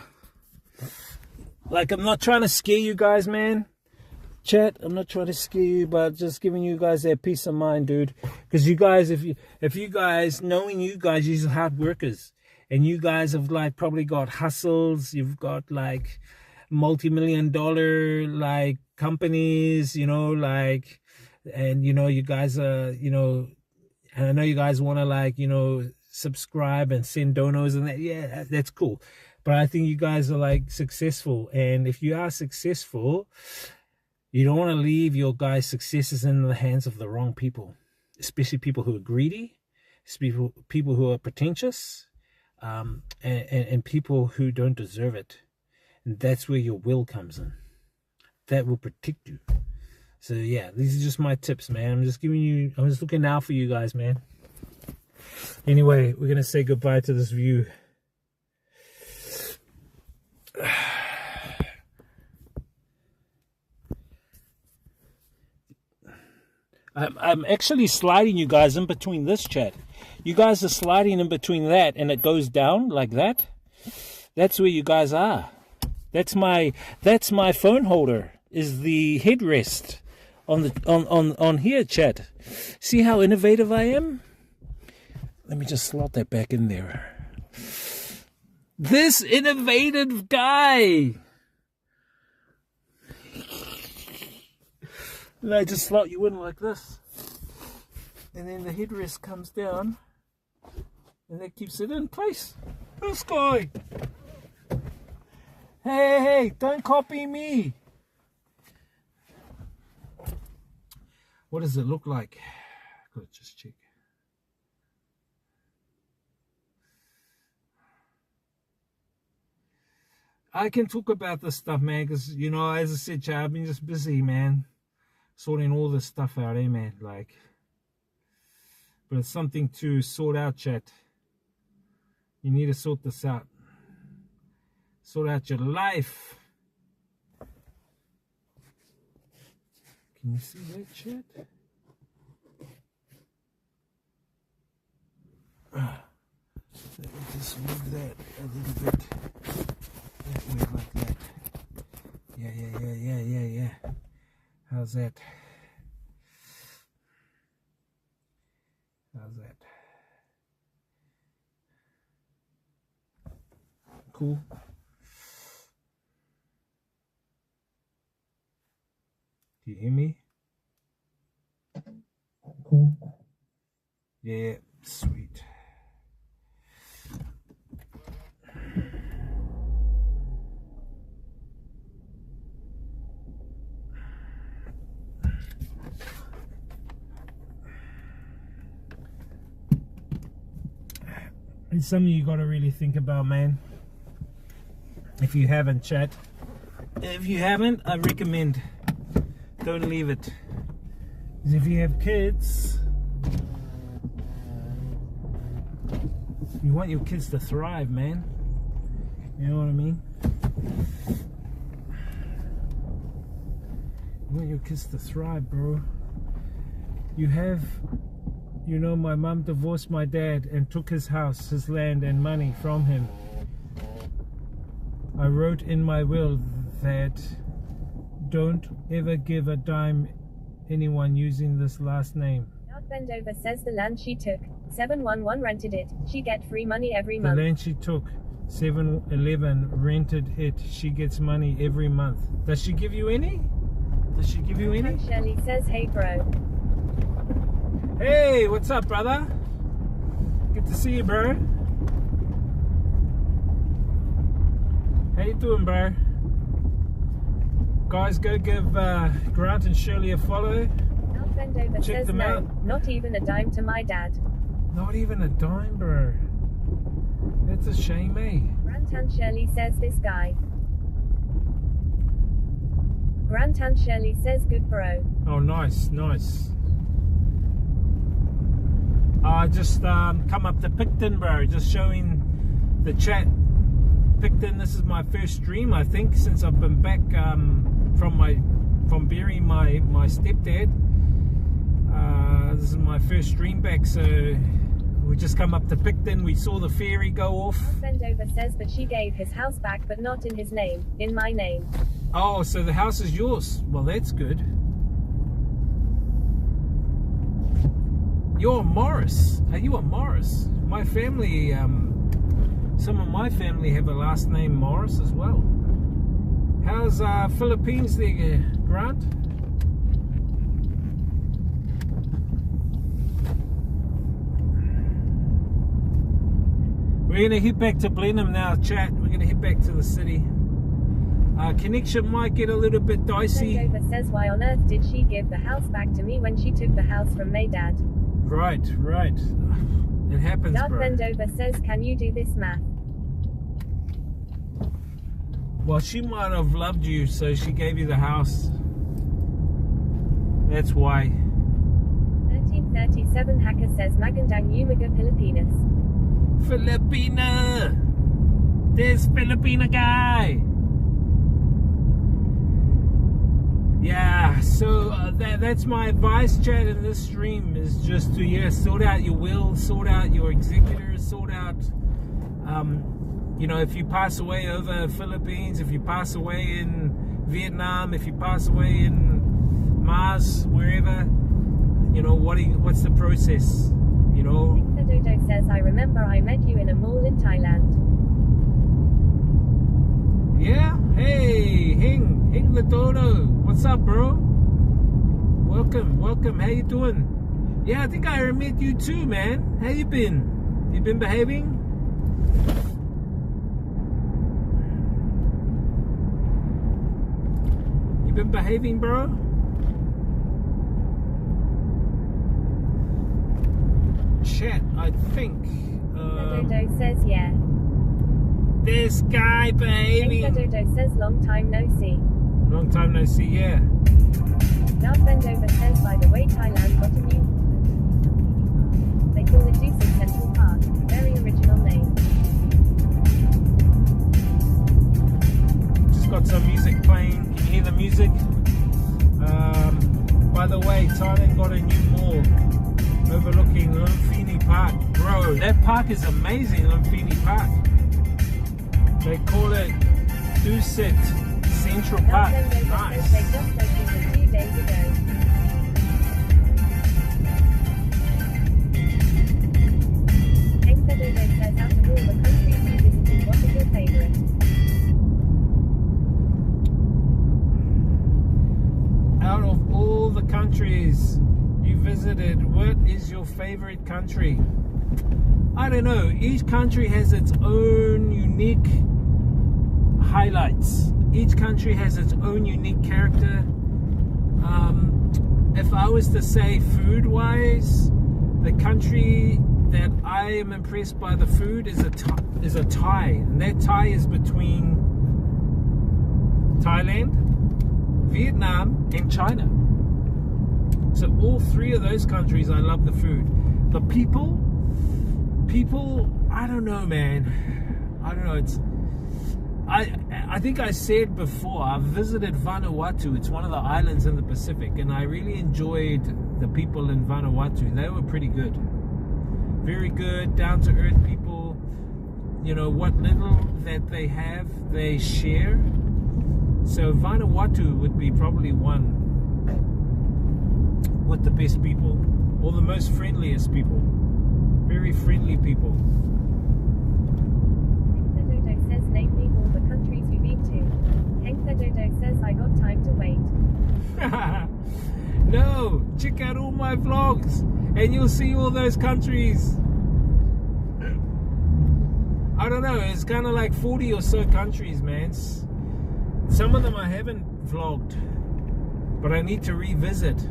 Like, I'm not trying to scare you guys, man. Chat, I'm not trying to scare you, but just giving you guys that peace of mind, dude. Because you guys, if you guys, knowing you guys, you're hard workers. And you guys have, like, probably got hustles. You've got, like, multi-million-dollar, like, companies, you know, like, and, you know, you guys are, you know, and I know you guys want to, like, you know, subscribe and send donos and that. Yeah, that's cool. But I think you guys are, like, successful. And if you are successful, you don't want to leave your guys' successes in the hands of the wrong people, especially people who are greedy, people who are pretentious, and people who don't deserve it. And that's where your will comes in. That will protect you. So yeah, these are just my tips, man. I'm just looking out for you guys, man. Anyway, we're gonna say goodbye to this view. I'm actually sliding you guys in between this, chat. You guys are sliding in between that, and it goes down like that. That's where you guys are. That's my phone holder. Is the headrest on here, chat. See how innovative I am? Let me just slot that back in there. This innovative guy. And I just slot you in like this. And then the headrest comes down. And that keeps it in place. This guy. Hey, don't copy me. What does it look like? Gotta just check. I can talk about this stuff, man, because, you know, as I said, chat, I've been just busy, man, sorting all this stuff out, man, like, but it's something to sort out, chat. You need to sort this out. Sort out your life. Can you see that, chat? Let me just move that a little bit. That way, like that. Yeah. How's that? Cool. Do you hear me? Cool. Yeah, sweet. It's something you gotta really think about, man. If you haven't, chat. If you haven't, I recommend don't leave it. Because if you have kids, you want your kids to thrive, man. You know what I mean? You want your kids to thrive, bro. You have, you know, my mom divorced my dad and took his house, his land and money from him. I wrote in my will that don't ever give a dime anyone using this last name. Bendover says the land she took 711 rented it. She get free money every The month. land she took, 7-Eleven rented it. She gets money every month. Does she give you any? Does she give you any? And Shirley says, hey bro. Hey, what's up, brother? Good to see you, bro. How you doing, bro? Guys, go give Grant and Shirley a follow. Al Fendover Check says them no, out. not even a dime to my dad. Not even a dime, bro. That's a shame, eh? Grant and Shirley says this guy. Grant and Shirley says good bro. Oh, nice, nice. I just come up to Picton, bro. Just showing the chat. Picton, this is my first stream, I think, since I've been back from burying my stepdad. This is my first stream back, so we just come up to Picton. We saw the ferry go off. Fendover says, but she gave his house back, but not in his name, in my name. Oh, so the house is yours. Well, that's good. You're a Morris. Are you a Morris? My family, some of my family have a last name Morris as well. How's Philippines there, Grant? We're going to head back to Blenheim now, chat. We're going to head back to the city. Connection might get a little bit dicey. Fendover says, why on earth did she give the house back to me when she took the house from my dad? Right, right. It happens, Dark bro. Fendover says, can you do this math? Well, she might have loved you, so she gave you the house. That's why. 1337 Hacker says, Magandang Umaga Pilipinas. Filipina! This Filipina guy! Yeah, so that's my advice, chat, in this stream, is just to, sort out your will, sort out your executors, sort out, you know, if you pass away over Philippines, if you pass away in Vietnam, if you pass away in Mars, wherever, you know, what's the process, you know? Dodo says, I remember I met you in a mall in Thailand. Yeah? Hey, Hing the Dodo. What's up, bro? Welcome, welcome. How you doing? Yeah, I think I met you too, man. How you been? You been behaving? You been behaving, bro? Chat, I think. Dodo says, yeah. This guy behaving. Dodo says, long time no see. Long time no see, yeah. Dark Fendover says, by the way, Thailand got a new. They call it Dusit Central Park. Very original name. Just got some music playing. Can you hear the music? By the way, Thailand got a new mall overlooking Lumpini Park. Bro, that park is amazing, Lumpini Park. They call it Dusit Central Park. Nice. They just opened a few days ago. King Dodo says, out of all the countries you visited, what is your favorite? Out of all the countries you visited, what is your favorite country? I don't know. Each country has its own unique highlights. Each country has its own unique character. If I was to say food-wise, the country that I am impressed by the food is a Thai, and that Thai is between Thailand, Vietnam, and China. So all three of those countries, I love the food. The people, I don't know, man. I don't know. I think I said before, I've visited Vanuatu. It's one of the islands in the Pacific, and I really enjoyed the people in Vanuatu. They were pretty good. Very good, down-to-earth people. You know, what little that they have, they share. So Vanuatu would be probably one with the best people, or the most friendliest people. Very friendly people. Hank the Dodo says name me all the countries you've been to. Hank the Dodo says I got time to wait. No, check out all my vlogs and you'll see all those countries. I don't know, it's kind of like 40 or so countries, man. Some of them I haven't vlogged, but I need to revisit.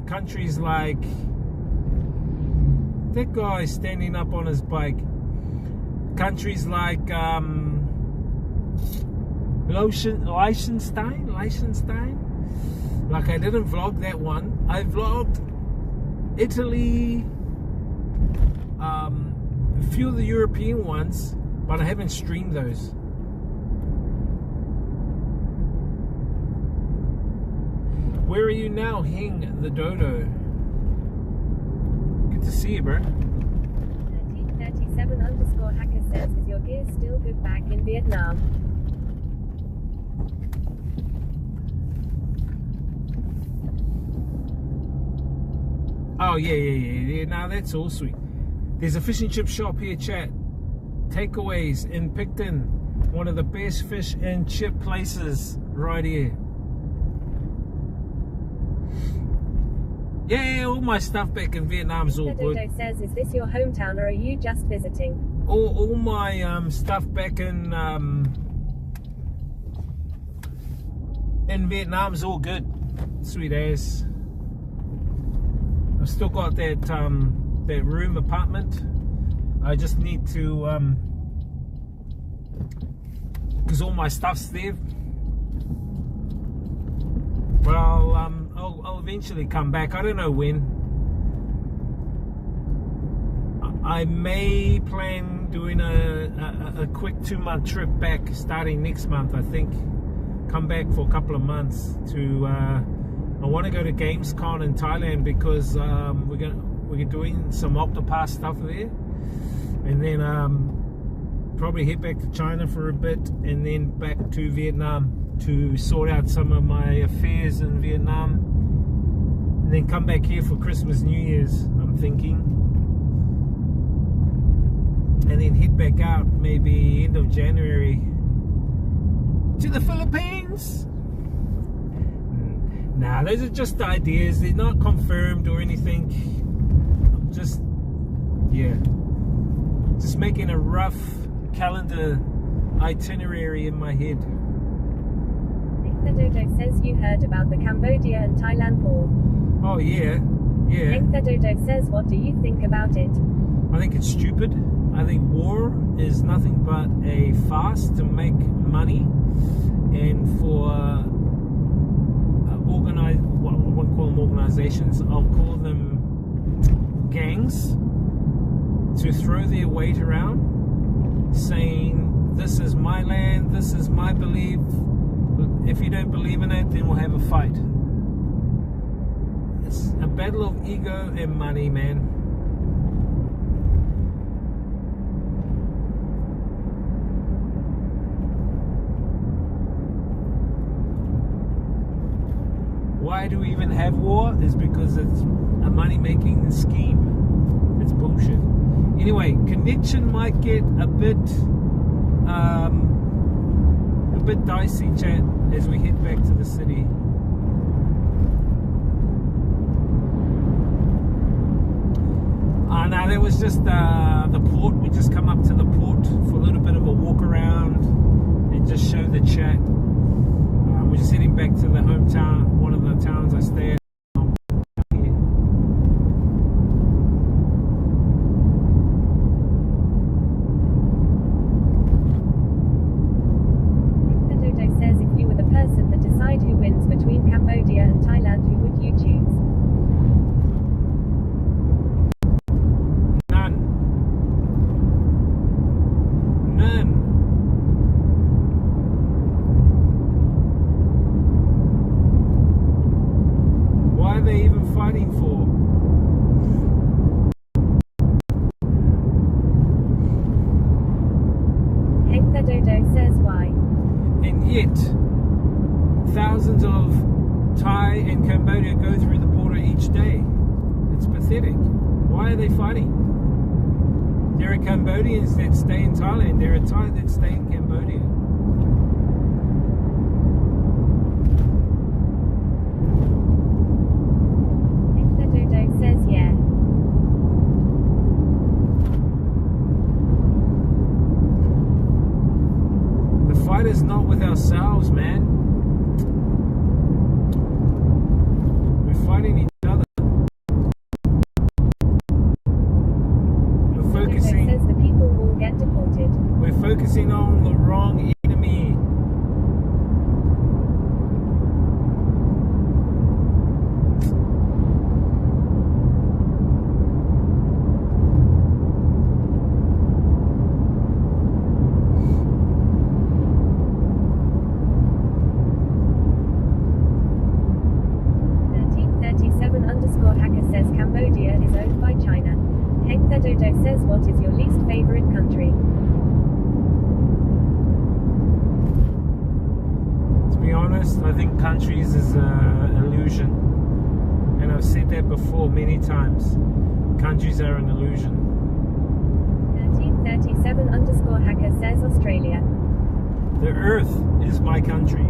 Countries like that guy standing up on his bike. Countries like Liechtenstein. Like, I didn't vlog that one. I vlogged Italy, a few of the European ones, but I haven't streamed those. Where are you now, Hing the Dodo? Good to see you, bro. 1337_hacker says, is your gear still good back in Vietnam? Oh, yeah. Now that's all sweet. There's a fish and chip shop here, chat. Takeaways in Picton. One of the best fish and chip places right here. Yeah, all my stuff back in Vietnam's all good. Dodo says, is this your hometown or are you just visiting? All my stuff back in Vietnam's all good. Sweet as. I've still got that that room apartment. I just need to because all my stuff's there. Well, I'll eventually come back. I don't know when. I may plan doing a quick 2-month trip back starting next month, I think. Come back for a couple of months to I want to go to Gamescom in Thailand because we're doing some Octopath stuff there, and then probably head back to China for a bit and then back to Vietnam to sort out some of my affairs in Vietnam, and then come back here for Christmas, New Year's, I'm thinking, and then head back out maybe end of January to the Philippines. Nah, those are just ideas, they're not confirmed or anything. I'm just making a rough calendar itinerary in my head. The Dodo says you heard about the Cambodia and Thailand war. Oh yeah. Hank the Dodo says, what do you think about it? I think it's stupid. I think war is nothing but a farce to make money and for well, I won't call them organizations, I'll call them gangs, to throw their weight around saying this is my land, this is my belief. If you don't believe in it, then we'll have a fight. It's a battle of ego and money, man. Why do we even have war? Is because it's a money-making scheme. It's bullshit. Anyway, connection might get a bit dicey, chat, as we head back to the city. Now that was just the port. We just come up to the port for a little bit of a walk around and just show the chat. We're just heading back to the hometown, one of the towns I stay at. The Dodo says, if you were the person that decide who wins between Cambodia and Thailand, who would you choose? None. Why are they even fighting for? Hank the Dodo says why? And yet, thousands of Thai and Cambodia go through the border each day. It's pathetic. Why are they fighting? There are Cambodians that stay in Thailand. There are Thai that stay in Cambodia. The Dodo says yeah. The fight is not with ourselves, man. We're fighting each other. We're focusing. Says the people will get deported. We're focusing on the wrong enemy. _hacker says Cambodia is owned by China. Hank the Dodo says what is your least favorite country? To be honest, I think countries is an illusion. And I've said that before many times. Countries are an illusion. 1337 _hacker says Australia. The earth is my country.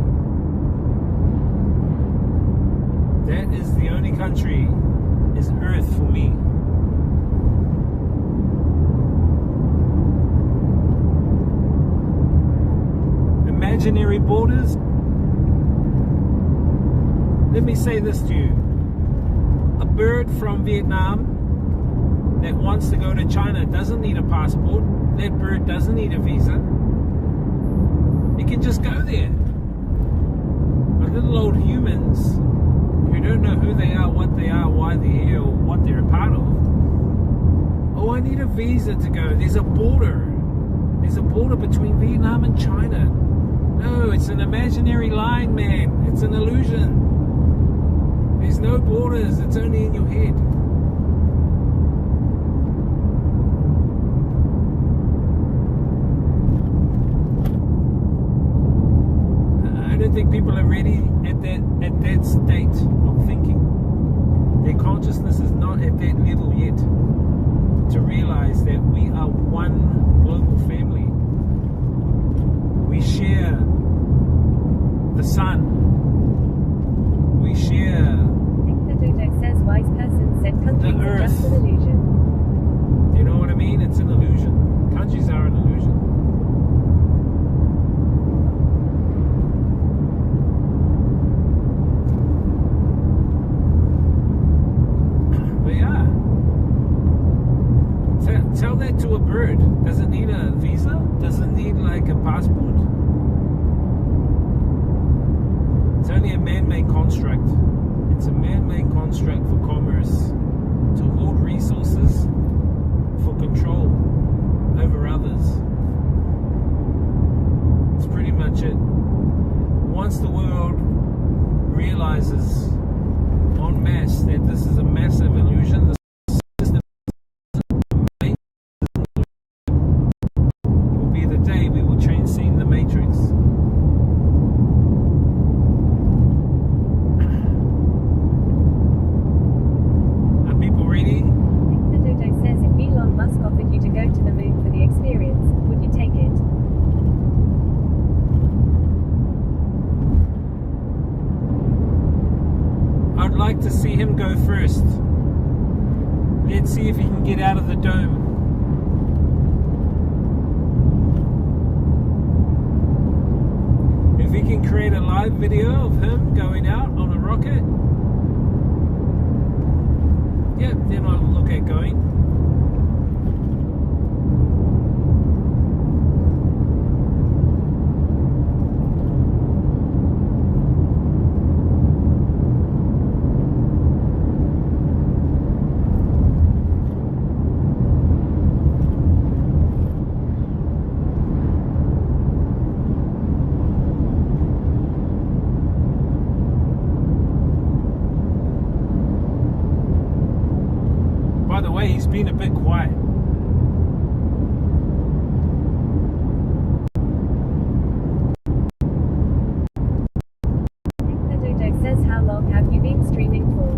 That is the only country is earth for me. Imaginary borders. Let me say this to you. A bird from Vietnam that wants to go to China doesn't need a passport. That bird doesn't need a visa. It can just go there. But little old humans who don't know who they are, why they're here, or what they're a part of. Oh, I need a visa to go. There's a border. There's a border between Vietnam and China. No, it's an imaginary line, man. It's an illusion. There's no borders. It's only in your head. I don't think people are ready at that state of thinking. Their consciousness is not at that level yet to realize that we are one global family. We share the sun. We share Hank the Dodo says wise person said countries the are just earth. an illusion. Do you know what I mean? It's an illusion. Countries are an illusion. Tell that to a bird. Does it need a visa? Does it need like a passport? It's only a man-made construct. It's a man-made construct for commerce, to hoard resources, for control over others. It's pretty much it. Once the world realizes en masse that this is a massive illusion, transcend the matrix. Are people ready? Hank the Dodo says if Elon Musk offered you to go to the moon for the experience, would you take it? I'd like to see him go first. Let's see if he can get out of the dome. If we can create a live video of him going out on a rocket, yeah, then I'll look at going. By the way, he's been a bit quiet. Hank the Dodo says how long have you been streaming for?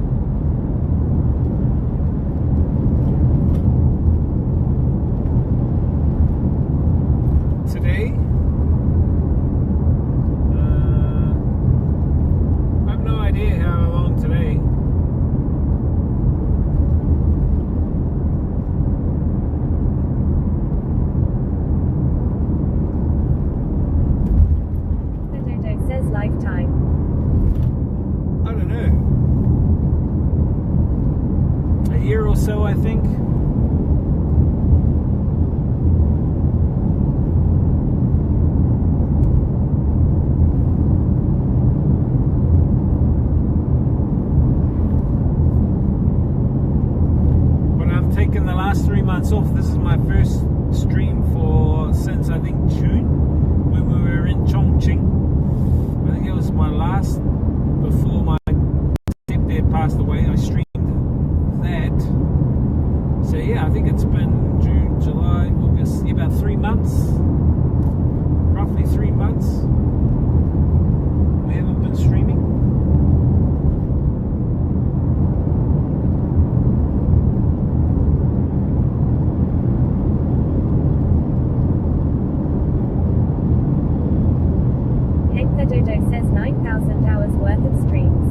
is my first stream since I think June, when we were in Chongqing. I think it was my last before my stepdad passed away. I streamed that. So yeah, I think it's been June, July, August, about 3 months, roughly 3 months. We haven't been streaming. Dodo says 9,000 hours worth of streams.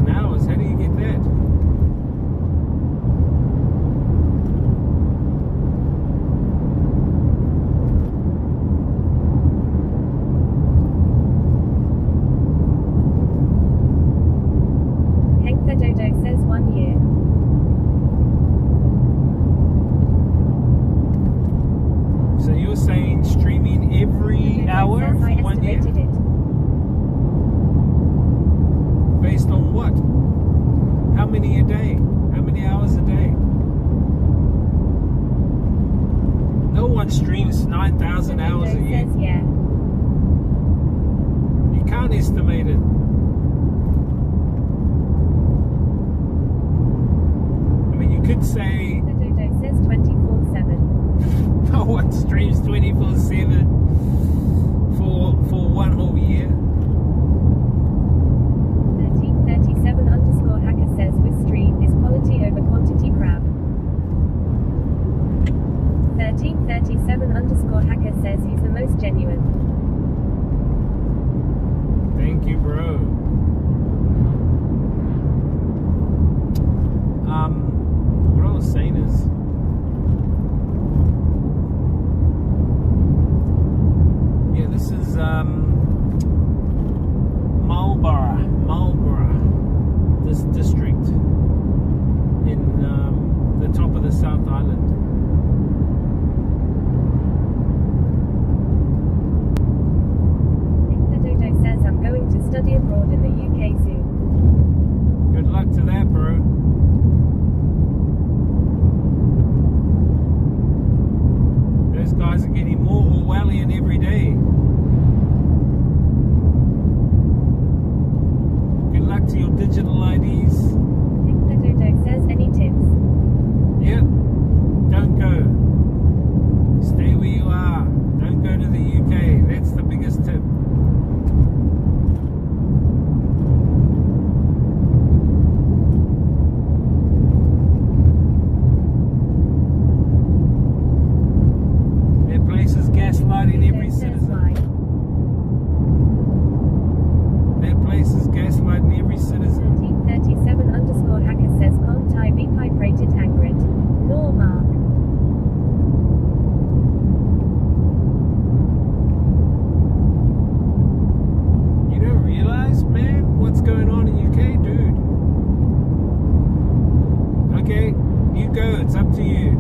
Hours, how do you get that? Dodo says 1 year. So you're saying streaming every hour for I 1 year? estimated it. Based on what? How many a day? How many hours a day? No one streams 9,000 hours a year. Says yeah. You can't estimate it. I mean, you could say Dodo says 24/7. no one streams 24/7 for 1 whole year. 1337 _ hacker says with stream is quality over quantity crap. 1337 _ hacker says he's the most genuine. Thank you, bro. What I was saying is, yeah, this is Marlborough, this district in the top of the South Island. Dodo says I'm going to study abroad in the UK soon. Good luck to that, bro. Those guys are getting more Orwellian every day. Good luck to your digital IDs. Dodo says any tips? Yep. Don't go. Stay where you are. Don't go to the UK. That's the biggest tip. Their place is gaslighting every citizen. Their place is gaslighting every citizen. 1337 _ hacker says can't I be hydrated angry? No, Mark. You don't realize, man, what's going on in UK, dude? Okay, you go, it's up to you.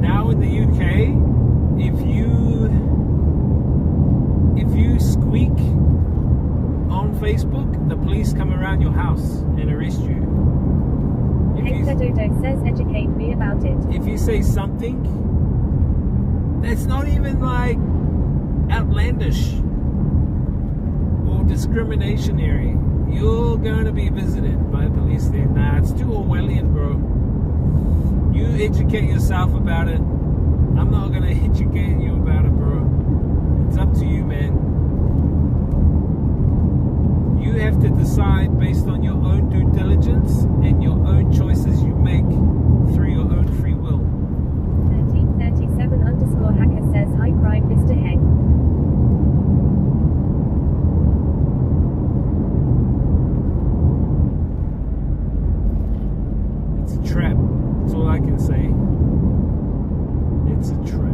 Now in the UK, if you squeak on Facebook, the police come around your house and arrest you. Dodo says educate me about it. If you say something that's not even like outlandish or discriminationary, you're going to be visited by police there. Nah, it's too Orwellian, bro. You educate yourself about it. I'm not going to educate you about it, bro. It's up to you, man. You have to decide based on your own due diligence and your own choices you make through your own free will. 1337 _ hacker says hi crime Mr. Heng. It's a trap. That's all I can say. It's a trap.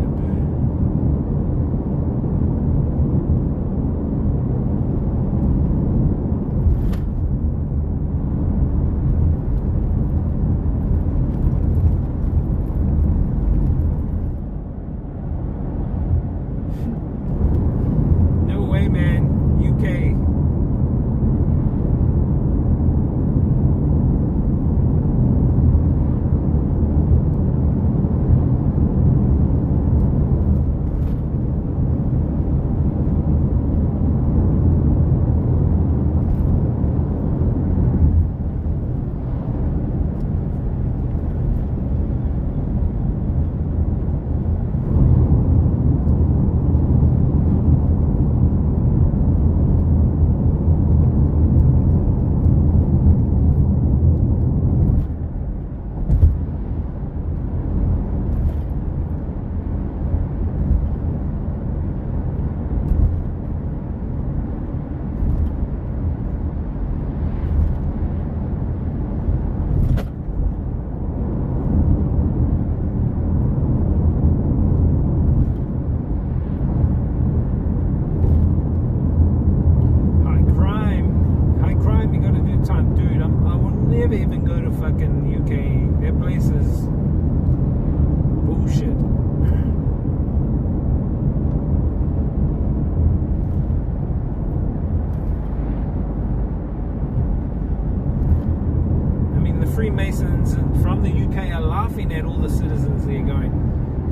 laughing at all the citizens there going,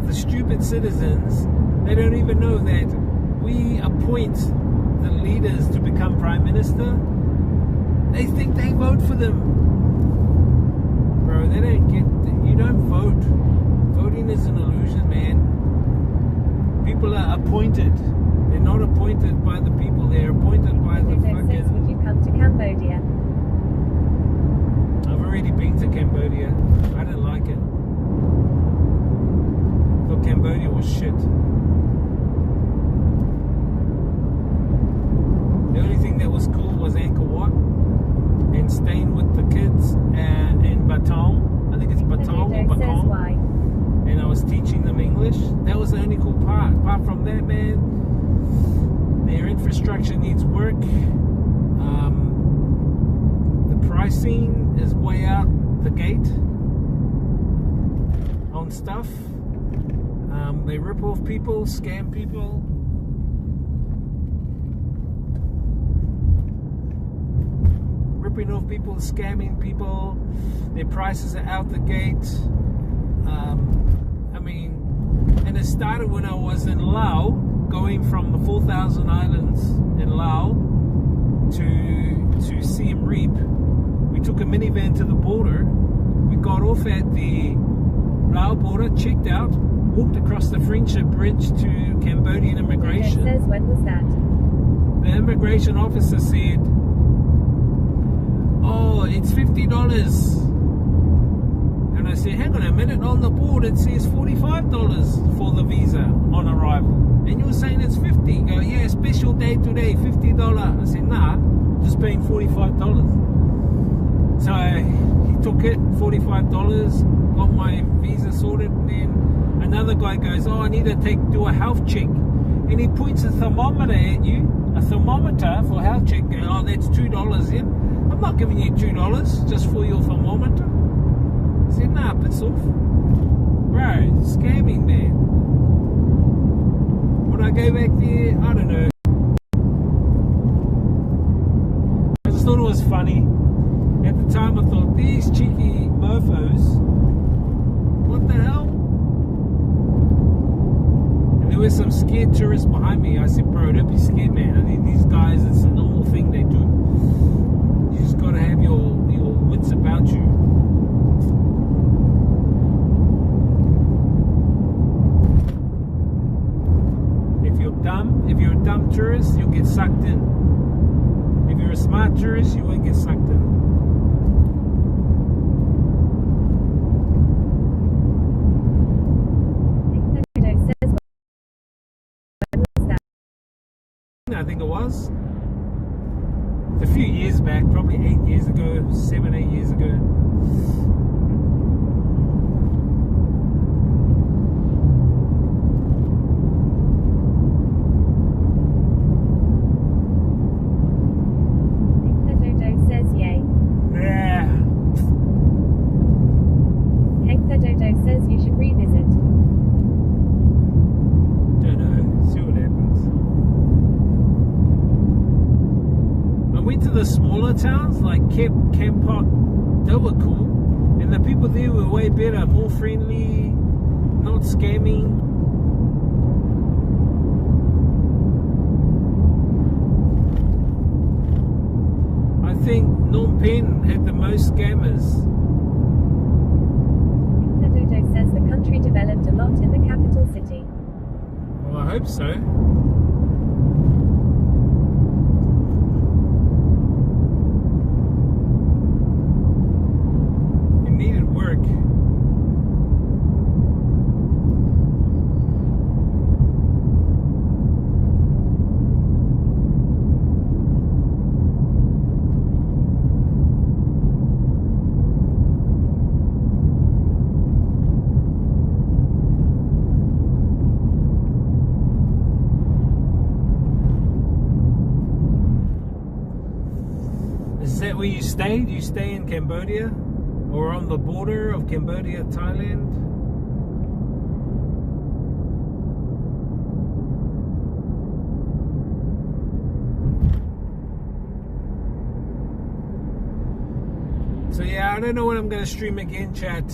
the stupid citizens, they don't even know that we appoint the leaders to become Prime Minister. They think they vote for them. Bro, they don't get, you don't vote. Voting is an illusion, man. People are appointed. They're not appointed by the people, they're appointed by the Says, would fucking... you come to Cambodia? I've already been to Cambodia. I didn't like it. Thought Cambodia was shit. The only thing that was cool was Angkor Wat and staying with the kids in Batam. I think it's Batam or Says Batam. why? And I was teaching them English. That was the only cool part. Apart from that, man, their infrastructure needs work. The pricing is way out the gate on stuff. They rip off people, scam people. Ripping off people, scamming people. Their prices are out the gate. I mean, and it started when I was in Laos, going from the 4,000 islands in Laos to Siem Reap. We took a minivan to the border. We got off at the Laos border, checked out, walked across the Friendship Bridge to Cambodian immigration. Says, when was that? The immigration officer said, "Oh, it's $50. And I said, hang on a minute, on the board it says $45 for the visa on arrival. And you're saying it's $50. You go, yeah, special day today, $50. I said, nah, just paying $45. So he took it, $45, got my visa sorted, and then another guy goes, oh, I need to do a health check. And he points a thermometer at you, a thermometer for a health check. Oh, that's $2 in. I'm not giving you $2 just for your thermometer. I said, nah, piss off. Bro, scamming, man. Would I go back there? I don't know. I just thought it was funny. At the time I thought, these cheeky mofos, what the hell? And there were some scared tourists behind me. I said, bro, don't be scared, man. I think these guys, it's a normal thing they do. You just got to have your wits about you. If you're a dumb tourist, you'll get sucked in. If you're a smart tourist, you won't get sucked in. I think it was a few years back, probably 8 years ago, 7, 8 years ago. The smaller towns like Kempot, they were cool, and the people there were way better, more friendly, not scamming. I think Phnom Penh had the most scammers. Dodo says the country developed a lot in the capital city. Well, I hope so. Is that where you stay? Do you stay in Cambodia? Or on the border of Cambodia, Thailand? So yeah, I don't know when I'm going to stream again, chat.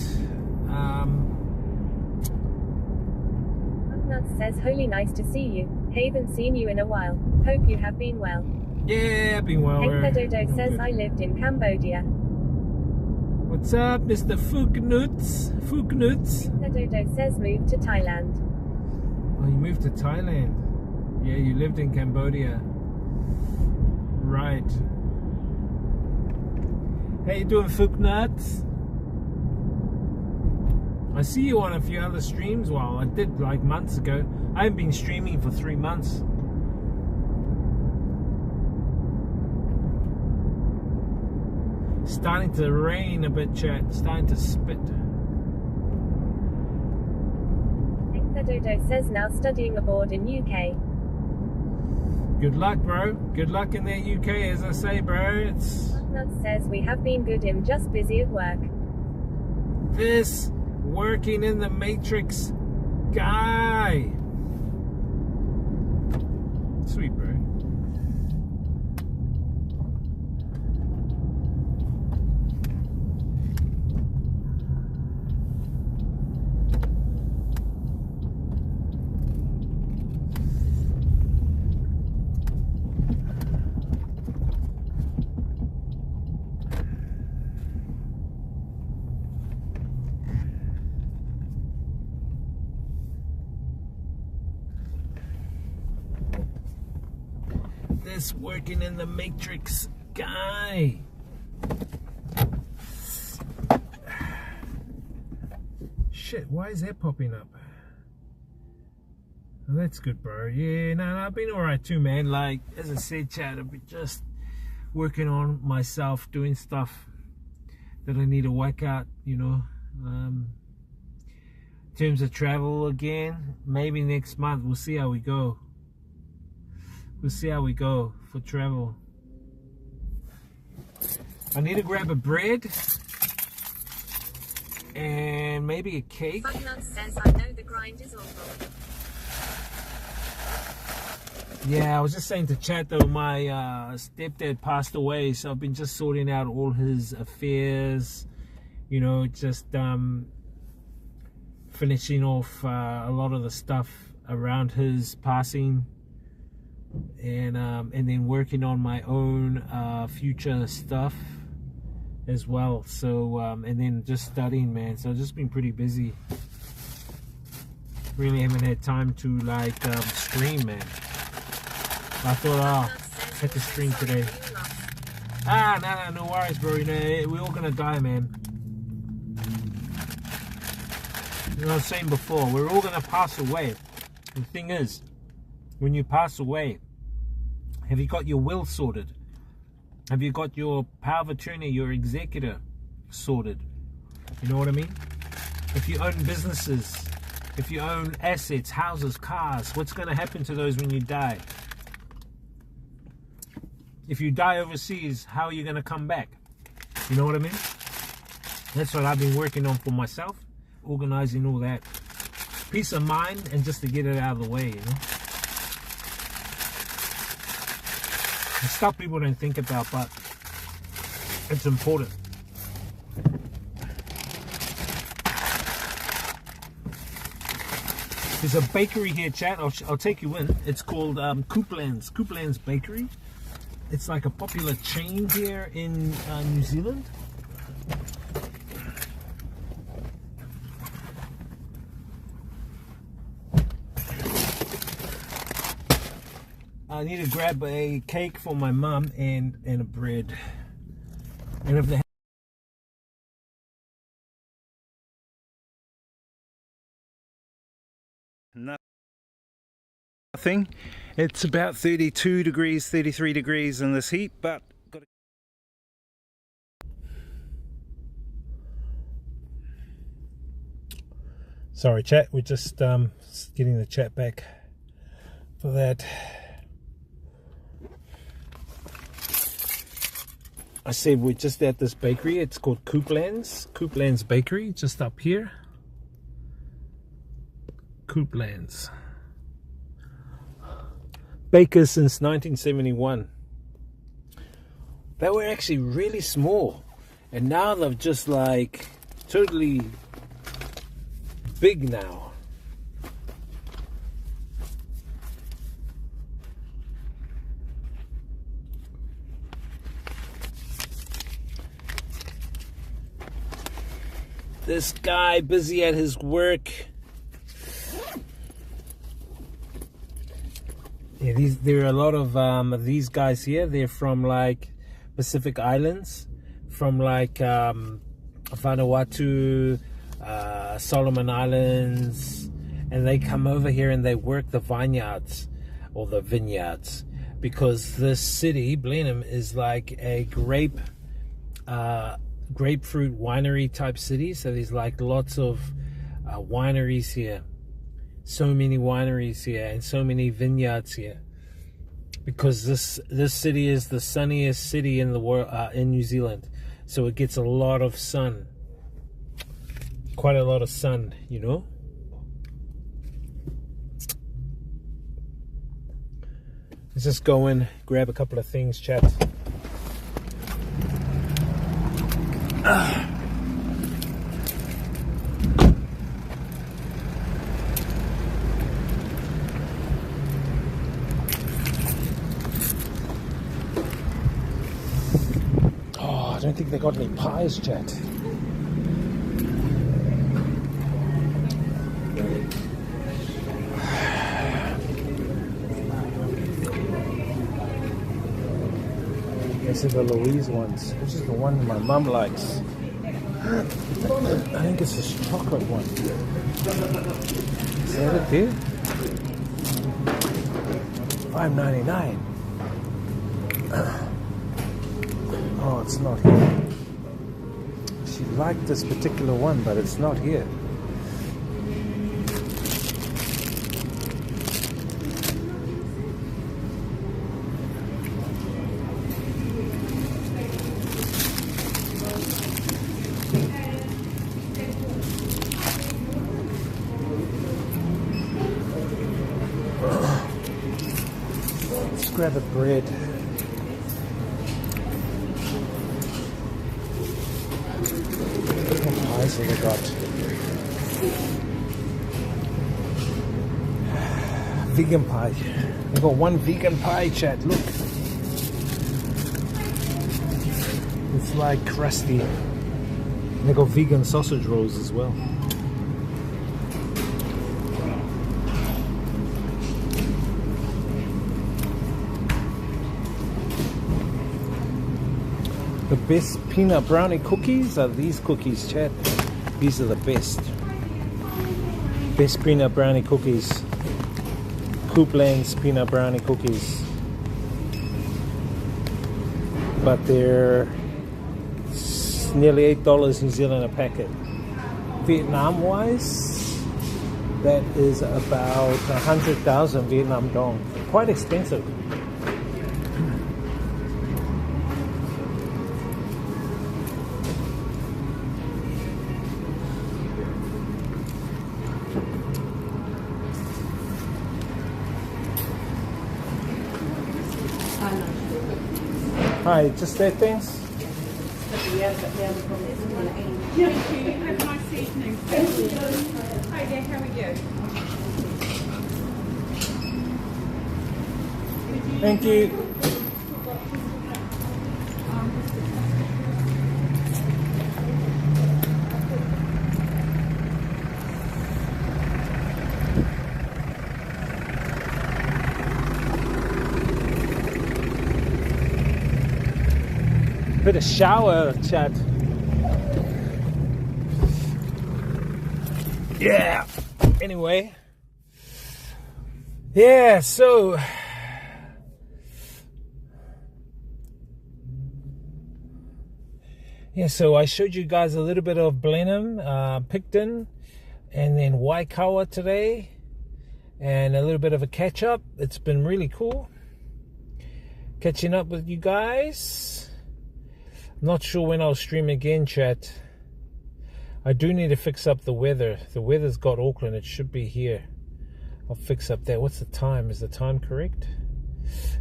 says, holy nice to see you. Haven't seen you in a while. Hope you have been well. Yeah, been well. Hank Dodo says, I lived in Cambodia. What's up, Mr. Fugnuts? Fugnuts? Dodo says, moved to Thailand. Oh, you moved to Thailand. Yeah, you lived in Cambodia. Right. How you doing, Fugnuts? I see you on a few other streams. Well, I did like months ago. I haven't been streaming for 3 months. Starting to rain a bit, chat. Starting to spit. Dodo says, now studying abroad in UK. Good luck, bro. Good luck in that UK, as I say, bro. It's Nut says, we have been good. I'm just busy at work. this working in the Matrix guy. Sweet, bro. This working in the Matrix guy. Shit, why is that popping up? Oh, that's good, bro. Yeah, no, I've been alright too, man. Like, as I said, chat, I've been just working on myself, doing stuff that I need to work out, you know. In terms of travel again, maybe next month, we'll see how we go. We'll see how we go for travel. I need to grab a bread and maybe a cake. Nut says, I know the grind is awful. Yeah, I was just saying to chat though, my stepdad passed away, so I've been just sorting out all his affairs, you know, just finishing off a lot of the stuff around his passing. And then working on my own future stuff as well. So and then just studying, man. So I've just been pretty busy. Really haven't had time to like stream, man. I thought, I had to stream today. No worries, bro. You know, we're all gonna die, man. You know what I was saying before, we're all gonna pass away. The thing is, when you pass away, have you got your will sorted? Have you got your power of attorney, your executor sorted? You know what I mean? If you own businesses, if you own assets, houses, cars, what's going to happen to those when you die? If you die overseas, how are you going to come back? You know what I mean? That's what I've been working on for myself, organizing all that. Peace of mind, and just to get it out of the way, you know? Stuff people don't think about, but it's important. There's a bakery here, chat. I'll take you in. It's called Coupland's Bakery. It's like a popular chain here in New Zealand. I need to grab a cake for my mum and a bread. And if they Nothing. It's about 32 degrees, 33 degrees in this heat, but got to... Sorry, chat. We're just getting the chat back for that. I said we're just at this bakery. It's called Coupland's Bakery, just up here. Coupland's. Bakers since 1971. They were actually really small, and now they're just like totally big now. This guy busy at his work. Yeah, there are a lot of these guys here. They're from like Pacific Islands, from like Vanuatu, Solomon Islands, and they come over here and they work the vineyards or the vineyards, because this city, Blenheim, is like a grapefruit winery type city. So there's like lots of wineries here, so many wineries here, and so many vineyards here, because this city is the sunniest city in the world, in New Zealand. So it gets a lot of sun, quite a lot of sun, you know. Let's just go in, grab a couple of things, chat. Oh, I don't think they got any pies, chat. This is the Louise ones. This is the one my mum likes. I think it's this chocolate one. Is that it there? $5.99. Oh, it's not here. She liked this particular one, but it's not here. Grab a bread. What pies have they got? Vegan pie. They've got one vegan pie, chat. Look. It's like crusty. They've got vegan sausage rolls as well. The best peanut brownie cookies are these cookies, chat. These are the best. Best peanut brownie cookies. Coopland's peanut brownie cookies. But they're nearly $8 New Zealand a packet. Vietnam wise, that is about 100,000 Vietnam dong. Quite expensive. Hi, just that things? Thank you. Have a nice evening. Thank you. Hi there, how are you? Thank you. Bit of shower chat. Yeah. Anyway. Yeah, so I showed you guys a little bit of Blenheim, Picton, and then Waikawa today, and a little bit of a catch up. It's been really cool catching up with you guys. Not sure when I'll stream again, chat. I do need to fix up the weather. The weather's got Auckland. It should be here. I'll fix up that. What's the time? Is the time correct?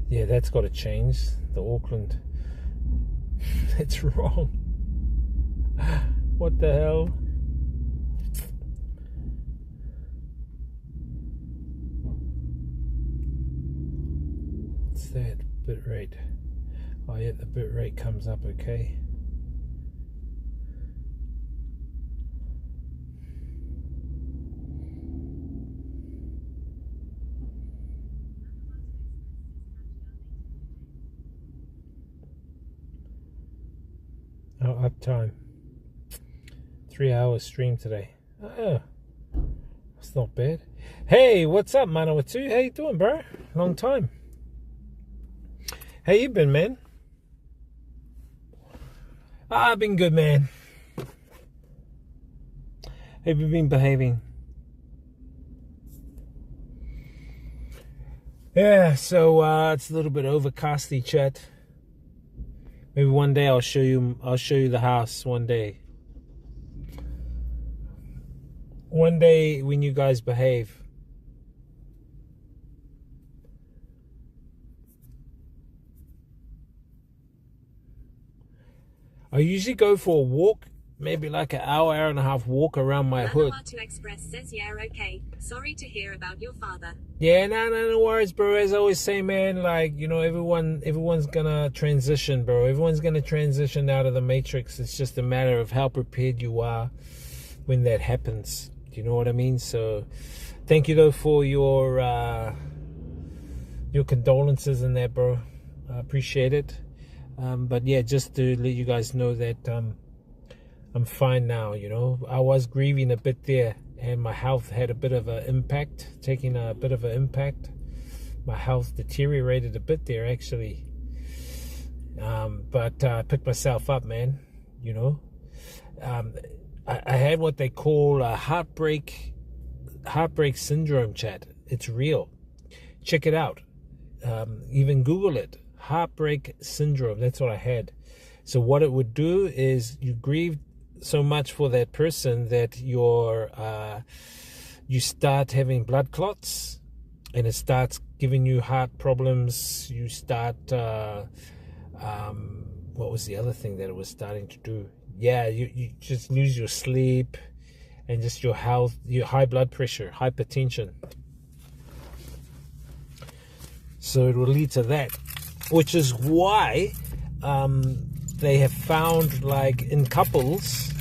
Yeah, that's got to change. The Auckland. It's wrong. What the hell? What's that? Bit rate. Oh yeah, the bit rate comes up okay. Oh, uptime. 3 hours stream today. Oh, that's not bad. Hey, what's up, man? How you doing, bro? Long time. How you been, man? I've been good, man. Have you been behaving? Yeah, so it's a little bit overcasty, chat. Maybe one day I'll show you the house one day. One day when you guys behave. I usually go for a walk, maybe like an hour and a half walk around my hood. To Express says, yeah, okay. Sorry to hear about your father. Yeah, no worries, bro. As I always say, man, like, you know, everyone's gonna transition, bro. Everyone's gonna transition out of the matrix. It's just a matter of how prepared you are when that happens. Do you know what I mean? So, thank you though for your condolences in that, bro. I appreciate it. But yeah, just to let you guys know that I'm fine now. You know, I was grieving a bit there, and my health had a bit of an impact. Taking a bit of an impact, my health deteriorated a bit there, actually. But I picked myself up, man. You know, I had what they call a heartbreak syndrome, chat. It's real. Check it out. Even Google it. Heartbreak syndrome. That's what I had. So what it would do is you grieve so much for that person that you start having blood clots, and it starts giving you heart problems. You start what was the other thing that it was starting to do? Yeah, you just lose your sleep and just your health, your high blood pressure, hypertension. So it will lead to that, which is why they have found, like, in couples,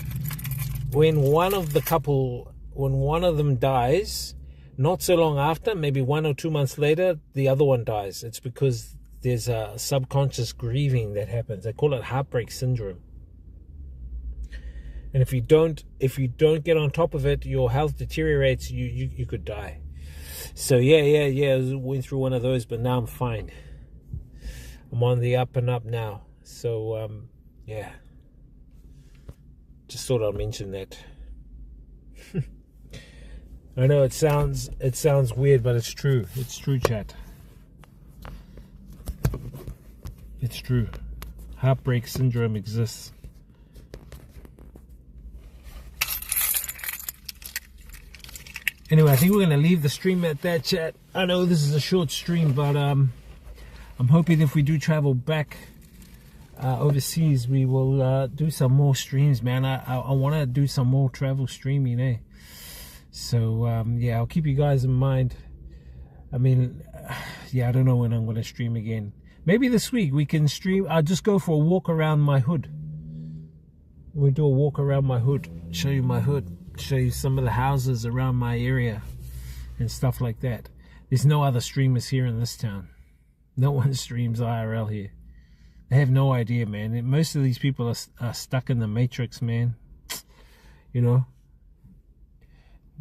when one of them dies, not so long after, maybe 1 or 2 months later, the other one dies. It's because there's a subconscious grieving that happens. They call it heartbreak syndrome. And if you don't get on top of it, your health deteriorates. You could die. So yeah. I went through one of those, but now I'm fine. I'm on the up and up now. So yeah. Just thought I'd mention that. I know it sounds weird, but it's true. It's true, chat. It's true. Heartbreak syndrome exists. Anyway, I think we're going to leave the stream at that, chat. I know this is a short stream, but I'm hoping if we do travel back overseas, we will do some more streams, man. I want to do some more travel streaming, eh? So, yeah, I'll keep you guys in mind. I mean, yeah, I don't know when I'm going to stream again. Maybe this week we can stream. I'll just go for a walk around my hood. We'll do a walk around my hood. Show you my hood. Show you some of the houses around my area and stuff like that. There's no other streamers here in this town. No one streams IRL here. They have no idea, man. Most of these people are stuck in the matrix, man. You know,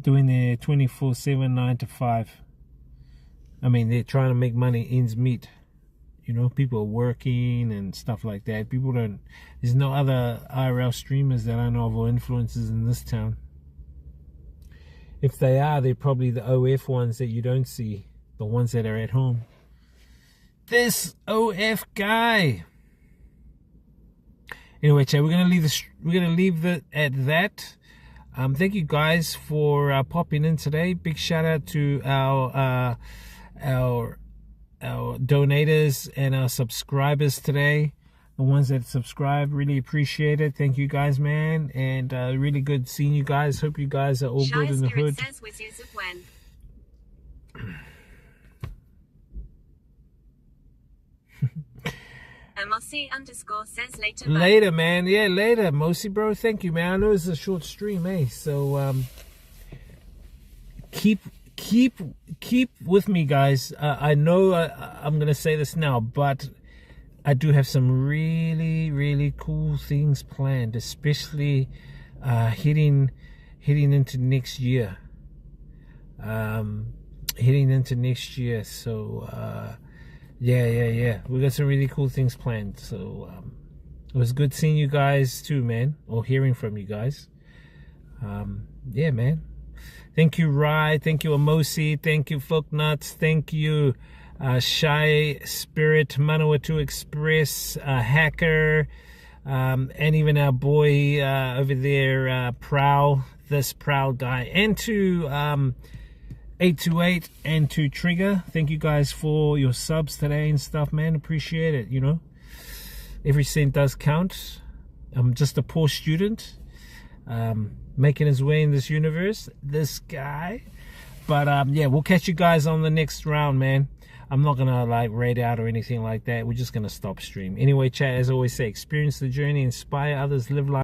doing their 24/7 9 to 5. I mean, they're trying to make money, ends meet. You know, people are working and stuff like that. People don't. There's no other IRL streamers that I know of or influencers in this town. If they are, they're probably the OF ones that you don't see. The ones that are at home. This OF guy. Anyway, chat, we're gonna leave it at that. Thank you guys for popping in today. Big shout out to our donators and our subscribers today. The ones that subscribe, really appreciate it. Thank you guys, man. And really good seeing you guys. Hope you guys are all good in the hood. Mossy _ says later. Later, man. Yeah, later, Mossy, bro. Thank you, man. I know it's a short stream, eh? So keep with me, guys. I know I'm gonna say this now, but I do have some really cool things planned, especially heading into next year. So yeah, we got some really cool things planned. So it was good seeing you guys too, man, or hearing from you guys. Yeah, man. Thank you, Rye. Thank you, Amosi. Thank you, Folknuts. Thank you, Shy Spirit, Manawatu Express, Hacker, and even our boy over there, Prowl, this Prowl guy, and to 828 and to Trigger. Thank you guys for your subs today and stuff, man. Appreciate it. You know, every cent does count. I'm just a poor student, making his way in this universe, this guy. But yeah, we'll catch you guys on the next round, man. I'm not gonna like raid out or anything like that. We're just gonna stop stream anyway. Chat, as I always say, experience the journey, inspire others, live life.